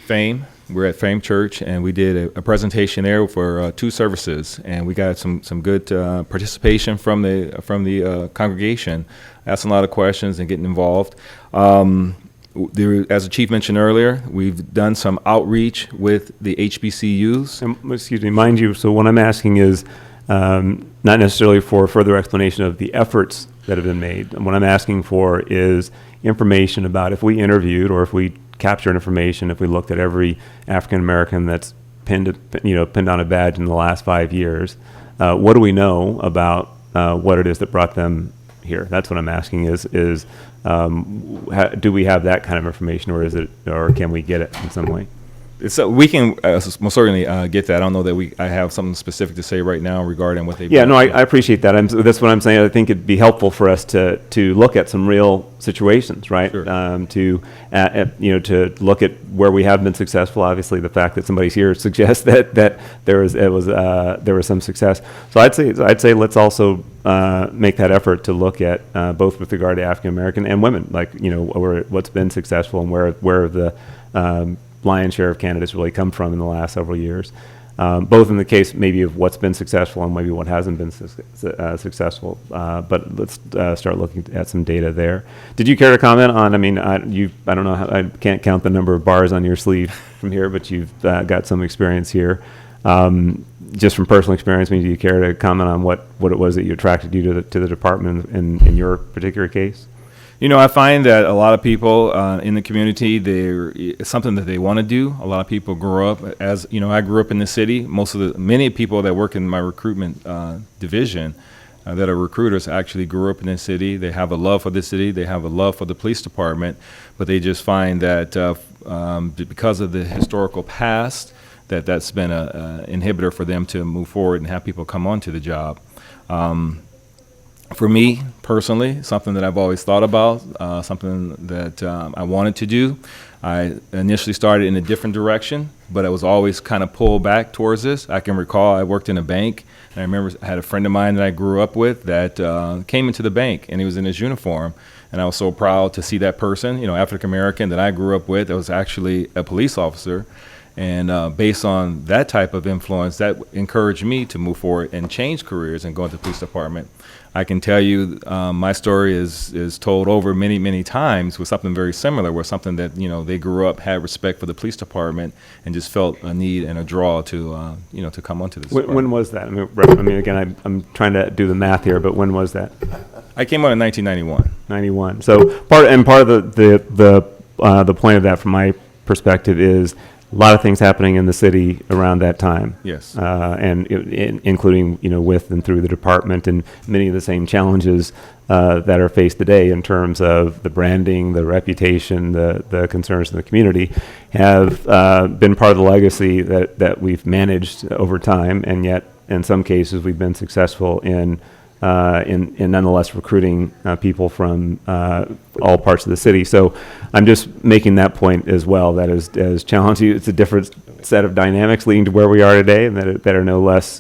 Fame. We're at Fame Church, and we did a presentation there for 2 services, and we got some good participation from the congregation, asking a lot of questions and getting involved. As the chief mentioned earlier, we've done some outreach with the HBCUs. Excuse me, mind you, so what I'm asking is not necessarily for further explanation of the efforts that have been made. And what I'm asking for is information about, if we interviewed or if we captured information, if we looked at every African American that's pinned on a badge in the last 5 years, what do we know about what it is that brought them here? That's what I'm asking is do we have that kind of information, or can we get it in some way? So we can most certainly get that. I don't know that I have something specific to say right now regarding what they've Yeah, done. no, I appreciate that. That's what I'm saying. I think it'd be helpful for us to look at some real situations, right? Sure. To look at where we have been successful. Obviously, the fact that somebody's here suggests that there was some success. So I'd say let's also make that effort to look at both with regard to African American and women, like what's been successful and where the lion's share of candidates really come from in the last several years, both in the case maybe of what's been successful and maybe what hasn't been successful. But let's start looking at some data there. Did you care to comment on? I mean, I don't know. I can't count the number of bars on your sleeve from here, but you've got some experience here. Just from personal experience, do you care to comment on what it was that attracted you to the department in your particular case? I find that a lot of people in the community, it's something that they want to do. A lot of people grow up I grew up in the city. Many people that work in my recruitment division that are recruiters actually grew up in the city. They have a love for the city. They have a love for the police department, but they just find that because of the historical past, that's been an inhibitor for them to move forward and have people come onto the job. For me personally, something that I've always thought about, something that I wanted to do. I initially started in a different direction, but I was always kind of pulled back towards this. I can recall I worked in a bank, and I remember I had a friend of mine that I grew up with that came into the bank, and he was in his uniform, and I was so proud to see that person, African American that I grew up with, that was actually a police officer. And based on that type of influence, that encouraged me to move forward and change careers and go into the police department. I can tell you my story is told over many, many times with something very similar, where something that, they grew up, had respect for the police department, and just felt a need and a draw to come onto this department. When was that? I mean, again, I'm trying to do the math here, but when was that? I came out in 1991. 91. So part of the point of that, from my perspective, is a lot of things happening in the city around that time. Yes. And including, with and through the department, and many of the same challenges that are faced today in terms of the branding, the reputation, the concerns in the community have been part of the legacy that we've managed over time, and yet in some cases we've been successful in nonetheless recruiting people from all parts of the city. So I'm just making that point as well, that as challenging, it's a different set of dynamics leading to where we are today, and that are no less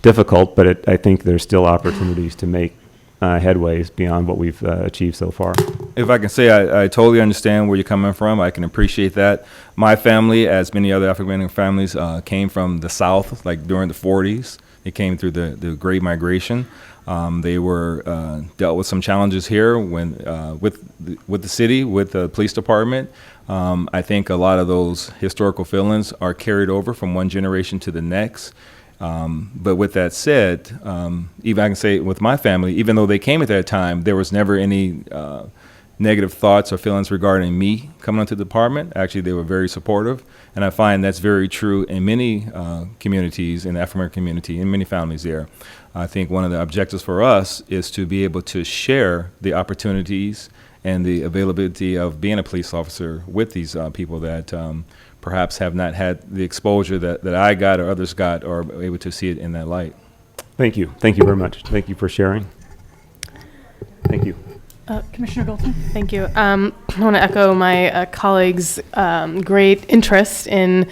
difficult, but I think there's still opportunities to make headways beyond what we've achieved so far. If I can say, I totally understand where you're coming from. I can appreciate that. My family, as many other African American families, came from the South, like during the 40s. They came through the Great Migration. They were dealt with some challenges here with the city, with the police department. I think a lot of those historical feelings are carried over from one generation to the next. But with that said, even I can say with my family, even though they came at that time, there was never any negative thoughts or feelings regarding me coming into the department. Actually, they were very supportive, and I find that's very true in many communities, in the African American community, in many families there. I think one of the objectives for us is to be able to share the opportunities and the availability of being a police officer with these people that perhaps have not had the exposure that I got or others got, or able to see it in that light. Thank you. Thank you very much. Thank you for sharing. Thank you. Commissioner Golden? Thank you. I want to echo my colleagues' great interest in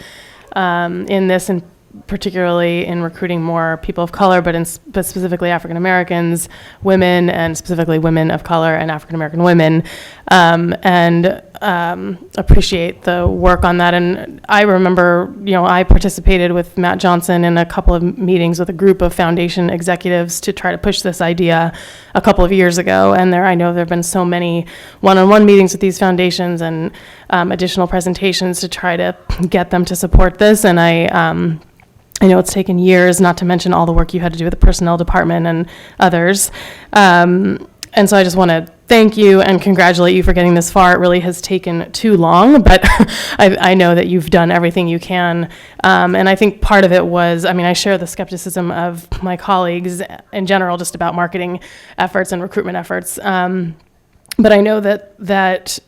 this, and particularly in recruiting more people of color, but specifically African Americans, women, and specifically women of color and African American women, and appreciate the work on that. And I remember, I participated with Matt Johnson in a couple of meetings with a group of foundation executives to try to push this idea a couple of years ago. And I know there have been so many one-on-one meetings with these foundations and additional presentations to try to get them to support this. And I know it's taken years, not to mention all the work you had to do with the personnel department and others. And so I just want to thank you and congratulate you for getting this far. It really has taken too long, but I know that you've done everything you can. And I think part of it was, I share the skepticism of my colleagues in general, just about marketing efforts and recruitment efforts. But I know that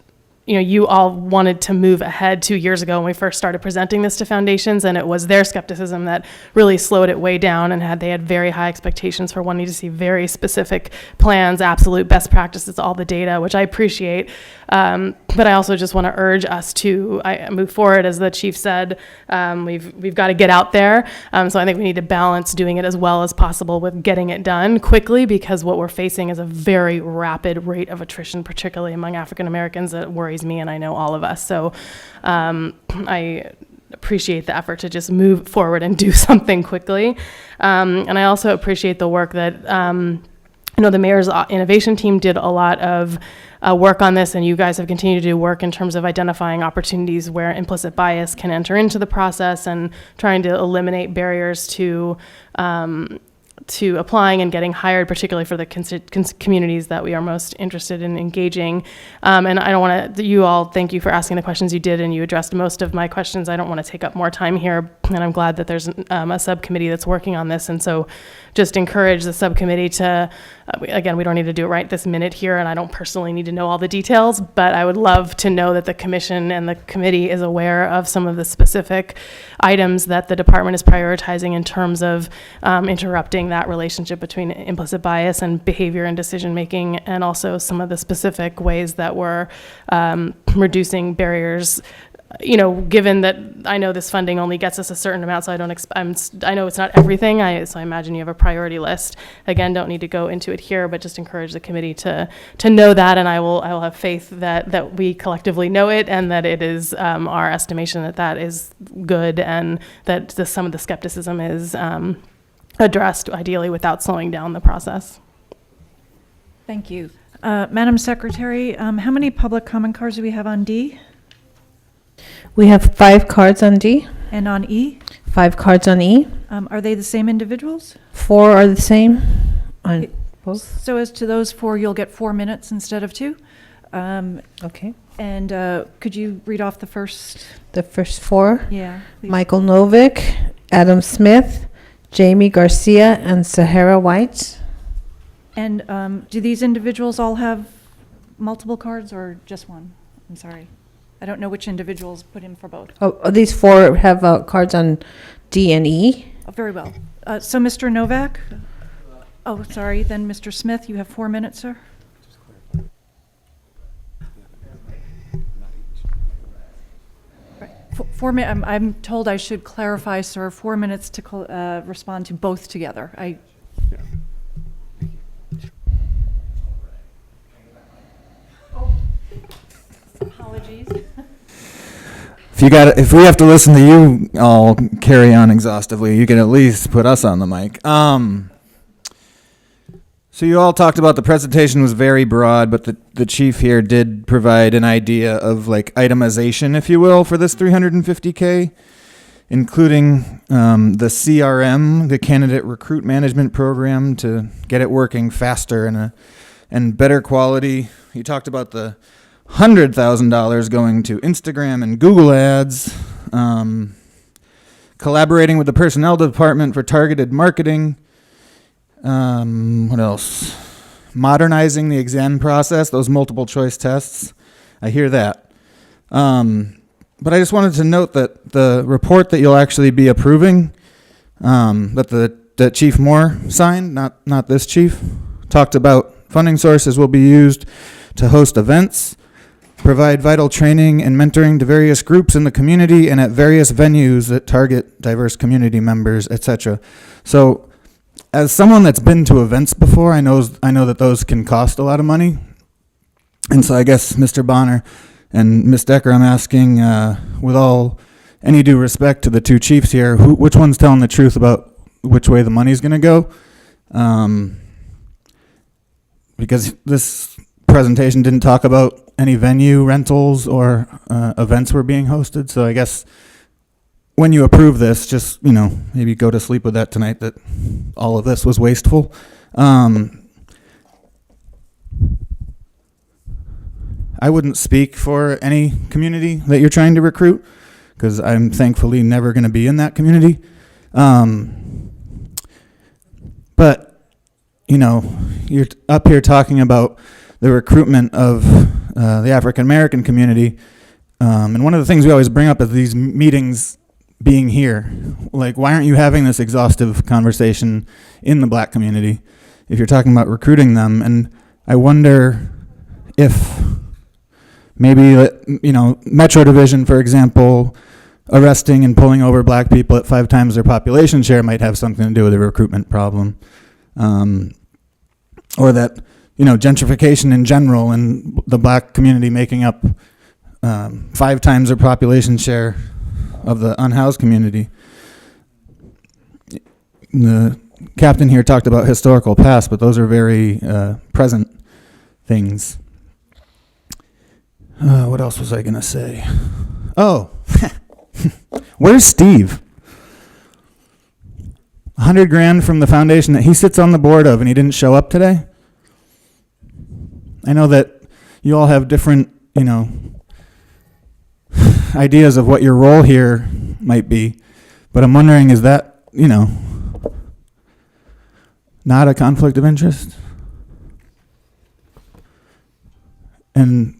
you all wanted to move ahead 2 years ago when we first started presenting this to foundations, and it was their skepticism that really slowed it way down, and they had very high expectations for wanting to see very specific plans, absolute best practices, all the data, which I appreciate. But I also just want to urge us to move forward. As the chief said, we've got to get out there. So I think we need to balance doing it as well as possible with getting it done quickly, because what we're facing is a very rapid rate of attrition, particularly among African Americans, that worries me, and I know all of us. So I appreciate the effort to just move forward and do something quickly. And I also appreciate the work that the mayor's innovation team did a lot of work on this, and you guys have continued to do work in terms of identifying opportunities where implicit bias can enter into the process and trying to eliminate barriers to applying and getting hired, particularly for the communities that we are most interested in engaging. And I don't want to, you all, thank you for asking the questions you did, and you addressed most of my questions. I don't want to take up more time here, and I'm glad that there's a subcommittee that's working on this. And so just encourage the subcommittee to, again, we don't need to do it right this minute here, and I don't personally need to know all the details, but I would love to know that the commission and the committee is aware of some of the specific items that the department is prioritizing in terms of interrupting that relationship between implicit bias and behavior and decision making, and also some of the specific ways that we're reducing barriers. Given that I know this funding only gets us a certain amount, so I know it's not everything. So I imagine you have a priority list. Again, don't need to go into it here, but just encourage the committee to know that, and I will have faith that we collectively know it, and that it is our estimation that is good, and that some of the skepticism is addressed, ideally without slowing down the process. Thank you. Madam Secretary, how many public comment cards do we have on D? We have 5 cards on D. And on E? 5 cards on E. Are they the same individuals? 4 are the same on both. So as to those 4, you'll get 4 minutes instead of 2. Okay. And could you read off the first? The first 4? Yeah. Please. Michael Novick, Adam Smith, Jamie Garcia, and Sahara White. And do these individuals all have multiple cards or just one? I'm sorry. I don't know which individuals put in for both. Oh, these 4 have cards on D and E. Oh, very well. So Mr. Novak? Oh, sorry. Then Mr. Smith, you have 4 minutes, sir. Right. 4 minutes. I'm told I should clarify, sir. 4 minutes to respond to both together. Apologies. If we have to listen to you all carry on exhaustively, you can at least put us on the mic. So you all talked about the presentation was very broad, but the chief here did provide an idea of like itemization, if you will, for this $350K. including the CRM, the Candidate Recruit Management Program, to get it working faster and better quality. You talked about the $100,000 going to Instagram and Google ads, collaborating with the personnel department for targeted marketing. What else? Modernizing the exam process, those multiple choice tests. I hear that. But I just wanted to note that the report that you'll actually be approving, that Chief Moore signed, not this chief, talked about funding sources will be used to host events, provide vital training and mentoring to various groups in the community and at various venues that target diverse community members, etc. So, as someone that's been to events before, I know that those can cost a lot of money. And so I guess Mr. Bonner and Ms. Decker, I'm asking, with all any due respect to the two chiefs here, which one's telling the truth about which way the money's going to go? Because this presentation didn't talk about any venue rentals or events were being hosted. So I guess when you approve this, just, maybe go to sleep with that tonight, that all of this was wasteful. I wouldn't speak for any community that you're trying to recruit, because I'm thankfully never going to be in that community. But, you're up here talking about the recruitment of the African American community. And one of the things we always bring up is these meetings being here. Like, why aren't you having this exhaustive conversation in the black community if you're talking about recruiting them? And I wonder if maybe, Metro Division, for example, arresting and pulling over black people at 5 times their population share might have something to do with the recruitment problem. Or that, gentrification in general and the black community making up 5 times their population share of the unhoused community. The captain here talked about historical past, but those are very present things. What else was I going to say? Oh, where's Steve? $100,000 from the foundation that he sits on the board of, and he didn't show up today. I know that you all have different, ideas of what your role here might be, but I'm wondering, is that, not a conflict of interest? And,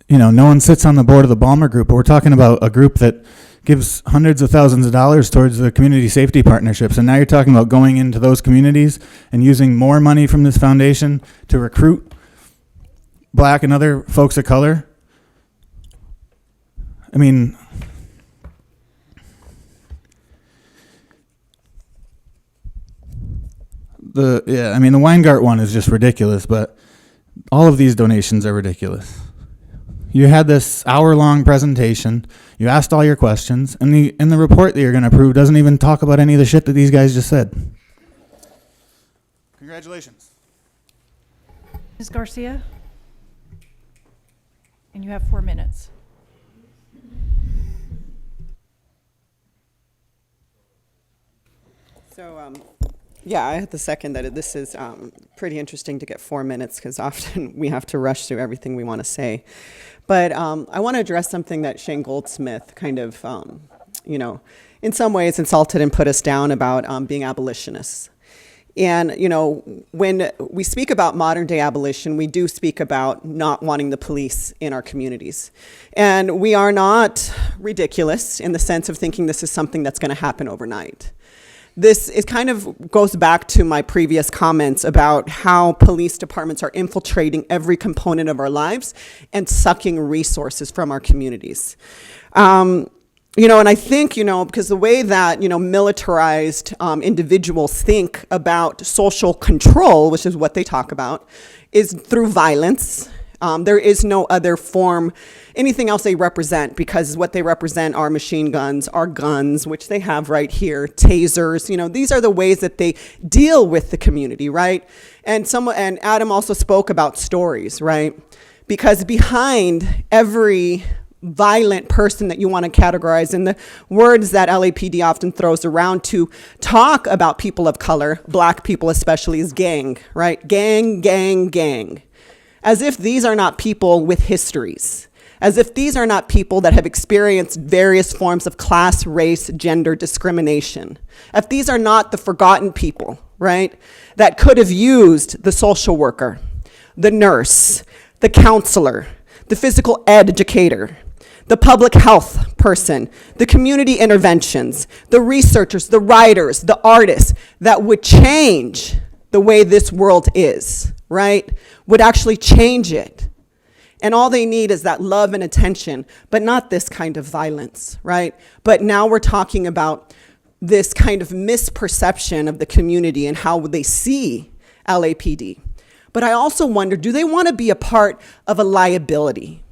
no one sits on the board of the Balmer Group, but we're talking about a group that gives hundreds of thousands of dollars towards the community safety partnerships. And now you're talking about going into those communities and using more money from this foundation to recruit black and other folks of color. I mean, the Weingart one is just ridiculous, but all of these donations are ridiculous. You had this hour-long presentation, you asked all your questions, and the report that you're going to approve doesn't even talk about any of the shit that these guys just said. Congratulations. Ms. Garcia? And you have 4 minutes. So, I have to second that this is pretty interesting to get 4 minutes, because often we have to rush through everything we want to say. But I want to address something that Shane Goldsmith kind of, in some ways insulted and put us down about being abolitionists. And, when we speak about modern day abolition, we do speak about not wanting the police in our communities. And we are not ridiculous in the sense of thinking this is something that's going to happen overnight. This is kind of goes back to my previous comments about how police departments are infiltrating every component of our lives and sucking resources from our communities. And I think, because the way that, militarized individuals think about social control, which is what they talk about, is through violence. There is no other form, anything else they represent, because what they represent are machine guns, are guns, which they have right here, tasers. These are the ways that they deal with the community, right? And Adam also spoke about stories, right? Because behind every violent person that you want to categorize. And the words that LAPD often throws around to talk about people of color, black people especially, is gang, right? Gang, gang, gang. As if these are not people with histories. As if these are not people that have experienced various forms of class, race, gender discrimination. If these are not the forgotten people, right, that could have used the social worker, the nurse, the counselor, the physical educator, the public health person, the community interventions, the researchers, the writers, the artists that would change the way this world is, right? Would actually change it. And all they need is that love and attention, but not this kind of violence, right? But now we're talking about this kind of misperception of the community and how they see LAPD. But I also wonder, do they want to be a part of a liability?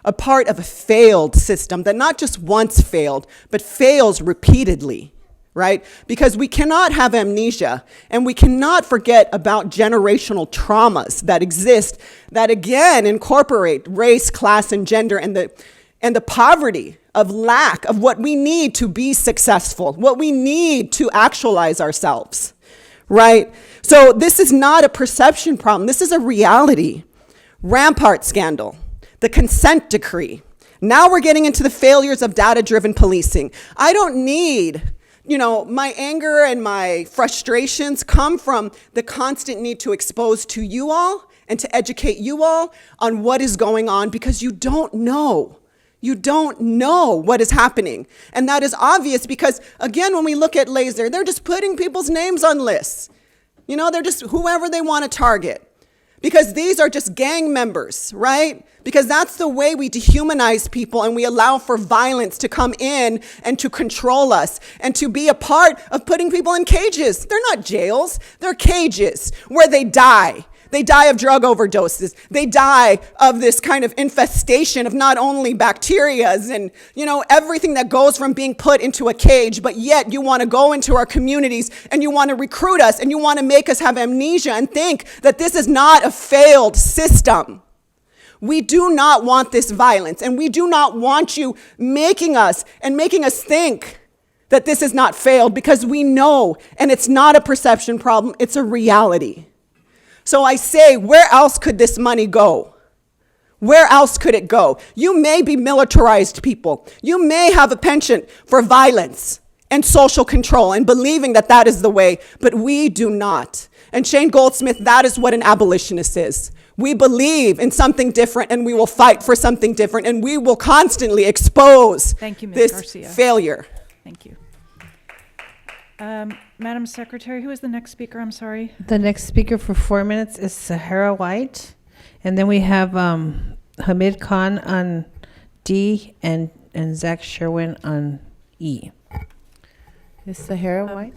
A part of a failed system that not just once failed, but fails repeatedly, right? Because we cannot have amnesia, and we cannot forget about generational traumas that exist that again incorporate race, class, and gender, and the poverty of lack of what we need to be successful, what we need to actualize ourselves, right? So this is not a perception problem, this is a reality. Rampart scandal, the consent decree. Now we're getting into the failures of data-driven policing. I don't need, my anger and my frustrations come from the constant need to expose to you all and to educate you all on what is going on, because you don't know. You don't know what is happening. And that is obvious because, again, when we look at laser, they're just putting people's names on lists. They're just whoever they want to target. Because these are just gang members, right? Because that's the way we dehumanize people, and we allow for violence to come in and to control us and to be a part of putting people in cages. They're not jails, they're cages where they die. They die of drug overdoses. They die of this kind of infestation of not only bacterias and, everything that goes from being put into a cage, but yet you want to go into our communities and you want to recruit us and you want to make us have amnesia and think that this is not a failed system. We do not want this violence, and we do not want you making us think that this is not failed, because we know, and it's not a perception problem, it's a reality. So I say, where else could this money go? Where else could it go? You may be militarized people. You may have a penchant for violence and social control and believing that that is the way, but we do not. And Shane Goldsmith, that is what an abolitionist is. We believe in something different, and we will fight for something different, and we will constantly expose this Garcia. failure. Thank you. Madam Secretary, who is the next speaker? I'm sorry. The next speaker for 4 minutes is Sahara White. And then we have Hamid Khan on D and Zach Sherwin on E. Is Sahara White?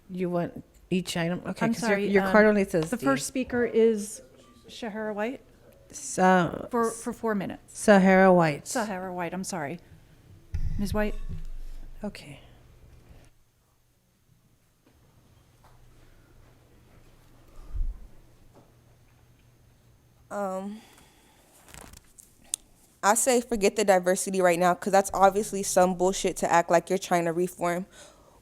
You want each item? Okay. I'm 'cause sorry. Your card only says the D. first speaker is Shahara White for 4 minutes. Sahara White. Sahara White, I'm sorry. Ms. White? Okay. I say forget the diversity right now, because that's obviously some bullshit to act like you're trying to reform.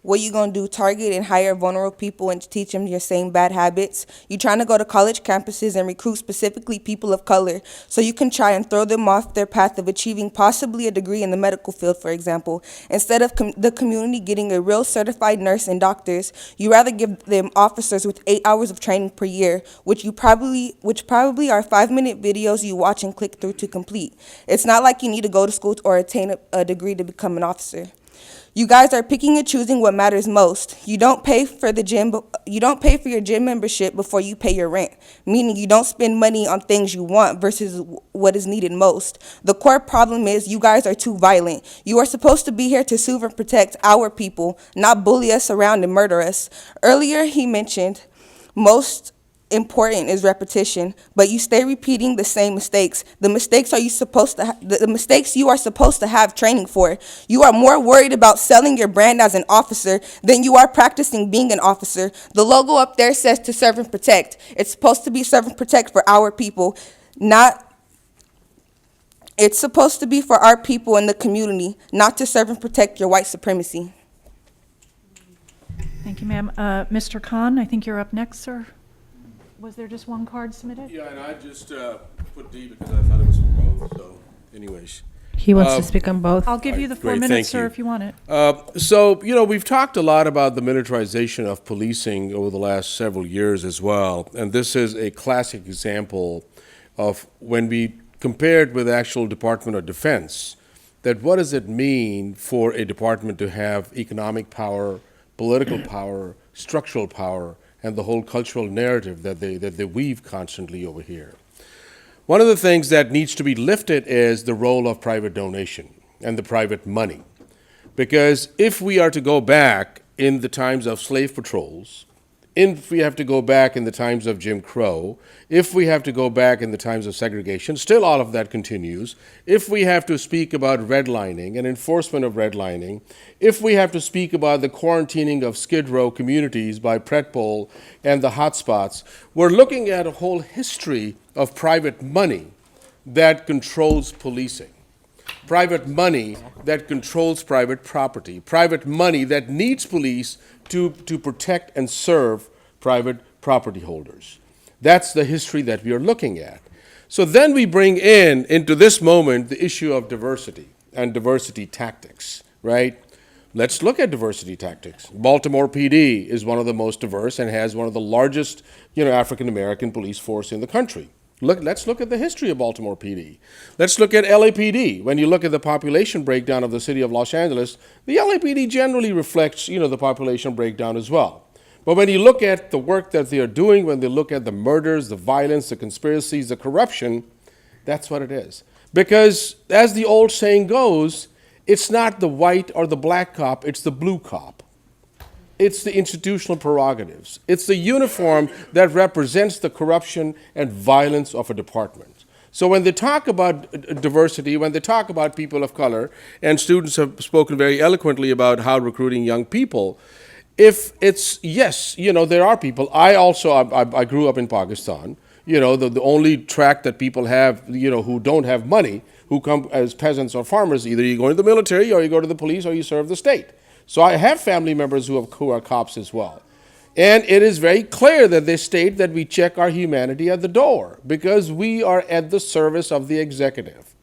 What you gonna do, target and hire vulnerable people and teach them your same bad habits? You trying to go to college campuses and recruit specifically people of color so you can try and throw them off their path of achieving possibly a degree in the medical field, for example. Instead of the community getting a real certified nurse and doctors, you rather give them officers with 8 hours of training per year, which probably are 5-minute videos you watch and click through to complete. It's not like you need to go to school or attain a degree to become an officer. You guys are picking and choosing what matters most. You don't pay for your gym membership before you pay your rent, meaning you don't spend money on things you want versus what is needed most. The core problem is you guys are too violent. You are supposed to be here to soothe and protect our people, not bully us around and murder us. Earlier he mentioned most important is repetition, but you stay repeating the same mistakes. The mistakes you are supposed to have training for. You are more worried about selling your brand as an officer than you are practicing being an officer. The logo up there says to serve and protect. It's supposed to be serve and protect for our people, not It's supposed to be for our people in the community, not to serve and protect your white supremacy. Thank you, ma'am. Mr. Khan, I think you're up next, sir. Was there just one card submitted? Yeah, and I just put D because I thought it was for both, so anyways. He wants to speak on both. I'll give you the 4 Great, minutes, thank sir, you. if you want it. So, we've talked a lot about the militarization of policing over the last several years as well, and this is a classic example of when we compared with the actual Department of Defense, that what does it mean for a department to have economic power, political power, structural power, and the whole cultural narrative that they weave constantly over here. One of the things that needs to be lifted is the role of private donation and the private money. Because if we are to go back in the times of slave patrols, if we have to go back in the times of Jim Crow, if we have to go back in the times of segregation, still all of that continues. If we have to speak about redlining and enforcement of redlining, if we have to speak about the quarantining of Skid Row communities by Pretpol and the hotspots, we're looking at a whole history of private money that controls policing. Private money that controls private property, private money that needs police to protect and serve private property holders. That's the history that we are looking at. So then we bring into this moment, the issue of diversity and diversity tactics, right? Let's look at diversity tactics. Baltimore PD is one of the most diverse and has one of the largest, African-American police force in the country. Let's look at the history of Baltimore PD. Let's look at LAPD. When you look at the population breakdown of the city of Los Angeles, the LAPD generally reflects, the population breakdown as well. But when you look at the work that they are doing, when they look at the murders, the violence, the conspiracies, the corruption, that's what it is. Because as the old saying goes, it's not the white or the black cop, it's the blue cop. It's the institutional prerogatives. It's the uniform that represents the corruption and violence of a department. So when they talk about diversity, when they talk about people of color, and students have spoken very eloquently about how recruiting young people, if it's, yes, there are people. I grew up in Pakistan. The only track that people have, who don't have money, who come as peasants or farmers, either you go into the military or you go to the police or you serve the state. So I have family members who are cops as well. And it is very clear that they state that we check our humanity at the door because we are at the service of the executive.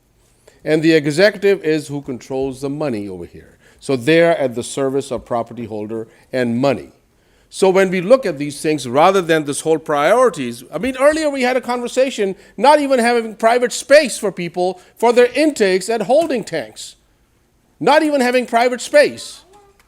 And the executive is who controls the money over here. So they're at the service of property holder and money. So when we look at these things, rather than this whole priorities, earlier we had a conversation not even having private space for people for their intakes at holding tanks. Not even having private space.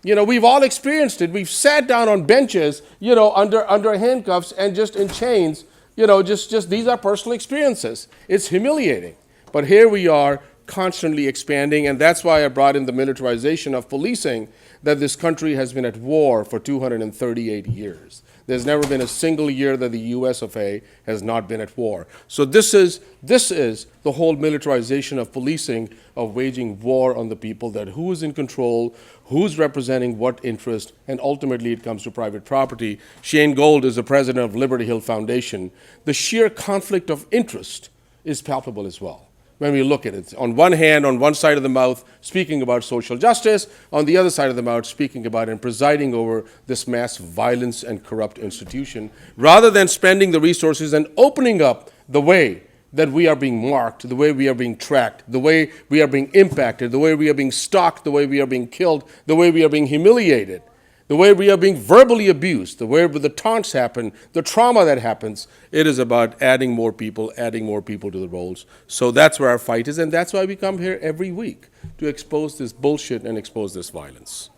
We've all experienced it. We've sat down on benches, under handcuffs and just in chains. Just these are personal experiences. It's humiliating. But here we are constantly expanding, and that's why I brought in the militarization of policing, that this country has been at war for 238 years. There's never been a single year that the US of A has not been at war. So this is the whole militarization of policing, of waging war on the people, that who is in control, who's representing what interest, and ultimately it comes to private property. Shane Gold is the president of Liberty Hill Foundation. The sheer conflict of interest is palpable as well. When we look at it, on one hand, on one side of the mouth, speaking about social justice, on the other side of the mouth, speaking about and presiding over this mass violence and corrupt institution, rather than spending the resources and opening up the way that we are being marked, the way we are being tracked, the way we are being impacted, the way we are being stalked, the way we are being killed, the way we are being humiliated, the way we are being verbally abused, the way the taunts happen, the trauma that happens. It is about adding more people to the roles. So that's where our fight is, and that's why we come here every week, to expose this bullshit and expose this violence.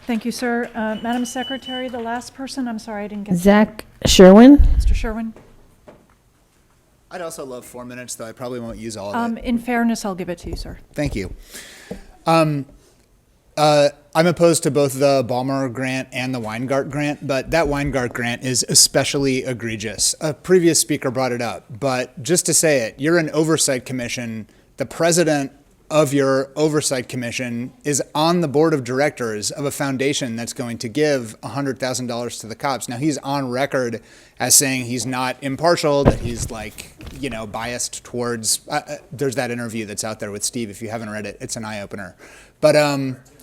Thank you, sir. Madam Secretary, the last person, I'm sorry, I didn't get Zach Sherwin. Mr. Sherwin. I'd also love 4 minutes, though I probably won't use all of it. In fairness, I'll give it to you, sir. Thank you. I'm opposed to both the Ballmer grant and the Weingart grant, but that Weingart grant is especially egregious. A previous speaker brought it up, but just to say it, you're an oversight commission. The president of your oversight commission is on the board of directors of a foundation that's going to give $100,000 to the cops. Now, he's on record as saying he's not impartial, that he's like, biased towards, there's that interview that's out there with Steve. If you haven't read it, it's an eye-opener. But,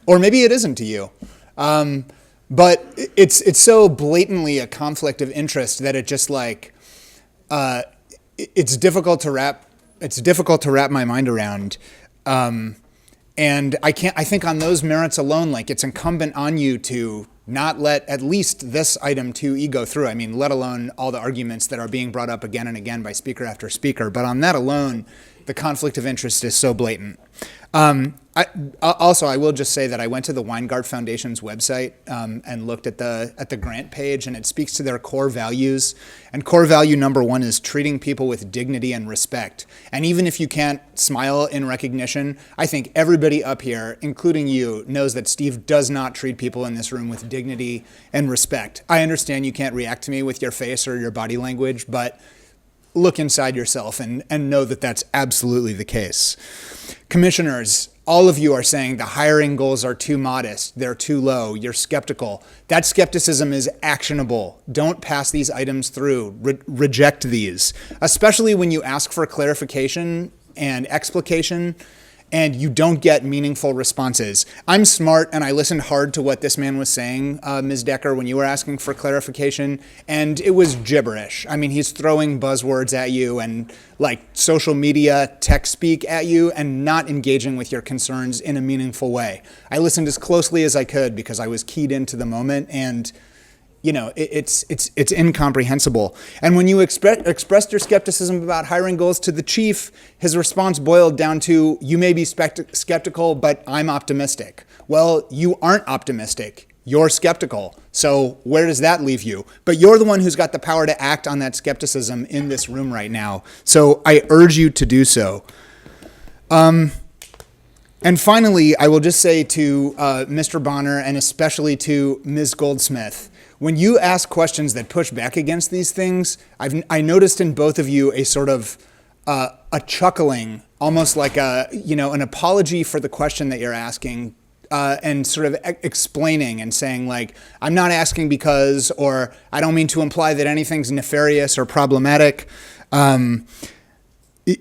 or maybe it isn't to you. But it's so blatantly a conflict of interest that it just like, it's difficult to wrap my mind around. And I think on those merits alone, like it's incumbent on you to not let at least this item 2E go through. I mean, let alone all the arguments that are being brought up again and again by speaker after speaker. But on that alone, the conflict of interest is so blatant. I will just say that I went to the Weingart Foundation's website and looked at the grant page, and it speaks to their core values. And core value number 1 is treating people with dignity and respect. And even if you can't smile in recognition, I think everybody up here, including you, knows that Steve does not treat people in this room with dignity and respect. I understand you can't react to me with your face or your body language, but look inside yourself and know that that's absolutely the case. Commissioners, all of you are saying the hiring goals are too modest, they're too low, you're skeptical. That skepticism is actionable. Don't pass these items through. Reject these, especially when you ask for clarification and explication and you don't get meaningful responses. I'm smart and I listened hard to what this man was saying, Ms. Decker, when you were asking for clarification, and it was gibberish. I mean, he's throwing buzzwords at you and like social media tech speak at you and not engaging with your concerns in a meaningful way. I listened as closely as I could because I was keyed into the moment, and it's incomprehensible. And when you expressed your skepticism about hiring goals to the chief, his response boiled down to, you may be skeptical, but I'm optimistic. Well, you aren't optimistic. You're skeptical. So where does that leave you? But you're the one who's got the power to act on that skepticism in this room right now. So I urge you to do so. And finally, I will just say to Mr. Bonner and especially to Ms. Goldsmith, when you ask questions that push back against these things, I noticed in both of you a sort of a chuckling, almost like an apology for the question that you're asking, and sort of explaining and saying like, I'm not asking because, or I don't mean to imply that anything's nefarious or problematic.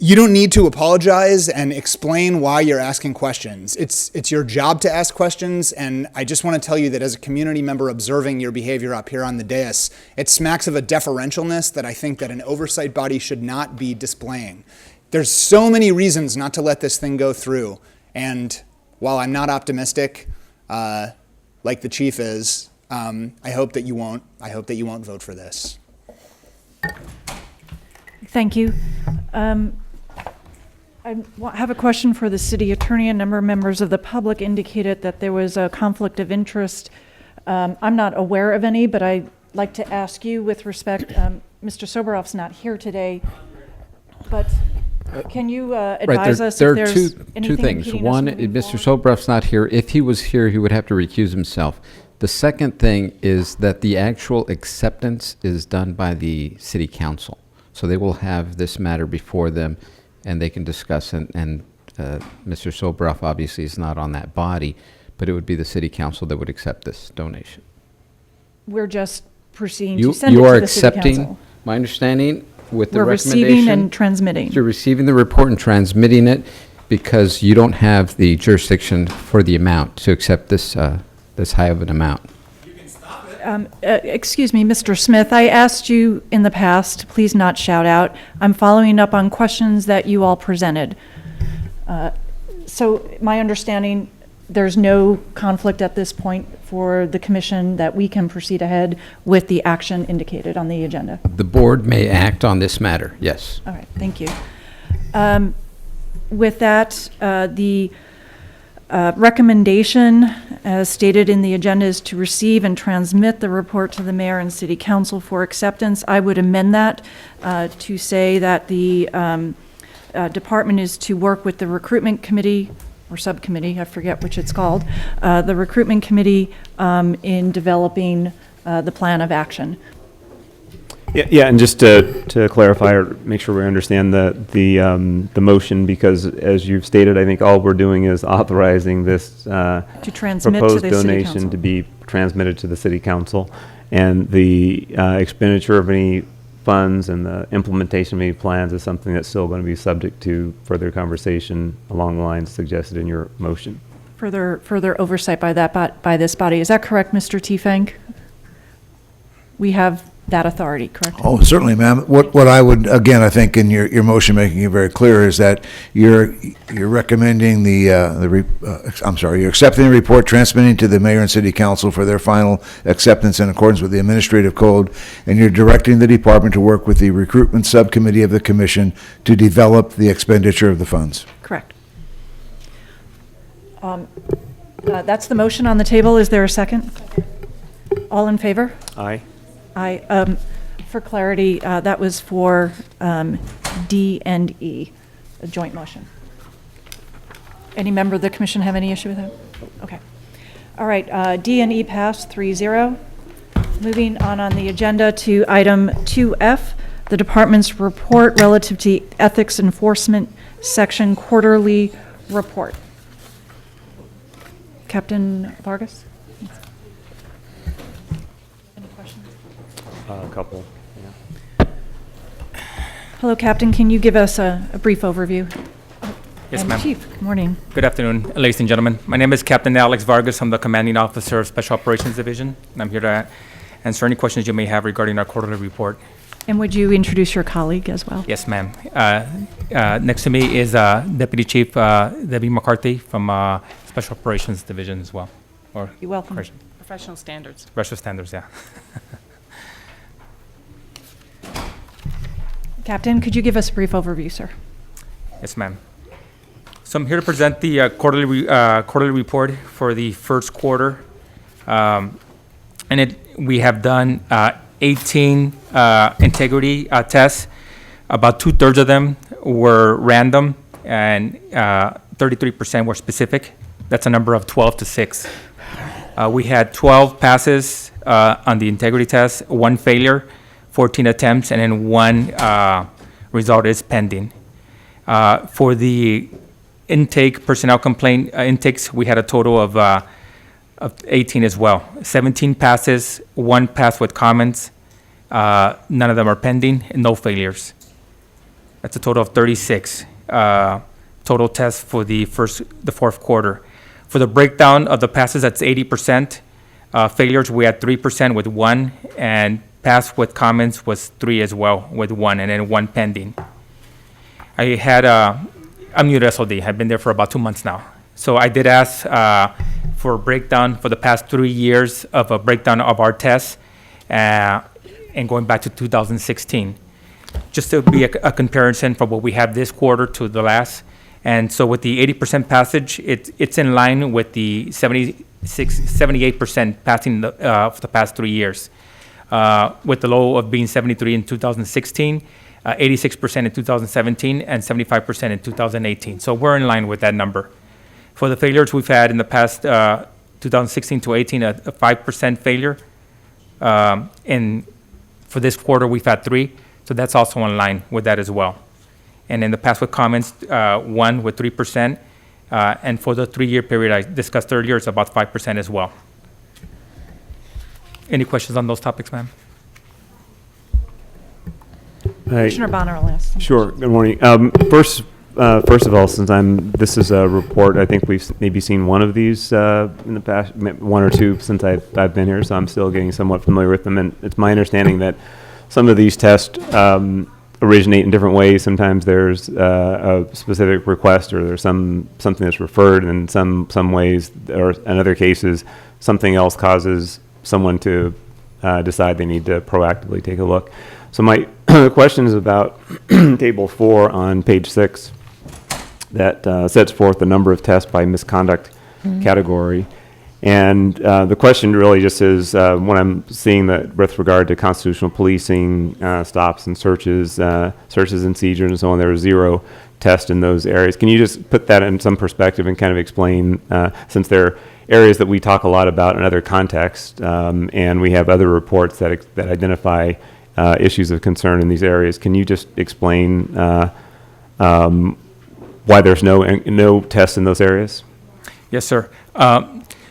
You don't need to apologize and explain why you're asking questions. It's your job to ask questions, and I just want to tell you that as a community member observing your behavior up here on the dais, it smacks of a deferentialness that I think that an oversight body should not be displaying. There's so many reasons not to let this thing go through, and while I'm not optimistic, like the chief is, I hope that you won't vote for this. Thank you. I have a question for the city attorney. A number of members of the public indicated that there was a conflict of interest. I'm not aware of any, but I'd like to ask you with respect, Mr. Soberoff's not here today, but can you advise us there if are there's two anything things. impeding us One, moving Mr. forward? Sobroff's not here. If he was here, he would have to recuse himself. The second thing is that the actual acceptance is done by the city council. So they will have this matter before them, and they can discuss, and Mr. Sobroff obviously is not on that body, but it would be the city council that would accept this donation. We're just proceeding to send it You to are the city accepting, council. my understanding, with the We're recommendation. receiving and transmitting. You're receiving the report and transmitting it because you don't have the jurisdiction for the amount to accept this high of an amount. Excuse me, Mr. Smith, I asked you in the past, please not shout out. I'm following up on questions that you all presented. So my understanding, there's no conflict at this point for the commission that we can proceed ahead with the action indicated on the agenda. The board may act on this matter, yes. All right, thank you. With that, the recommendation, as stated in the agenda, is to receive and transmit the report to the mayor and city council for acceptance. I would amend that to say that the department is to work with the recruitment committee or subcommittee, I forget which it's called, the recruitment committee in developing the plan of action. Yeah, and just to clarify or make sure we understand the motion, because as you've stated, I think all we're doing is authorizing this To transmit to proposed the city donation council. to be transmitted to the city council, and the expenditure of any funds and the implementation of any plans is something that's still going to be subject to further conversation along the lines suggested in your motion. Further oversight by this body. Is that correct, Mr. Tiefenk? We have that authority, correct? Oh, certainly, ma'am. What I would, again, I think in your motion, making it very clear, is that you're recommending you're accepting the report, transmitting to the mayor and city council for their final acceptance in accordance with the administrative code, and you're directing the department to work with the recruitment subcommittee of the commission to develop the expenditure of the funds. Correct. That's the motion on the table. Is there a second? All in favor? Aye. Aye. For clarity, that was for D and E, a joint motion. Any member of the commission have any issue with that? Okay. All right, D and E passed 3-0. Moving on the agenda to item 2F, the department's report relative to ethics enforcement section quarterly report. Captain Vargas? Any questions? A couple, yeah. Hello, Captain. Can you give us a brief overview? Yes, And ma'am. Chief, good morning. Good afternoon, ladies and gentlemen. My name is Captain Alex Vargas. I'm the Commanding Officer of Special Operations Division, and I'm here to answer any questions you may have regarding our quarterly report. And would you introduce your colleague as well? Yes, ma'am. Next to me is Deputy Chief Debbie McCarthy from Special Operations Division as well. Or You're welcome. Professional standards. Professional standards, yeah. Captain, could you give us a brief overview, sir? Yes, ma'am. So I'm here to present the quarterly report for the first quarter. We have done 18 integrity tests. About 2/3 of them were random, and 33% were specific. That's a number of 12 to 6. We had 12 passes on the integrity test, 1 failure, 14 attempts, and then 1 result is pending. For the personnel complaint intakes, we had a total of 18 as well. 17 passes, 1 pass with comments, none of them are pending, and no failures. That's a total of 36 total tests for the fourth quarter. For the breakdown of the passes, that's 80%. Failures, we had 3% with 1, and pass with comments was 3 as well with 1, and then 1 pending. I'm new to SOD. I've been there for about 2 months now. So I did ask for a breakdown for the past 3 years of a breakdown of our tests, and going back to 2016, just to be a comparison from what we have this quarter to the last. And so with the 80% passage, it's in line with the 78% passing for the past 3 years, with the low of being 73 in 2016, 86% in 2017, and 75% in 2018. So we're in line with that number. For the failures, we've had in the past 2016 to 18 a 5% failure. And for this quarter, we've had 3. So that's also in line with that as well. And in the past with comments, 1 with 3%. And for the 3-year period I discussed earlier, it's about 5% as well. Any questions on those topics, ma'am? Commissioner Bonner will ask some Sure. Good morning. First of all, since this is a report, I think we've maybe seen one of these in the past, 1 or 2 since I've been here, so I'm still getting somewhat familiar with them. And it's my understanding that some of these tests originate in different ways. Sometimes there's a specific request, or there's something that's referred, and in some ways, or in other cases, something else causes someone to decide they need to proactively take a look. So my question is about Table 4 on page 6 that sets forth the number of tests by misconduct category. And the question really just is, when I'm seeing that with regard to constitutional policing, stops and searches and seizures and so on, there was 0 tests in those areas. Can you just put that in some perspective and kind of explain, since they're areas that we talk a lot about in other contexts, and we have other reports that identify issues of concern in these areas. Can you just explain why there's no tests in those areas? Yes, sir.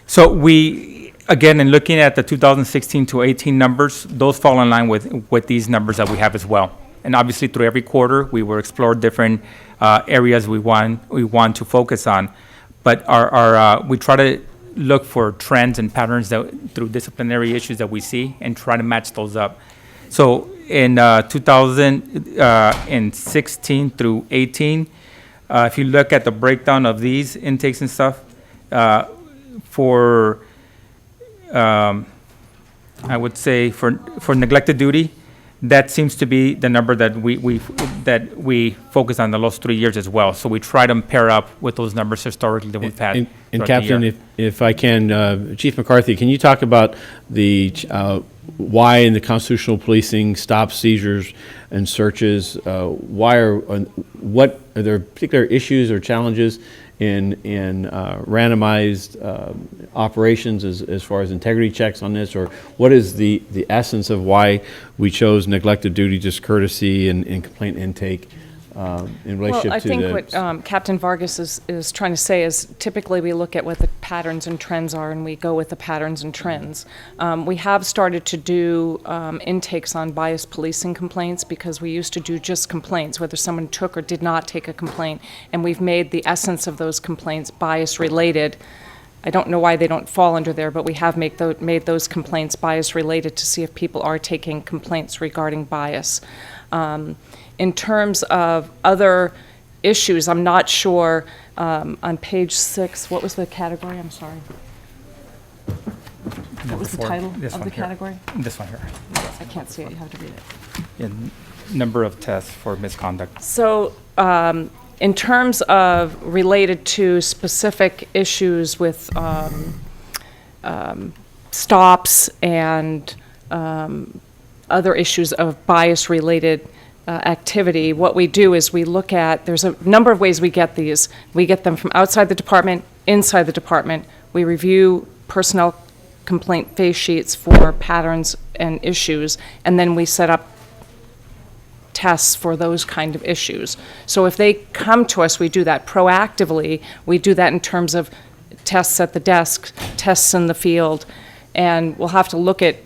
So we, again, in looking at the 2016 to 18 numbers, those fall in line with these numbers that we have as well. And obviously, through every quarter, we will explore different areas we want to focus on. But we try to look for trends and patterns through disciplinary issues that we see and try to match those up. So in 2016 through 18, if you look at the breakdown of these intakes and stuff, I would say for neglected duty, that seems to be the number that we focus on the last 3 years as well. So we try to pair up with those numbers historically that we've had. And Captain, if I can, Chief McCarthy, can you talk about the why in the constitutional policing stops, seizures, and searches? What are there particular issues or challenges in randomized operations as far as integrity checks on this, or what is the essence of why we chose neglected duty, discourtesy, and complaint intake in relationship to the... Well, I think what Captain Vargas is trying to say is typically we look at what the patterns and trends are and we go with the patterns and trends. We have started to do intakes on bias policing complaints because we used to do just complaints, whether someone took or did not take a complaint, and we've made the essence of those complaints bias related. I don't know why they don't fall under there, but we have made those complaints bias related to see if people are taking complaints regarding bias. In terms of other issues, I'm not sure, on page 6, what was the category? I'm sorry. What was the title of the category? This one here. I can't see it, you have to read it. Yeah, number of tests for misconduct. So, in terms of related to specific issues with stops and other issues of bias-related activity, what we do is we look at, there's a number of ways we get these. We get them from outside the department, inside the department. We review personnel complaint face sheets for patterns and issues, and then we set up tests for those kind of issues. So if they come to us, we do that proactively. We do that in terms of tests at the desk, tests in the field, and we'll have to look at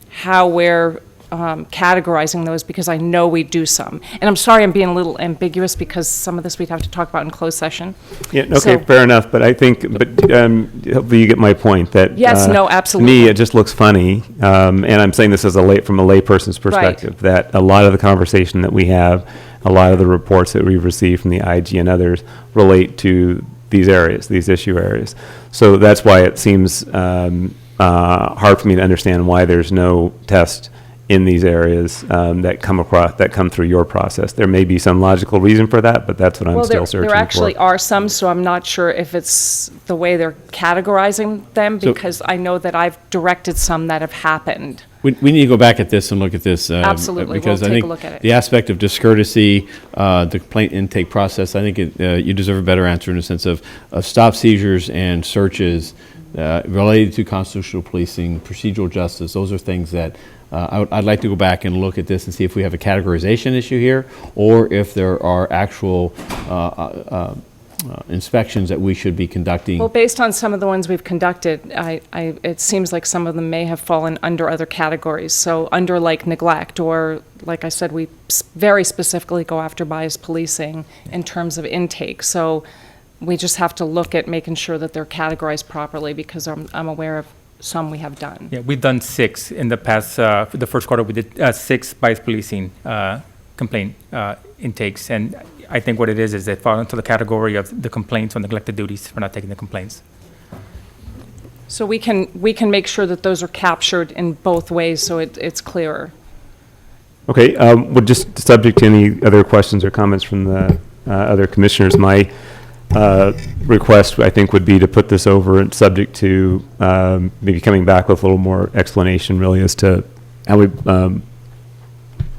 how we're categorizing those, because I know we do some. And I'm sorry I'm being a little ambiguous because some of this we'd have to talk about in closed session. Yeah, okay, fair enough. But I think, hopefully you get my point that yes, no, absolutely. To me, it just looks funny, and I'm saying this as from a layperson's perspective, that a lot of the conversation that we have, a lot of the reports that we've received from the IG and others relate to these areas, these issue areas. So that's why it seems hard for me to understand why there's no test in these areas that come through your process. There may be some logical reason for that, but that's what I'm still searching for. There actually are some, so I'm not sure if it's the way they're categorizing them, because I know that I've directed some that have happened. We need to go back at this and look at this. Absolutely, because we'll I take think a look at it. the aspect of discourtesy, the complaint intake process, I think you deserve a better answer in the sense of stop, seizures, and searches related to constitutional policing, procedural justice. Those are things that I'd like to go back and look at this and see if we have a categorization issue here, or if there are actual inspections that we should be conducting. Well, based on some of the ones we've conducted, it seems like some of them may have fallen under other categories. So under like neglect, or like I said, we very specifically go after bias policing in terms of intake. So we just have to look at making sure that they're categorized properly, because I'm aware of some we have done. Yeah, we've done 6 in the past. The first quarter, we did 6 bias policing complaint intakes, and I think what it is they fall into the category of the complaints on neglected duties for not taking the complaints. So we can make sure that those are captured in both ways, so it's clearer. Okay, well, just subject to any other questions or comments from the other commissioners, my request, I think, would be to put this over and subject to maybe coming back with a little more explanation, really, as to how we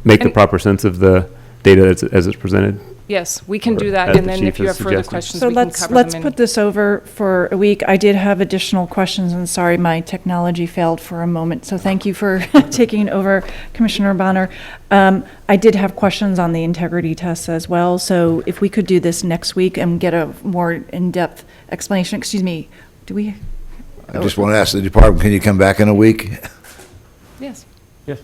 make the proper sense of the data as it's presented. Yes, we can do that, As and the then chief if you has have further suggested. questions, So we can let's, cover let's them in. put this over for a week. I did have additional questions, and sorry, my technology failed for a moment, so thank you for taking over, Commissioner Bonner. I did have questions on the integrity tests as well, so if we could do this next week and get a more in-depth explanation, excuse me, do we? I just want to ask the department, can you come back in a week? Yes. Yes.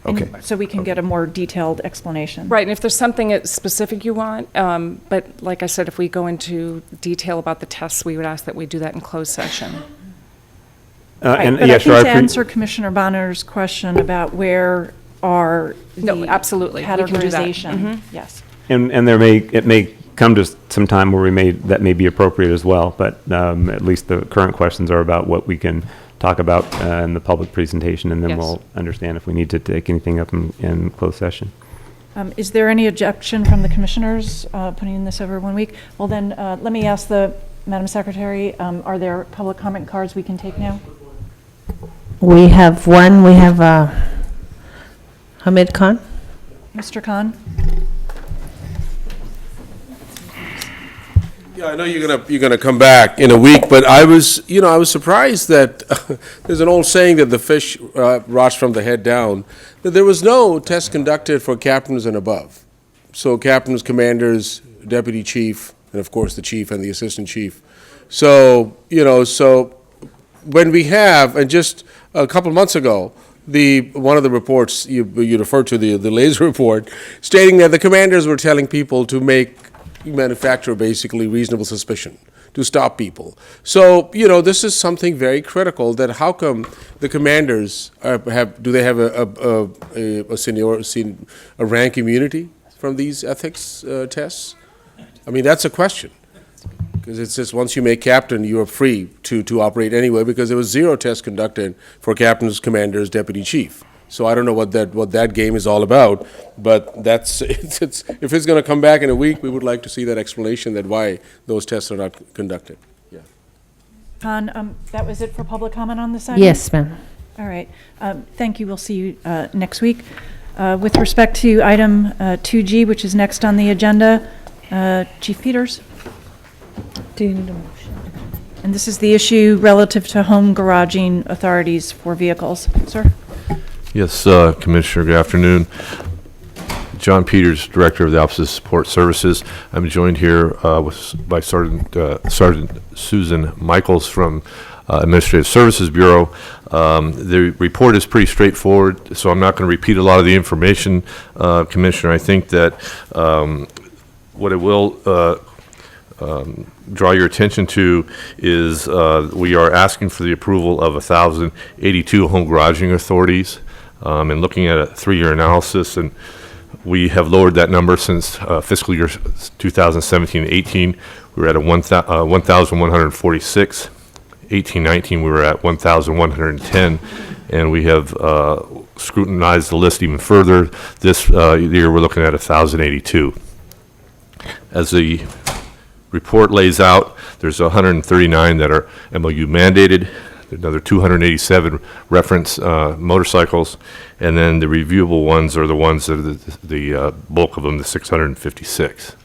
Okay. So we can get a more detailed explanation. Right, and if there's something specific you want, but like I said, if we go into detail about the tests, we would ask that we do that in closed session. Right, And but yeah, I sure. think to answer Commissioner Bonner's question about where are No, the absolutely. We can do that. categorization, yes. And it may come to some time where that may be appropriate as well, but at least the current questions are about what we can talk about in the public presentation, and then Yes. we'll understand if we need to take anything up in closed session. Is there any objection from the commissioners putting this over 1 week? Well, then, let me ask Madam Secretary, are there public comment cards we can take now? We have one. We have Hamid Khan. Mr. Khan? Yeah, I know you're gonna come back in a week, but I was surprised that there's an old saying that the fish rots from the head down, that there was no test conducted for captains and above. So captains, commanders, deputy chief, and of course the chief and the assistant chief. So, when we have, and just a couple months ago, one of the reports you referred to, the laser report, stating that the commanders were telling people to manufacture basically reasonable suspicion to stop people. So, this is something very critical, that how come the commanders do they have a rank immunity from these ethics tests? I mean, that's a question. Because it's just once you make captain, you are free to operate anywhere, because there was zero tests conducted for captains, commanders, deputy chief. So I don't know what that game is all about, but if it's going to come back in a week, we would like to see that explanation, that why those tests are not conducted. Yeah. Khan, that was it for public comment on this item? Yes, ma'am. All right. Thank you. We'll see you next week. With respect to item 2G, which is next on the agenda, Chief Peters? Do you need a motion? And this is the issue relative to home garaging authorities for vehicles. Sir? Yes, Commissioner, good afternoon. John Peters, Director of the Office of Support Services. I'm joined here by Sergeant Susan Michaels from Administrative Services Bureau. The report is pretty straightforward, so I'm not going to repeat a lot of the information, Commissioner. I think that what it will draw your attention to is we are asking for the approval of 1,082 home garaging authorities, and looking at a 3-year analysis, and we have lowered that number since fiscal year 2017-18. We were at 1,146. 18-19 we were at 1,110, and we have scrutinized the list even further. This year we're looking at 1,082. As the report lays out, there's 139 that are MOU mandated, another 287 reference motorcycles, and then the reviewable ones are the ones that are the bulk of them, the 656.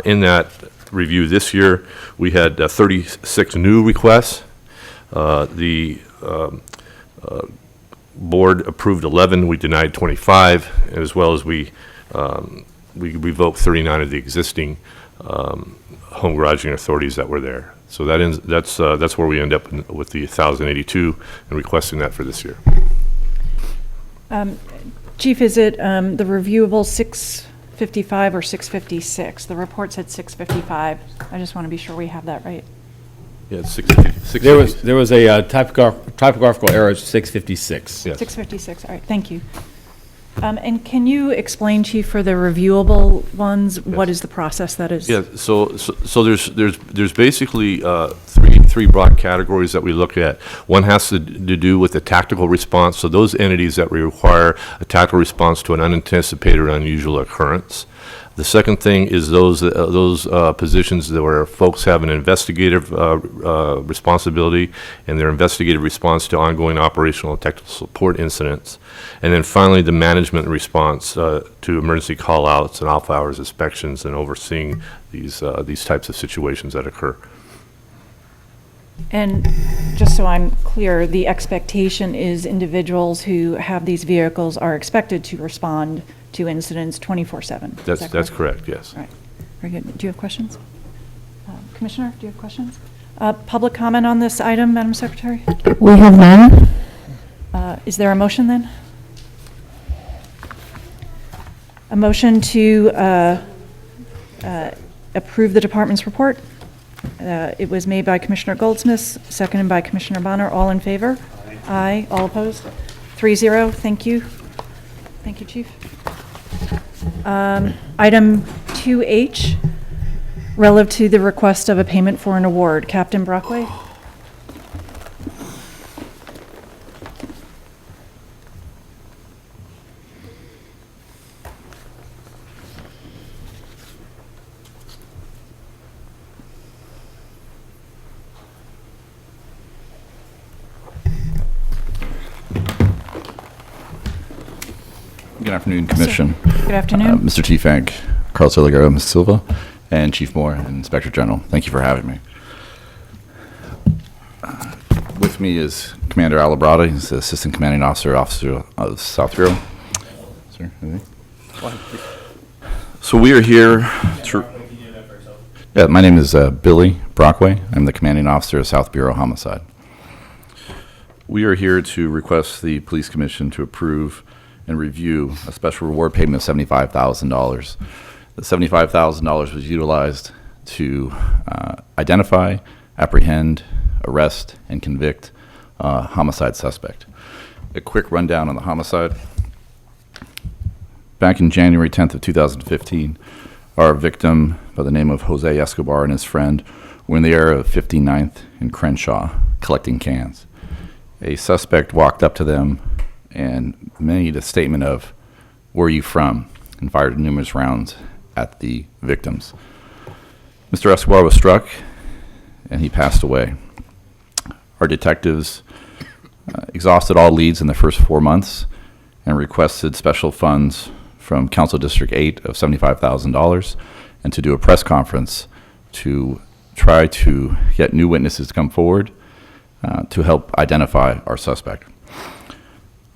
In that review this year, we had 36 new requests. The board approved 11, we denied 25, as well as we revoked 39 of the existing home garaging authorities that were there. So that's where we end up with the 1,082 and requesting that for this year. Chief, is it the reviewable 655 or 656? The report said 655. I just want to be sure we have that right. Yeah, it's 650. There was a typographical error at 656. Yes. 656, all right, thank you. And can you explain, Chief, for the reviewable ones, what is the process that is? Yeah, so there's basically three broad categories that we look at. One has to do with the tactical response, so those entities that require a tactical response to an unanticipated or unusual occurrence. The second thing is those positions that where folks have an investigative responsibility and their investigative response to ongoing operational and technical support incidents. And then finally, the management response to emergency call-outs and off-hours inspections and overseeing these types of situations that occur. And just so I'm clear, the expectation is individuals who have these vehicles are expected to respond to incidents 24/7. That's correct, yes. All right, very good. Do you have questions? Commissioner, do you have questions? Public comment on this item, Madam Secretary? We have none. Is there a motion then? A motion to approve the department's report. It was made by Commissioner Goldsmith, seconded by Commissioner Bonner. All in favor? Aye. All opposed? 3-0. Thank you. Thank you, Chief. Item 2H, relative to the request of a payment for an award. Captain Brockway? Good afternoon, Commission. Good afternoon. Mr. T-Fank, Carl Silligero, Ms. Silva, and Chief Moore and Inspector General. Thank you for having me. With me is Commander Alabrada. He's the Assistant Commanding Officer of South Bureau. Sir, anything? So we are here to... Yeah, my name is Billy Brockway. I'm the Commanding Officer of South Bureau Homicide. We are here to request the Police Commission to approve and review a special reward payment of $75,000. The $75,000 was utilized to identify, apprehend, arrest, and convict a homicide suspect. A quick rundown on the homicide. Back in January 10th of 2015, our victim by the name of Jose Escobar and his friend were in the area of 59th and Crenshaw collecting cans. A suspect walked up to them and made a statement of, "Where are you from?" and fired numerous rounds at the victims. Mr. Escobar was struck and he passed away. Our detectives exhausted all leads in the first 4 months and requested special funds from Council District 8 of $75,000 and to do a press conference to try to get new witnesses to come forward to help identify our suspect.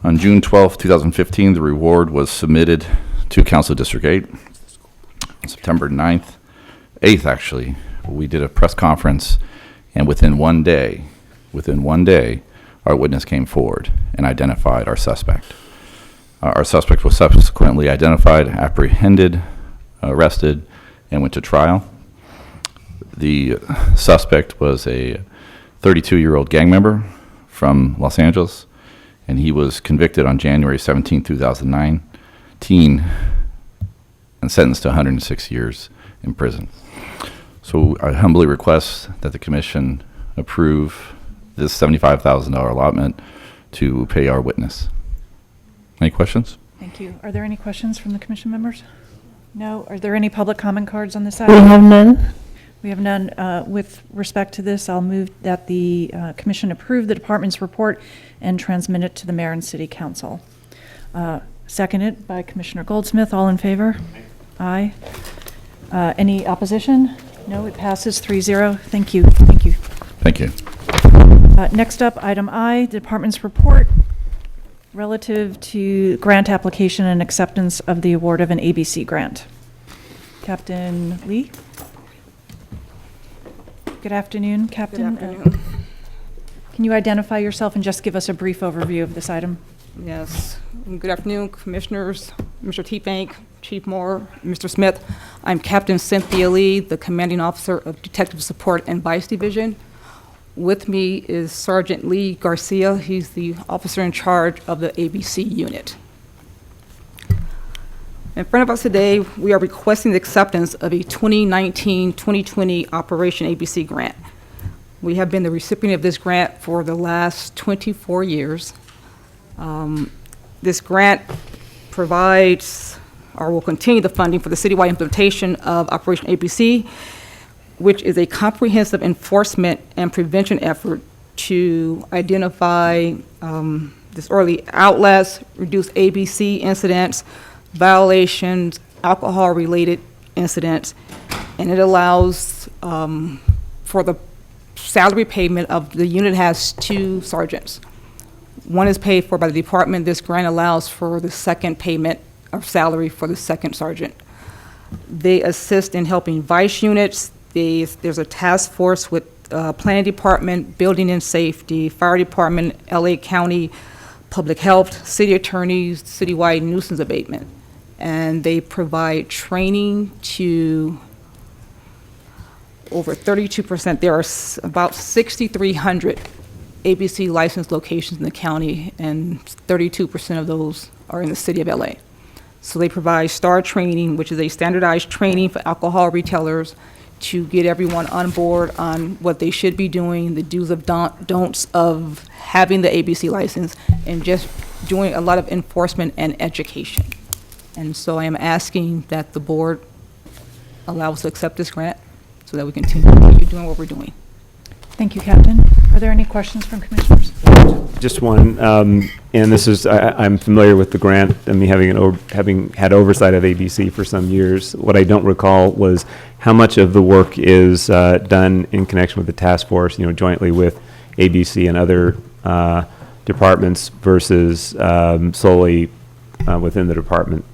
On June 12, 2015, the reward was submitted to Council District 8. On September 8th actually, we did a press conference, and within one day, our witness came forward and identified our suspect. Our suspect was subsequently identified, apprehended, arrested, and went to trial. The suspect was a 32-year-old gang member from Los Angeles, and he was convicted on January 17, 2019, and sentenced to 106 years in prison. So I humbly request that the Commission approve this $75,000 allotment to pay our witness. Any questions? Thank you. Are there any questions from the Commission members? No? Are there any public comment cards on this item? We have none. We have none. With respect to this, I'll move that the Commission approve the Department's report and transmit it to the Mayor and City Council. Seconded by Commissioner Goldsmith. All in favor? Aye. Any opposition? No, it passes 3-0. Thank you. Thank you. Thank you. Next up, item I, the Department's report relative to grant application and acceptance of the award of an ABC grant. Captain Lee? Good afternoon, Captain. Good afternoon. Can you identify yourself and just give us a brief overview of this item? Yes. Good afternoon, Commissioners, Mr. T-Bank, Chief Moore, Mr. Smith. I'm Captain Cynthia Lee, the Commanding Officer of Detective Support and Vice Division. With me is Sergeant Lee Garcia. He's the officer in charge of the ABC unit. In front of us today, we are requesting the acceptance of a 2019-2020 Operation ABC grant. We have been the recipient of this grant for the last 24 years. This grant provides, or will continue the funding for the citywide implementation of Operation ABC, which is a comprehensive enforcement and prevention effort to identify disorderly outlets, reduce ABC incidents, violations, alcohol-related incidents, and it allows for the salary payment of the unit has 2 sergeants. One is paid for by the department. This grant allows for the second payment of salary for the second sergeant. They assist in helping vice units. There's a task force with planning department, building and safety, fire department, LA County, public health, city attorneys, citywide nuisance abatement. And they provide training to over 32%. There are about 6,300 ABC licensed locations in the county, and 32% of those are in the city of LA. So they provide STAR training, which is a standardized training for alcohol retailers to get everyone on board on what they should be doing, the do's of don'ts of having the ABC license, and just doing a lot of enforcement and education. And so I am asking that the board allow us to accept this grant so that we continue doing what we're doing. Thank you, Captain. Are there any questions from commissioners? Just one, and this is, I'm familiar with the grant, and me having had oversight of ABC for some years. What I don't recall was how much of the work is done in connection with the task force, jointly with ABC and other departments versus solely within the department.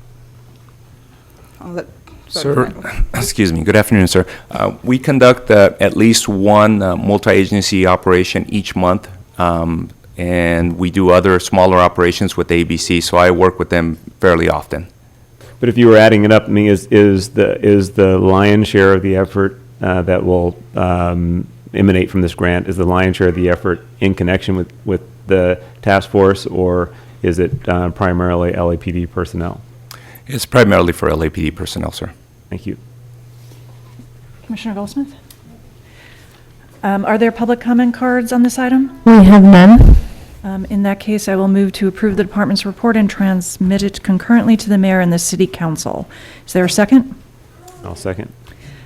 Sir, excuse me. Good afternoon, sir. We conduct at least one multi-agency operation each month, and we do other smaller operations with ABC, so I work with them fairly often. But if you were adding it up, I mean, is the lion's share of the effort that will emanate from this grant, is the lion's share of the effort in connection with the task force, or is it primarily LAPD personnel? It's primarily for LAPD personnel, sir. Thank you. Commissioner Goldsmith? Are there public comment cards on this item? We have none. In that case, I will move to approve the department's report and transmit it concurrently to the mayor and the city council. Is there a second? I'll second.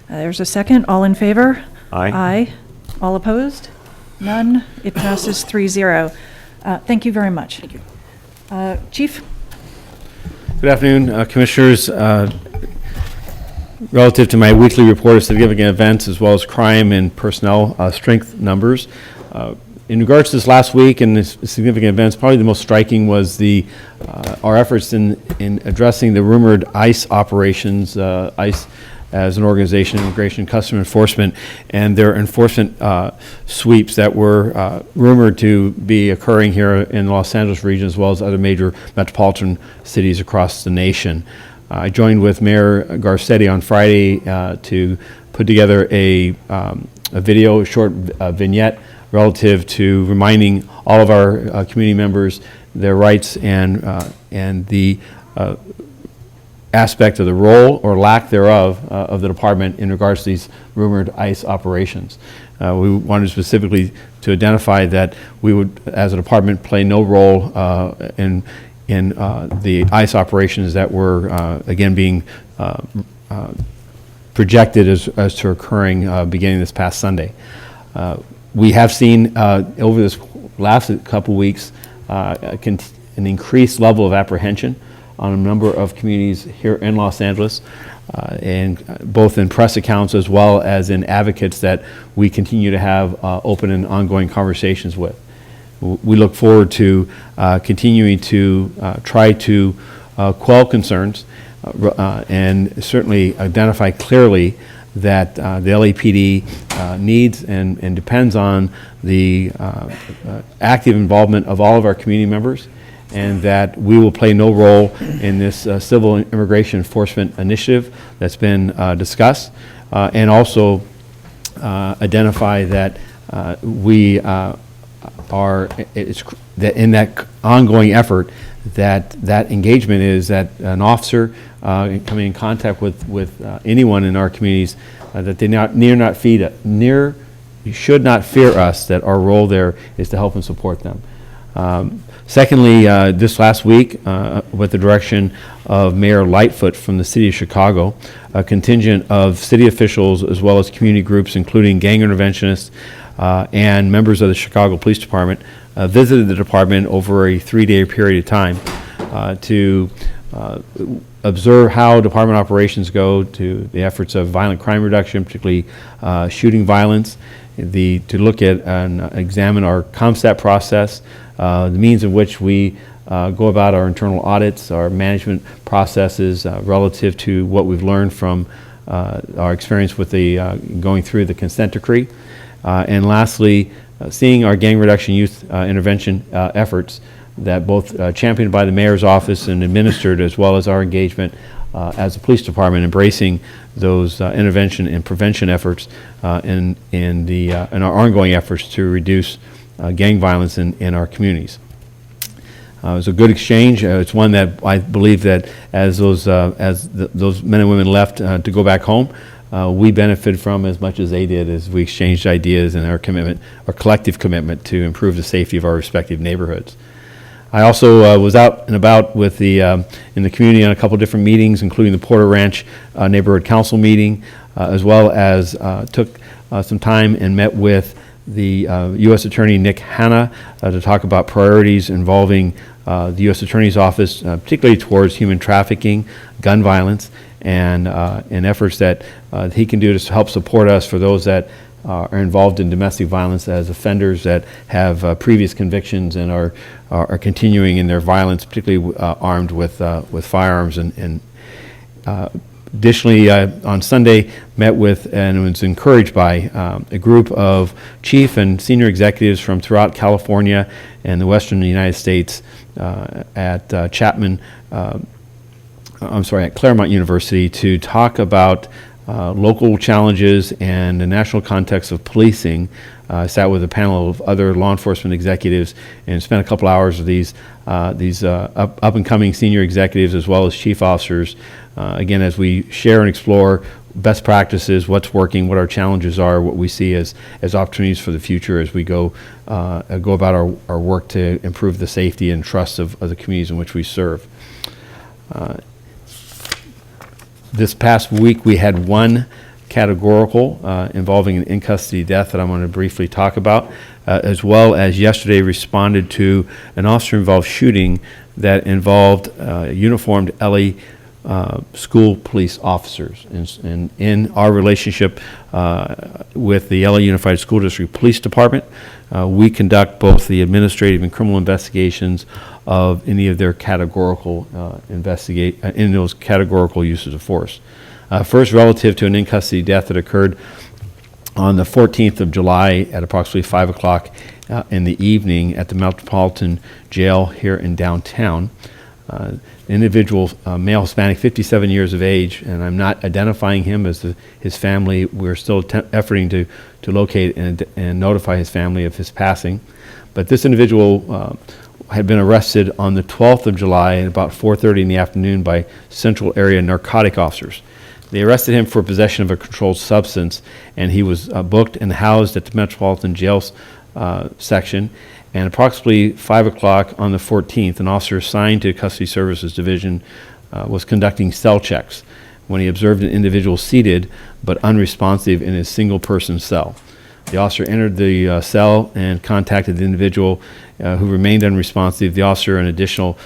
There's a second. All in favor? Aye. Aye. All opposed? None. It passes 3-0. Thank you very much. Thank you. Chief? Good afternoon, Commissioners. Relative to my weekly report of significant events as well as crime and personnel strength numbers, in regards to this last week and this significant events, probably the most striking was our efforts in addressing the rumored ICE operations, ICE as an organization, Immigration Customs Enforcement, and their enforcement sweeps that were rumored to be occurring here in the Los Angeles region as well as other major metropolitan cities across the nation. I joined with Mayor Garcetti on Friday to put together a video, a short vignette relative to reminding all of our community members their rights and the aspect of the role or lack thereof of the department in regards to these rumored ICE operations. We wanted specifically to identify that we would, as a department, play no role in the ICE operations that were, again, being projected as to occurring beginning this past Sunday. We have seen over this last couple weeks an increased level of apprehension on a number of communities here in Los Angeles, and both in press accounts as well as in advocates that we continue to have open and ongoing conversations with. We look forward to continuing to try to quell concerns and certainly identify clearly that the LAPD needs and depends on the active involvement of all of our community members, and that we will play no role in this civil immigration enforcement initiative that's been discussed, and also identify that we are that in that ongoing effort that engagement is that an officer coming in contact with anyone in our communities that they you should not fear us, that our role there is to help and support them. Secondly, this last week, with the direction of Mayor Lightfoot from the City of Chicago, a contingent of city officials as well as community groups, including gang interventionists and members of the Chicago Police Department, visited the department over a 3-day period of time to observe how department operations go, to the efforts of violent crime reduction, particularly shooting violence, to look at and examine our CompStat process, the means in which we go about our internal audits, our management processes relative to what we've learned from our experience with the going through the consent decree. And lastly, seeing our gang reduction youth intervention efforts that both championed by the mayor's office and administered, as well as our engagement as a police department, embracing those intervention and prevention efforts in our ongoing efforts to reduce gang violence in our communities. It was a good exchange. It's one that I believe that as those men and women left to go back home, we benefited from as much as they did, as we exchanged ideas and our collective commitment to improve the safety of our respective neighborhoods. I also was out and about with in the community on a couple different meetings, including the Porter Ranch Neighborhood Council meeting, as well as took some time and met with the U.S. Attorney Nick Hanna to talk about priorities involving the U.S. Attorney's Office, particularly towards human trafficking, gun violence, and efforts that he can do to help support us for those that are involved in domestic violence as offenders that have previous convictions and are continuing in their violence, particularly armed with firearms. And additionally, on Sunday, met with and was encouraged by a group of chief and senior executives from throughout California and the western United States at Claremont University to talk about local challenges and the national context of policing. I sat with a panel of other law enforcement executives and spent a couple hours with these up-and-coming senior executives as well as chief officers, again, as we share and explore best practices, what's working, what our challenges are, what we see as opportunities for the future as we go about our work to improve the safety and trust of the communities in which we serve. This past week, we had one categorical involving an in-custody death that I'm going to briefly talk about, as well as yesterday responded to an officer-involved shooting that involved uniformed LA school police officers. And in our relationship with the LA Unified School District Police Department, we conduct both the administrative and criminal investigations of any of their categorical in those categorical uses of force. First, relative to an in-custody death that occurred on the 14th of July at approximately 5 o'clock in the evening at the Metropolitan Jail here in downtown. Individual, male Hispanic, 57 years of age, and I'm not identifying him as his family. We're still efforting to locate and notify his family of his passing. But this individual had been arrested on the 12th of July at about 4:30 in the afternoon by Central Area narcotic officers. They arrested him for possession of a controlled substance, and he was booked and housed at the Metropolitan Jail section. And approximately 5 o'clock on the 14th, an officer assigned to Custody Services Division was conducting cell checks when he observed an individual seated but unresponsive in his single-person cell. The officer entered the cell and contacted the individual who remained unresponsive. The officer and additional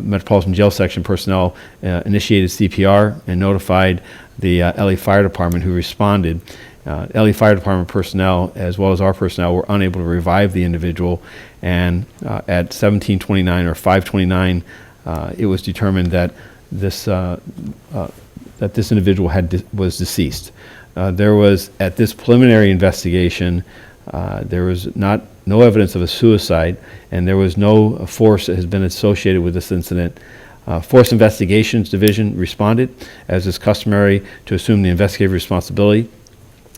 Metropolitan Jail Section personnel initiated CPR and notified the LA Fire Department, who responded. LA Fire Department personnel, as well as our personnel, were unable to revive the individual, and at 17:29 or 5:29, it was determined that this individual was deceased. There was, at this preliminary investigation, there was no evidence of a suicide, and there was no force that has been associated with this incident. Force Investigations Division responded, as is customary, to assume the investigative responsibility.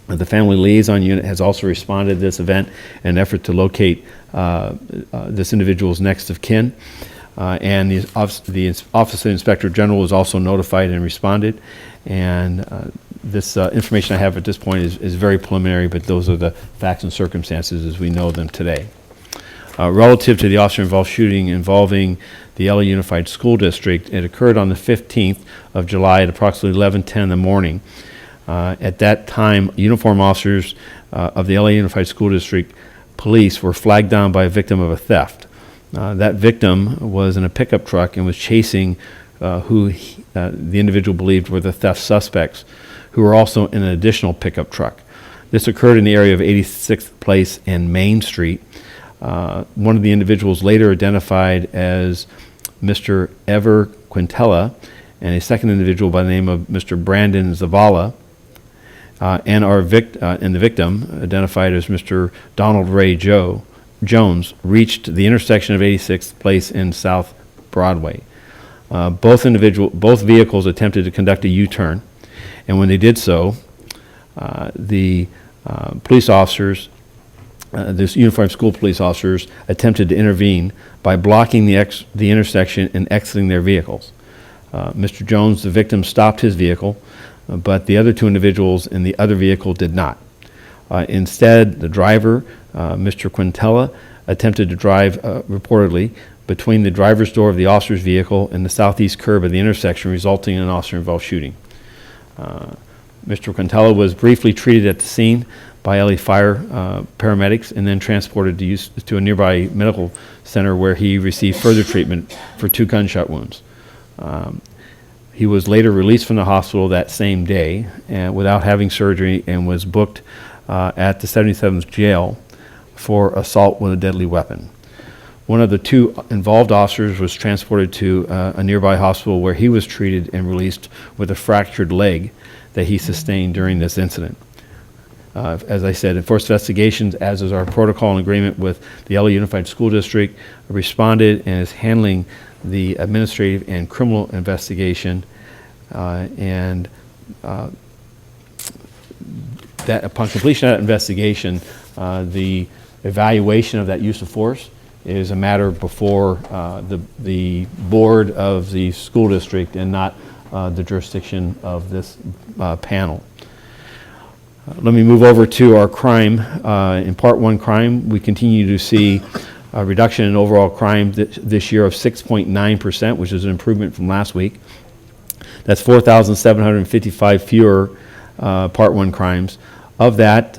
The Family Liaison Unit has also responded to this event in an effort to locate this individual's next of kin. And the Office of the Inspector General was also notified and responded. And this information I have at this point is very preliminary, but those are the facts and circumstances as we know them today. Relative to the officer-involved shooting involving the LA Unified School District, it occurred on the 15th of July at approximately 11:10 in the morning. At that time, uniformed officers of the LA Unified School District Police were flagged down by a victim of a theft. That victim was in a pickup truck and was chasing the individual believed were the theft suspects, who were also in an additional pickup truck. This occurred in the area of 86th Place and Main Street. One of the individuals later identified as Mr. Ever Quintella, and a second individual by the name of Mr. Brandon Zavala, and the victim, identified as Mr. Donald Ray Jones, reached the intersection of 86th Place and South Broadway. Both vehicles attempted to conduct a U-turn, and when they did so, the police officers, this uniformed school police officers, attempted to intervene by blocking the intersection and exiting their vehicles. Mr. Jones, the victim, stopped his vehicle, but the other two individuals in the other vehicle did not. Instead, the driver, Mr. Quintella, attempted to drive reportedly between the driver's door of the officer's vehicle and the southeast curb of the intersection, resulting in an officer-involved shooting. Mr. Quintella was briefly treated at the scene by LA Fire paramedics and then transported to a nearby medical center where he received further treatment for 2 gunshot wounds. He was later released from the hospital that same day without having surgery and was booked at the 77th jail for assault with a deadly weapon. One of the 2 involved officers was transported to a nearby hospital where he was treated and released with a fractured leg that he sustained during this incident. As I said, Enforced Investigations, as is our protocol and agreement with the LA Unified School District, responded and is handling the administrative and criminal investigation, and that upon completion of that investigation, the evaluation of that use of force is a matter before the board of the school district and not the jurisdiction of this panel. Let me move over to our crime. In Part 1 crime, we continue to see a reduction in overall crime this year of 6.9%, which is an improvement from last week. That's 4,755 fewer Part 1 crimes. Of that,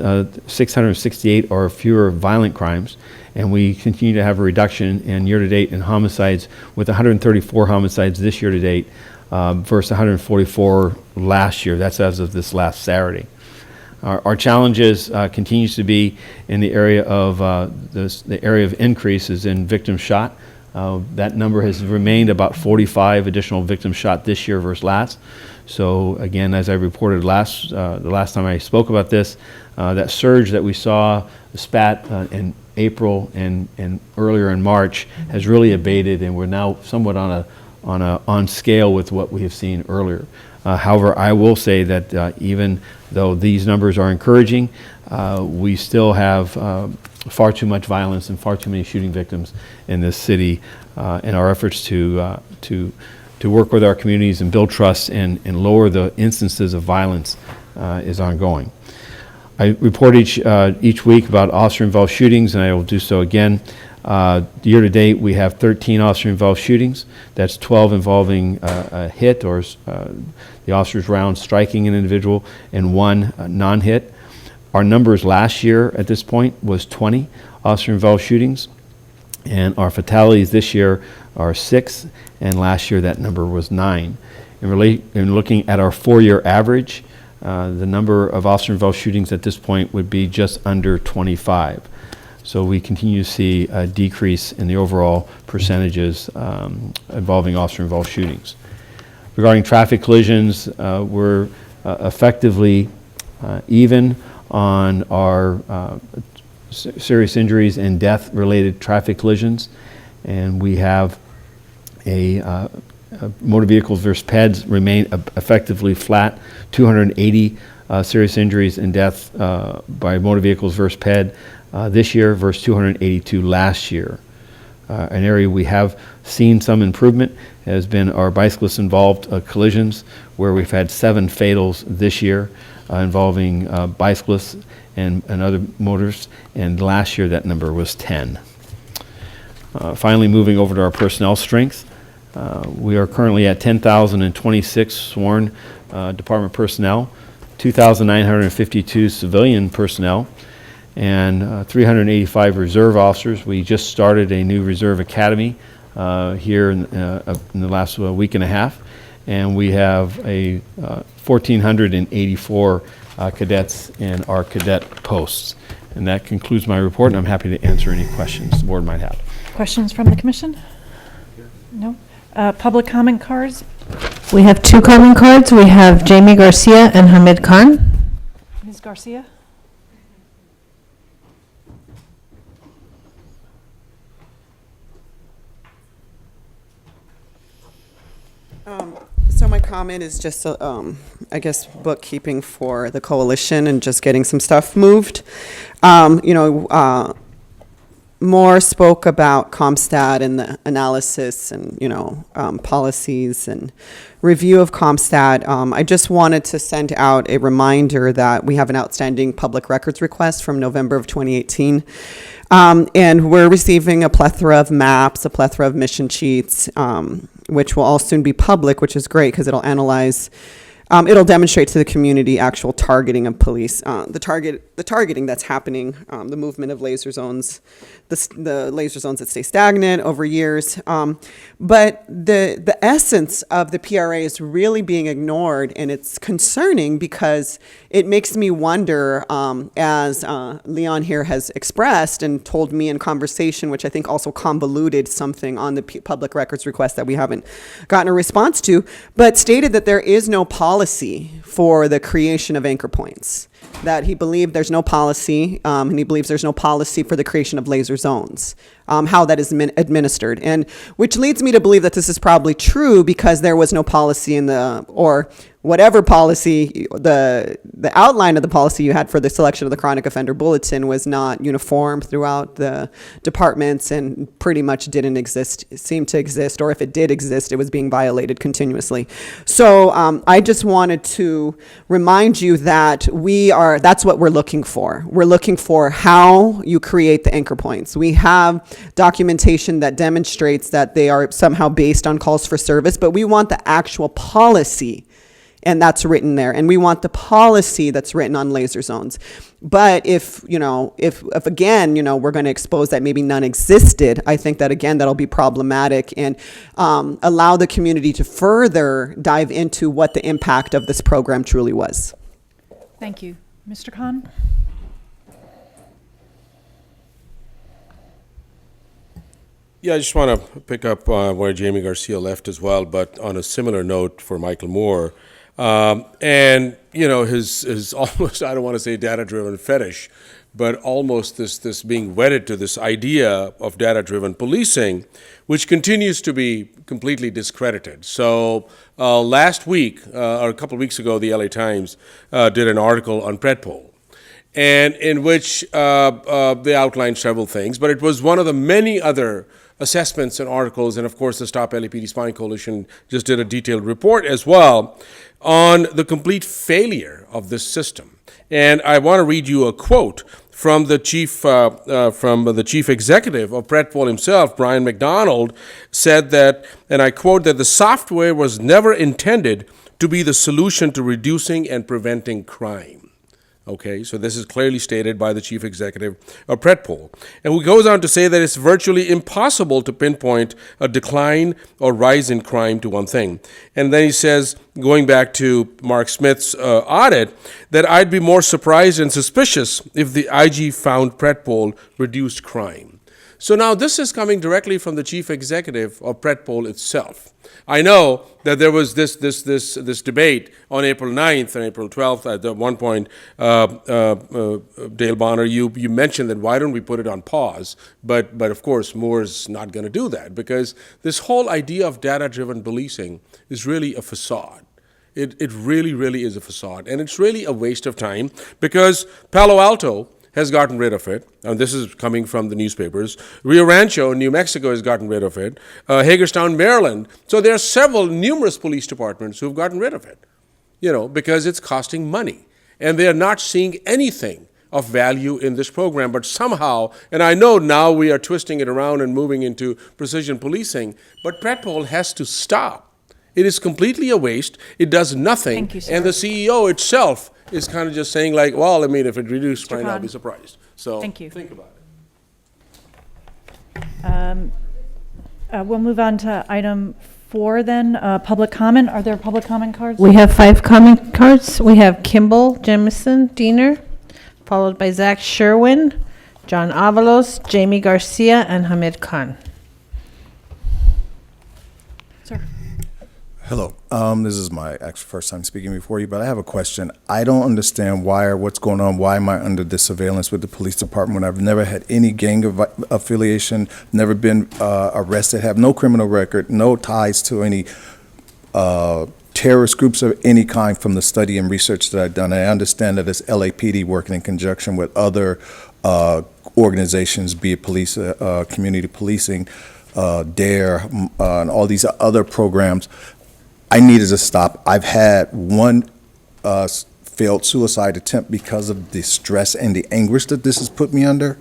668 are fewer violent crimes, and we continue to have a reduction in year-to-date in homicides, with 134 homicides this year-to-date versus 144 last year. That's as of this last Saturday. Our challenges continues to be in the area of the area of increases in victims shot. That number has remained about 45 additional victims shot this year versus last. So again, as I reported the last time I spoke about this, that surge that we saw, the spat in April and earlier in March, has really abated, and we're now somewhat on scale with what we have seen earlier. However, I will say that even though these numbers are encouraging, we still have far too much violence and far too many shooting victims in this city, and our efforts to work with our communities and build trust and lower the instances of violence is ongoing. I report each week about officer-involved shootings, and I will do so again. Year to date, we have 13 officer-involved shootings. That's 12 involving a hit or the officer's round striking an individual, and 1 non-hit. Our numbers last year at this point was 20 officer-involved shootings, and our fatalities this year are 6, and last year that number was 9. In looking at our 4-year average, the number of officer-involved shootings at this point would be just under 25. So we continue to see a decrease in the overall percentages involving officer-involved shootings. Regarding traffic collisions, we're effectively even on our serious injuries and death-related traffic collisions, and we have a motor vehicles versus peds remain effectively flat. 280 serious injuries and death by motor vehicles versus ped this year versus 282 last year. An area we have seen some improvement has been our bicyclist-involved collisions, where we've had 7 fatals this year involving bicyclists and other motors, and last year that number was 10. Finally, moving over to our personnel strength, we are currently at 10,026 sworn department personnel, 2,952 civilian personnel, and 385 reserve officers. We just started a new reserve academy here in the last week and a half, and we have 1,484 cadets in our cadet posts. And that concludes my report, and I'm happy to answer any questions the board might have. Questions from the commission? No? Public comment cards? We have 2 comment cards. We have Jamie Garcia and Hamid Khan. Ms. Garcia? So my comment is just, I guess, bookkeeping for the coalition and just getting some stuff moved. Moore spoke about ComStat and the analysis and, policies and review of ComStat. I just wanted to send out a reminder that we have an outstanding public records request from November of 2018. And we're receiving a plethora of maps, a plethora of mission sheets, which will all soon be public, which is great because it'll analyze, it'll demonstrate to the community actual targeting of police, the targeting that's happening, the movement of laser zones, the laser zones that stay stagnant over years. But the essence of the PRA is really being ignored, and it's concerning because it makes me wonder, as Leon here has expressed and told me in conversation, which I think also convoluted something on the public records request that we haven't gotten a response to, but stated that there is no policy for the creation of anchor points. That he believed there's no policy, and he believes there's no policy for the creation of laser zones, how that is administered. And which leads me to believe that this is probably true because there was no policy in or whatever policy, the outline of the policy you had for the selection of the chronic offender bulletin was not uniform throughout the departments and pretty much didn't seem to exist, or if it did exist, it was being violated continuously. So I just wanted to remind you that that's what we're looking for. We're looking for how you create the anchor points. We have documentation that demonstrates that they are somehow based on calls for service, but we want the actual policy, and that's written there. And we want the policy that's written on laser zones. But if again, we're going to expose that maybe none existed, I think that, again, that'll be problematic and allow the community to further dive into what the impact of this program truly was. Thank you. Mr. Khan? Yeah, I just want to pick up where Jamie Garcia left as well, but on a similar note for Michael Moore. And, his almost, I don't want to say data-driven fetish, but almost this being wedded to this idea of data-driven policing, which continues to be completely discredited. So last week, or a couple of weeks ago, the LA Times did an article on Predpol, and in which they outlined several things, but it was one of the many other assessments and articles, and of course the Stop LAPD Spying Coalition just did a detailed report as well on the complete failure of this system. And I want to read you a quote from the chief executive of Predpol himself, Brian McDonald, said that, and I quote, that the software was never intended to be the solution to reducing and preventing crime. Okay, so this is clearly stated by the chief executive of Predpol. And he goes on to say that it's virtually impossible to pinpoint a decline or rise in crime to one thing. And then he says, going back to Mark Smith's audit, that I'd be more surprised and suspicious if the IG found Predpol reduced crime. So now this is coming directly from the chief executive of Predpol itself. I know that there was this debate on April 9th and April 12th. At one point, Dale Bonner, you mentioned that why don't we put it on pause? But of course, Moore's not going to do that because this whole idea of data-driven policing is really a facade. It really, really is a facade. And it's really a waste of time because Palo Alto has gotten rid of it, and this is coming from the newspapers. Rio Rancho, New Mexico, has gotten rid of it. Hagerstown, Maryland. So there are numerous police departments who've gotten rid of it, because it's costing money. And they are not seeing anything of value in this program. But somehow, and I know now we are twisting it around and moving into precision policing, but Predpol has to stop. It is completely a waste. It does nothing. Thank you, sir. And the CEO itself is kind of just saying like, well, I mean, if it reduced fine, I'll be surprised. So Thank you. think about it. We'll move on to item 4 then, public comment. Are there public comment cards? We have 5 comment cards. We have Kimball Jemison Diener, followed by Zach Sherwin, John Avalos, Jamie Garcia, and Hamid Khan. Sir. Hello. This is my actual first time speaking before you, but I have a question. I don't understand what's going on. Why am I under this surveillance with the police department when I've never had any gang affiliation, never been arrested, have no criminal record, no ties to any terrorist groups of any kind from the study and research that I've done. I understand that it's LAPD working in conjunction with other organizations, be it police, community policing, DARE, and all these other programs. I needed to stop. I've had one failed suicide attempt because of the stress and the anguish that this has put me under,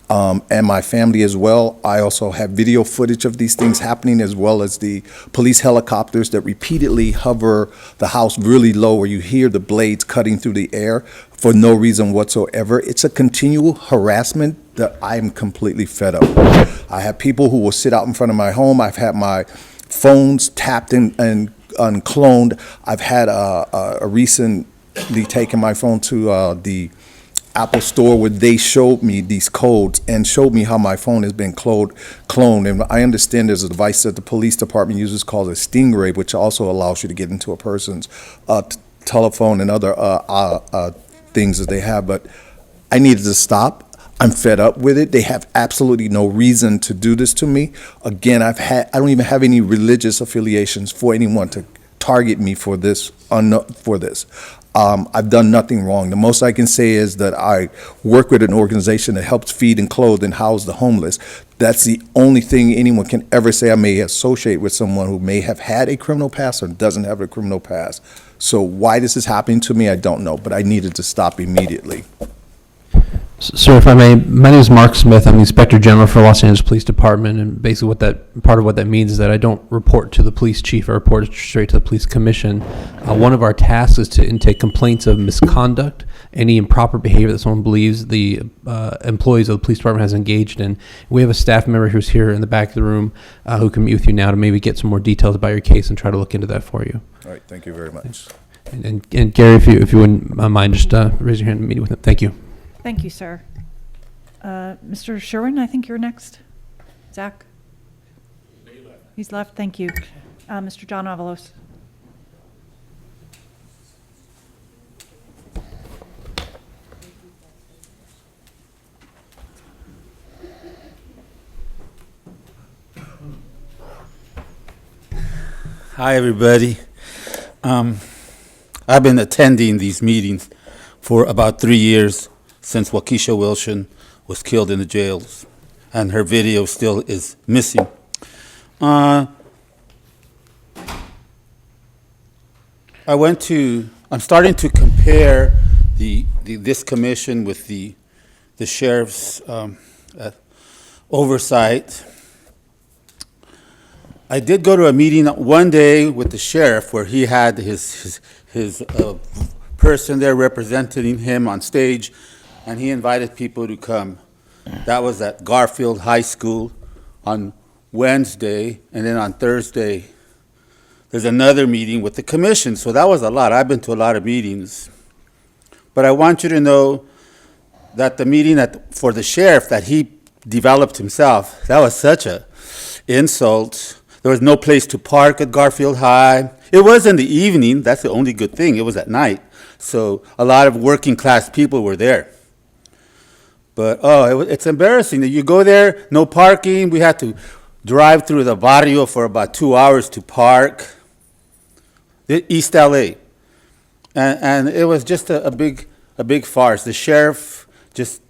and my family as well. I also have video footage of these things happening, as well as the police helicopters that repeatedly hover the house really low, where you hear the blades cutting through the air for no reason whatsoever. It's a continual harassment that I'm completely fed up with. I have people who will sit out in front of my home. I've had my phones tapped and uncloned. I've had a recently taken my phone to the Apple store where they showed me these codes and showed me how my phone has been cloned. And I understand there's a device that the police department uses called a Stingray, which also allows you to get into a person's telephone and other things that they have. But I needed to stop. I'm fed up with it. They have absolutely no reason to do this to me. Again, I don't even have any religious affiliations for anyone to target me for this. I've done nothing wrong. The most I can say is that I work with an organization that helps feed and clothe and house the homeless. That's the only thing anyone can ever say I may associate with someone who may have had a criminal past or doesn't have a criminal past. So why this is happening to me, I don't know, but I needed to stop immediately. Sir, if I may, my name is Mark Smith. I'm the Inspector General for Los Angeles Police Department, and basically part of what that means is that I don't report to the police chief. I report straight to the police commission. One of our tasks is to intake complaints of misconduct, any improper behavior that someone believes the employees of the police department has engaged in. We have a staff member who's here in the back of the room who can meet with you now to maybe get some more details about your case and try to look into that for you. All right, thank you very much. And Gary, if you wouldn't mind, just raise your hand and meet with him. Thank you. Thank you, sir. Mr. Sherwin, I think you're next. Zach? He's left, thank you. Mr. John Avalos. Hi, everybody. I've been attending these meetings for about 3 years, since Waukesha Wilson was killed in the jails, and her video still is missing. I'm starting to compare this commission with the sheriff's oversight. I did go to a meeting one day with the sheriff where he had his person there representing him on stage, and he invited people to come. That was at Garfield High School on Wednesday, and then on Thursday, there's another meeting with the commission. So that was a lot. I've been to a lot of meetings. But I want you to know that the meeting for the sheriff that he developed himself, that was such a insult. There was no place to park at Garfield High. It was in the evening. That's the only good thing. It was at night. So a lot of working class people were there. But, it's embarrassing that you go there, no parking. We had to drive through the barrio for about 2 hours to park. East LA. And it was just a big farce. The sheriff just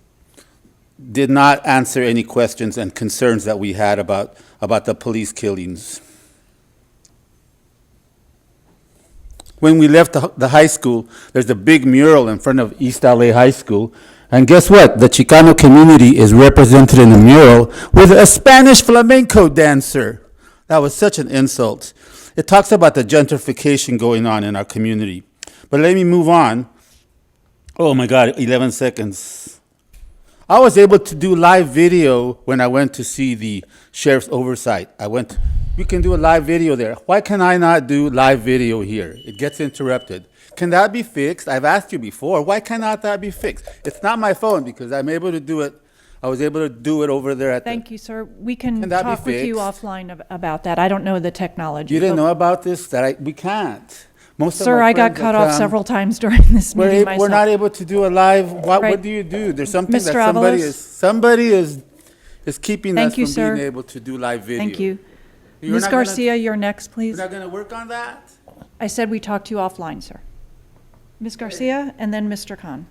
did not answer any questions and concerns that we had about the police killings. When we left the high school, there's a big mural in front of East LA High School. And guess what? The Chicano community is represented in the mural with a Spanish flamenco dancer. That was such an insult. It talks about the gentrification going on in our community. But let me move on. Oh my God, 11 seconds. I was able to do live video when I went to see the sheriff's oversight. We can do a live video there. Why can I not do live video here? It gets interrupted. Can that be fixed? I've asked you before. Why cannot that be fixed? It's not my phone because I'm able to do it. I was able to do it over there at Thank you, sir. We can Can that be talk with you fixed? offline about that. I don't know the technology. You didn't but- know about this? We can't. Most of Sir, my I got friends cut that off come, several times during this meeting myself. We're not able to do a live. What Right. do you do? There's something Mr. that somebody is keeping Thank us you, from sir. being able to do live video. Thank you. You're Ms. not gonna- Garcia, you're next, please. You're not going to work on that? I said we talked to you offline, sir. Ms. Garcia, and then Mr. Khan.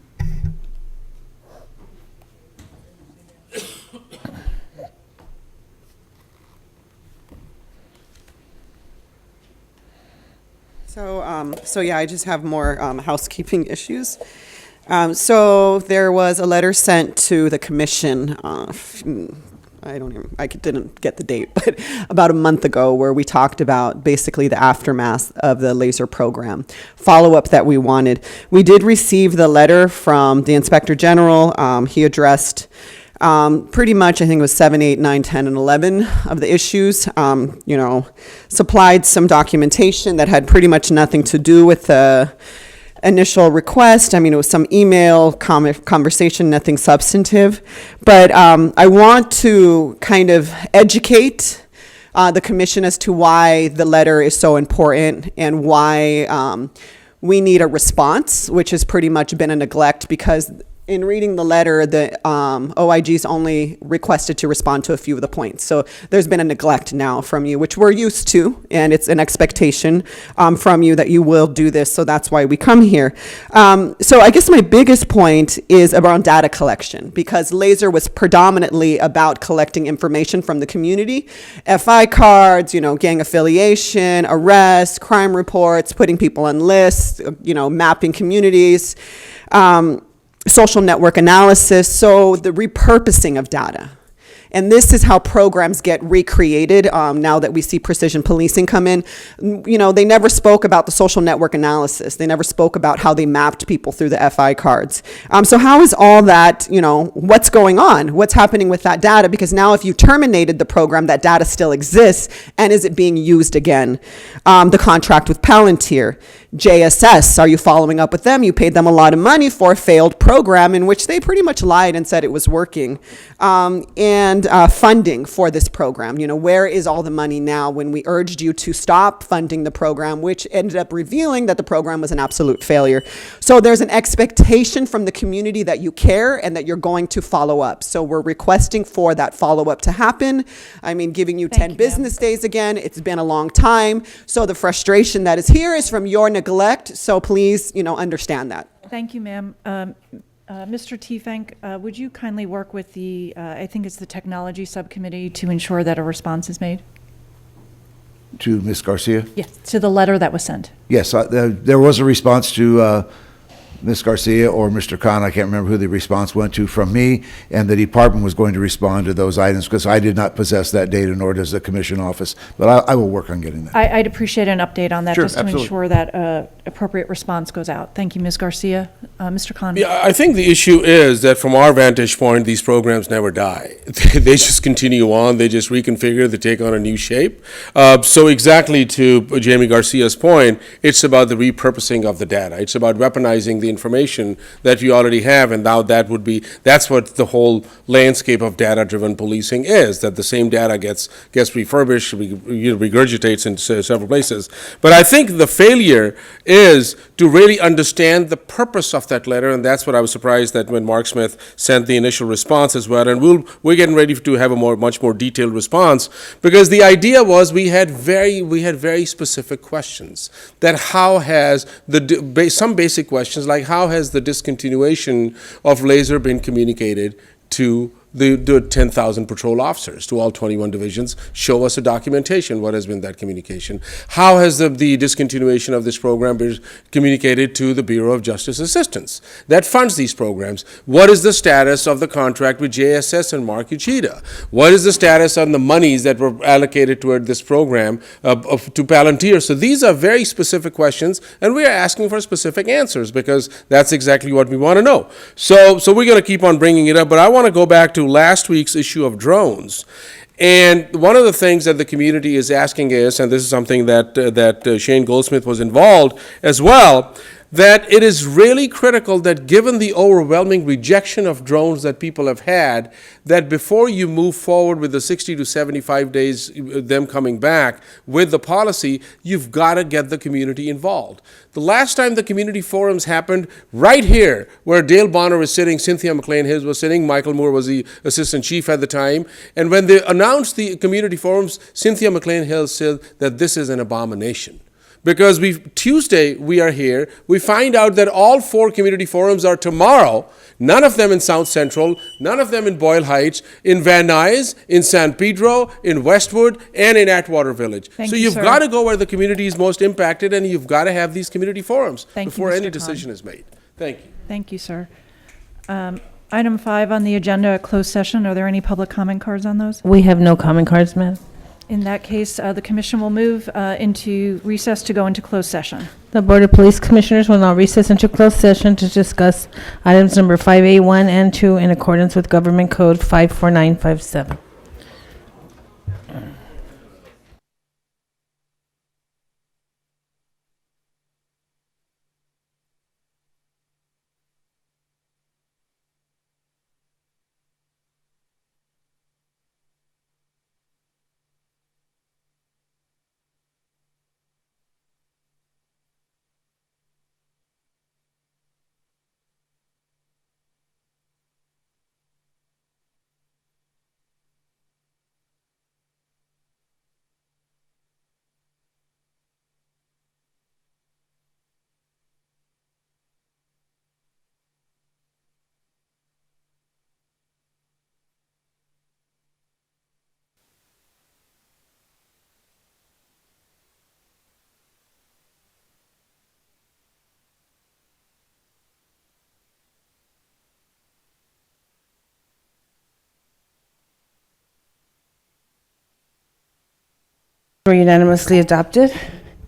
So yeah, I just have more housekeeping issues. So there was a letter sent to the commission. I didn't get the date, but about a month ago, where we talked about basically the aftermath of the laser program, follow-up that we wanted. We did receive the letter from the Inspector General. He addressed pretty much, I think it was 7, 8, 9, 10, and 11 of the issues, supplied some documentation that had pretty much nothing to do with the initial request. I mean, it was some email conversation, nothing substantive. But I want to kind of educate the commission as to why the letter is so important and why we need a response, which has pretty much been a neglect, because in reading the letter, the OIG's only requested to respond to a few of the points. So there's been a neglect now from you, which we're used to, and it's an expectation from you that you will do this, so that's why we come here. So I guess my biggest point is around data collection, because LASER was predominantly about collecting information from the community, FI cards, gang affiliation, arrests, crime reports, putting people on lists, mapping communities, social network analysis, so the repurposing of data. And this is how programs get recreated now that we see precision policing come in. They never spoke about the social network analysis. They never spoke about how they mapped people through the FI cards. So how is all that, what's going on? What's happening with that data? Because now if you terminated the program, that data still exists, and is it being used again? The contract with Palantir. JSS, are you following up with them? You paid them a lot of money for a failed program in which they pretty much lied and said it was working. And funding for this program. Where is all the money now when we urged you to stop funding the program, which ended up revealing that the program was an absolute failure. So there's an expectation from the community that you care and that you're going to follow up. So we're requesting for that follow-up to happen. Giving you 10 business days again. It's been a long time. So the frustration that is here is from your neglect. So please, understand that. Thank you, ma'am. Mr. Tiefank, would you kindly work with the, I think it's the Technology Subcommittee, to ensure that a response is made? To Ms. Garcia? Yes, to the letter that was sent. Yes, there was a response to Ms. Garcia or Mr. Khan, I can't remember who the response went to, from me, and the department was going to respond to those items because I did not possess that data, nor does the commission office. But I will work on getting that. I'd appreciate an update on that, Sure, just to absolutely. ensure that appropriate response goes out. Thank you, Ms. Garcia. Mr. Khan. Yeah, I think the issue is that from our vantage point, these programs never die. They just continue on, they just reconfigure, they take on a new shape. So exactly to Jamie Garcia's point, it's about the repurposing of the data. It's about weaponizing the information that you already have, and now that's what the whole landscape of data-driven policing is, that the same data gets refurbished, regurgitates in several places. But I think the failure is to really understand the purpose of that letter, and that's what I was surprised that when Mark Smith sent the initial response as well, and we're getting ready to have a much more detailed response, because the idea was we had very specific questions, that how has some basic questions like how has the discontinuation of LASER been communicated to the 10,000 patrol officers, to all 21 divisions. Show us a documentation. What has been that communication? How has the discontinuation of this program been communicated to the Bureau of Justice Assistance that funds these programs? What is the status of the contract with JSS and Mark Uchida? What is the status on the monies that were allocated toward this program to Palantir? So these are very specific questions, and we are asking for specific answers because that's exactly what we want to know. So we're going to keep on bringing it up, but I want to go back to last week's issue of drones. And one of the things that the community is asking is, and this is something that Shane Goldsmith was involved as well, that it is really critical that given the overwhelming rejection of drones that people have had, that before you move forward with the 60 to 75 days, them coming back with the policy, you've got to get the community involved. The last time the community forums happened, right here, where Dale Bonner was sitting, Cynthia McLean Hills was sitting, Michael Moore was the assistant chief at the time, and when they announced the community forums, Cynthia McLean Hills said that this is an abomination. Because Tuesday we are here, we find out that all 4 community forums are tomorrow, none of them in South Central, none of them in Boyle Heights, in Van Nuys, in San Pedro, in Westwood, and in Atwater Village. So you've got to go where the community is most impacted, and you've got to have these community forums before any decision is made. Thank you. Thank you, sir. Item 5 on the agenda, closed session. Are there any public comment cards on those? We have no comment cards, ma'am. In that case, the commission will move into recess to go into closed session. The Board of Police Commissioners will now recess into closed session to discuss items number 5A1 and 2 in accordance with Government Code 54957. Were unanimously adopted.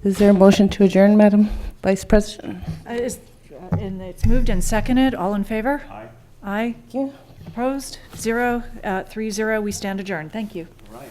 Is there a motion to adjourn, Madam Vice President? And it's moved and seconded. All in favor? Aye. Aye. Thank you. Opposed? 0. 3-0. We stand adjourned. Thank you. All right.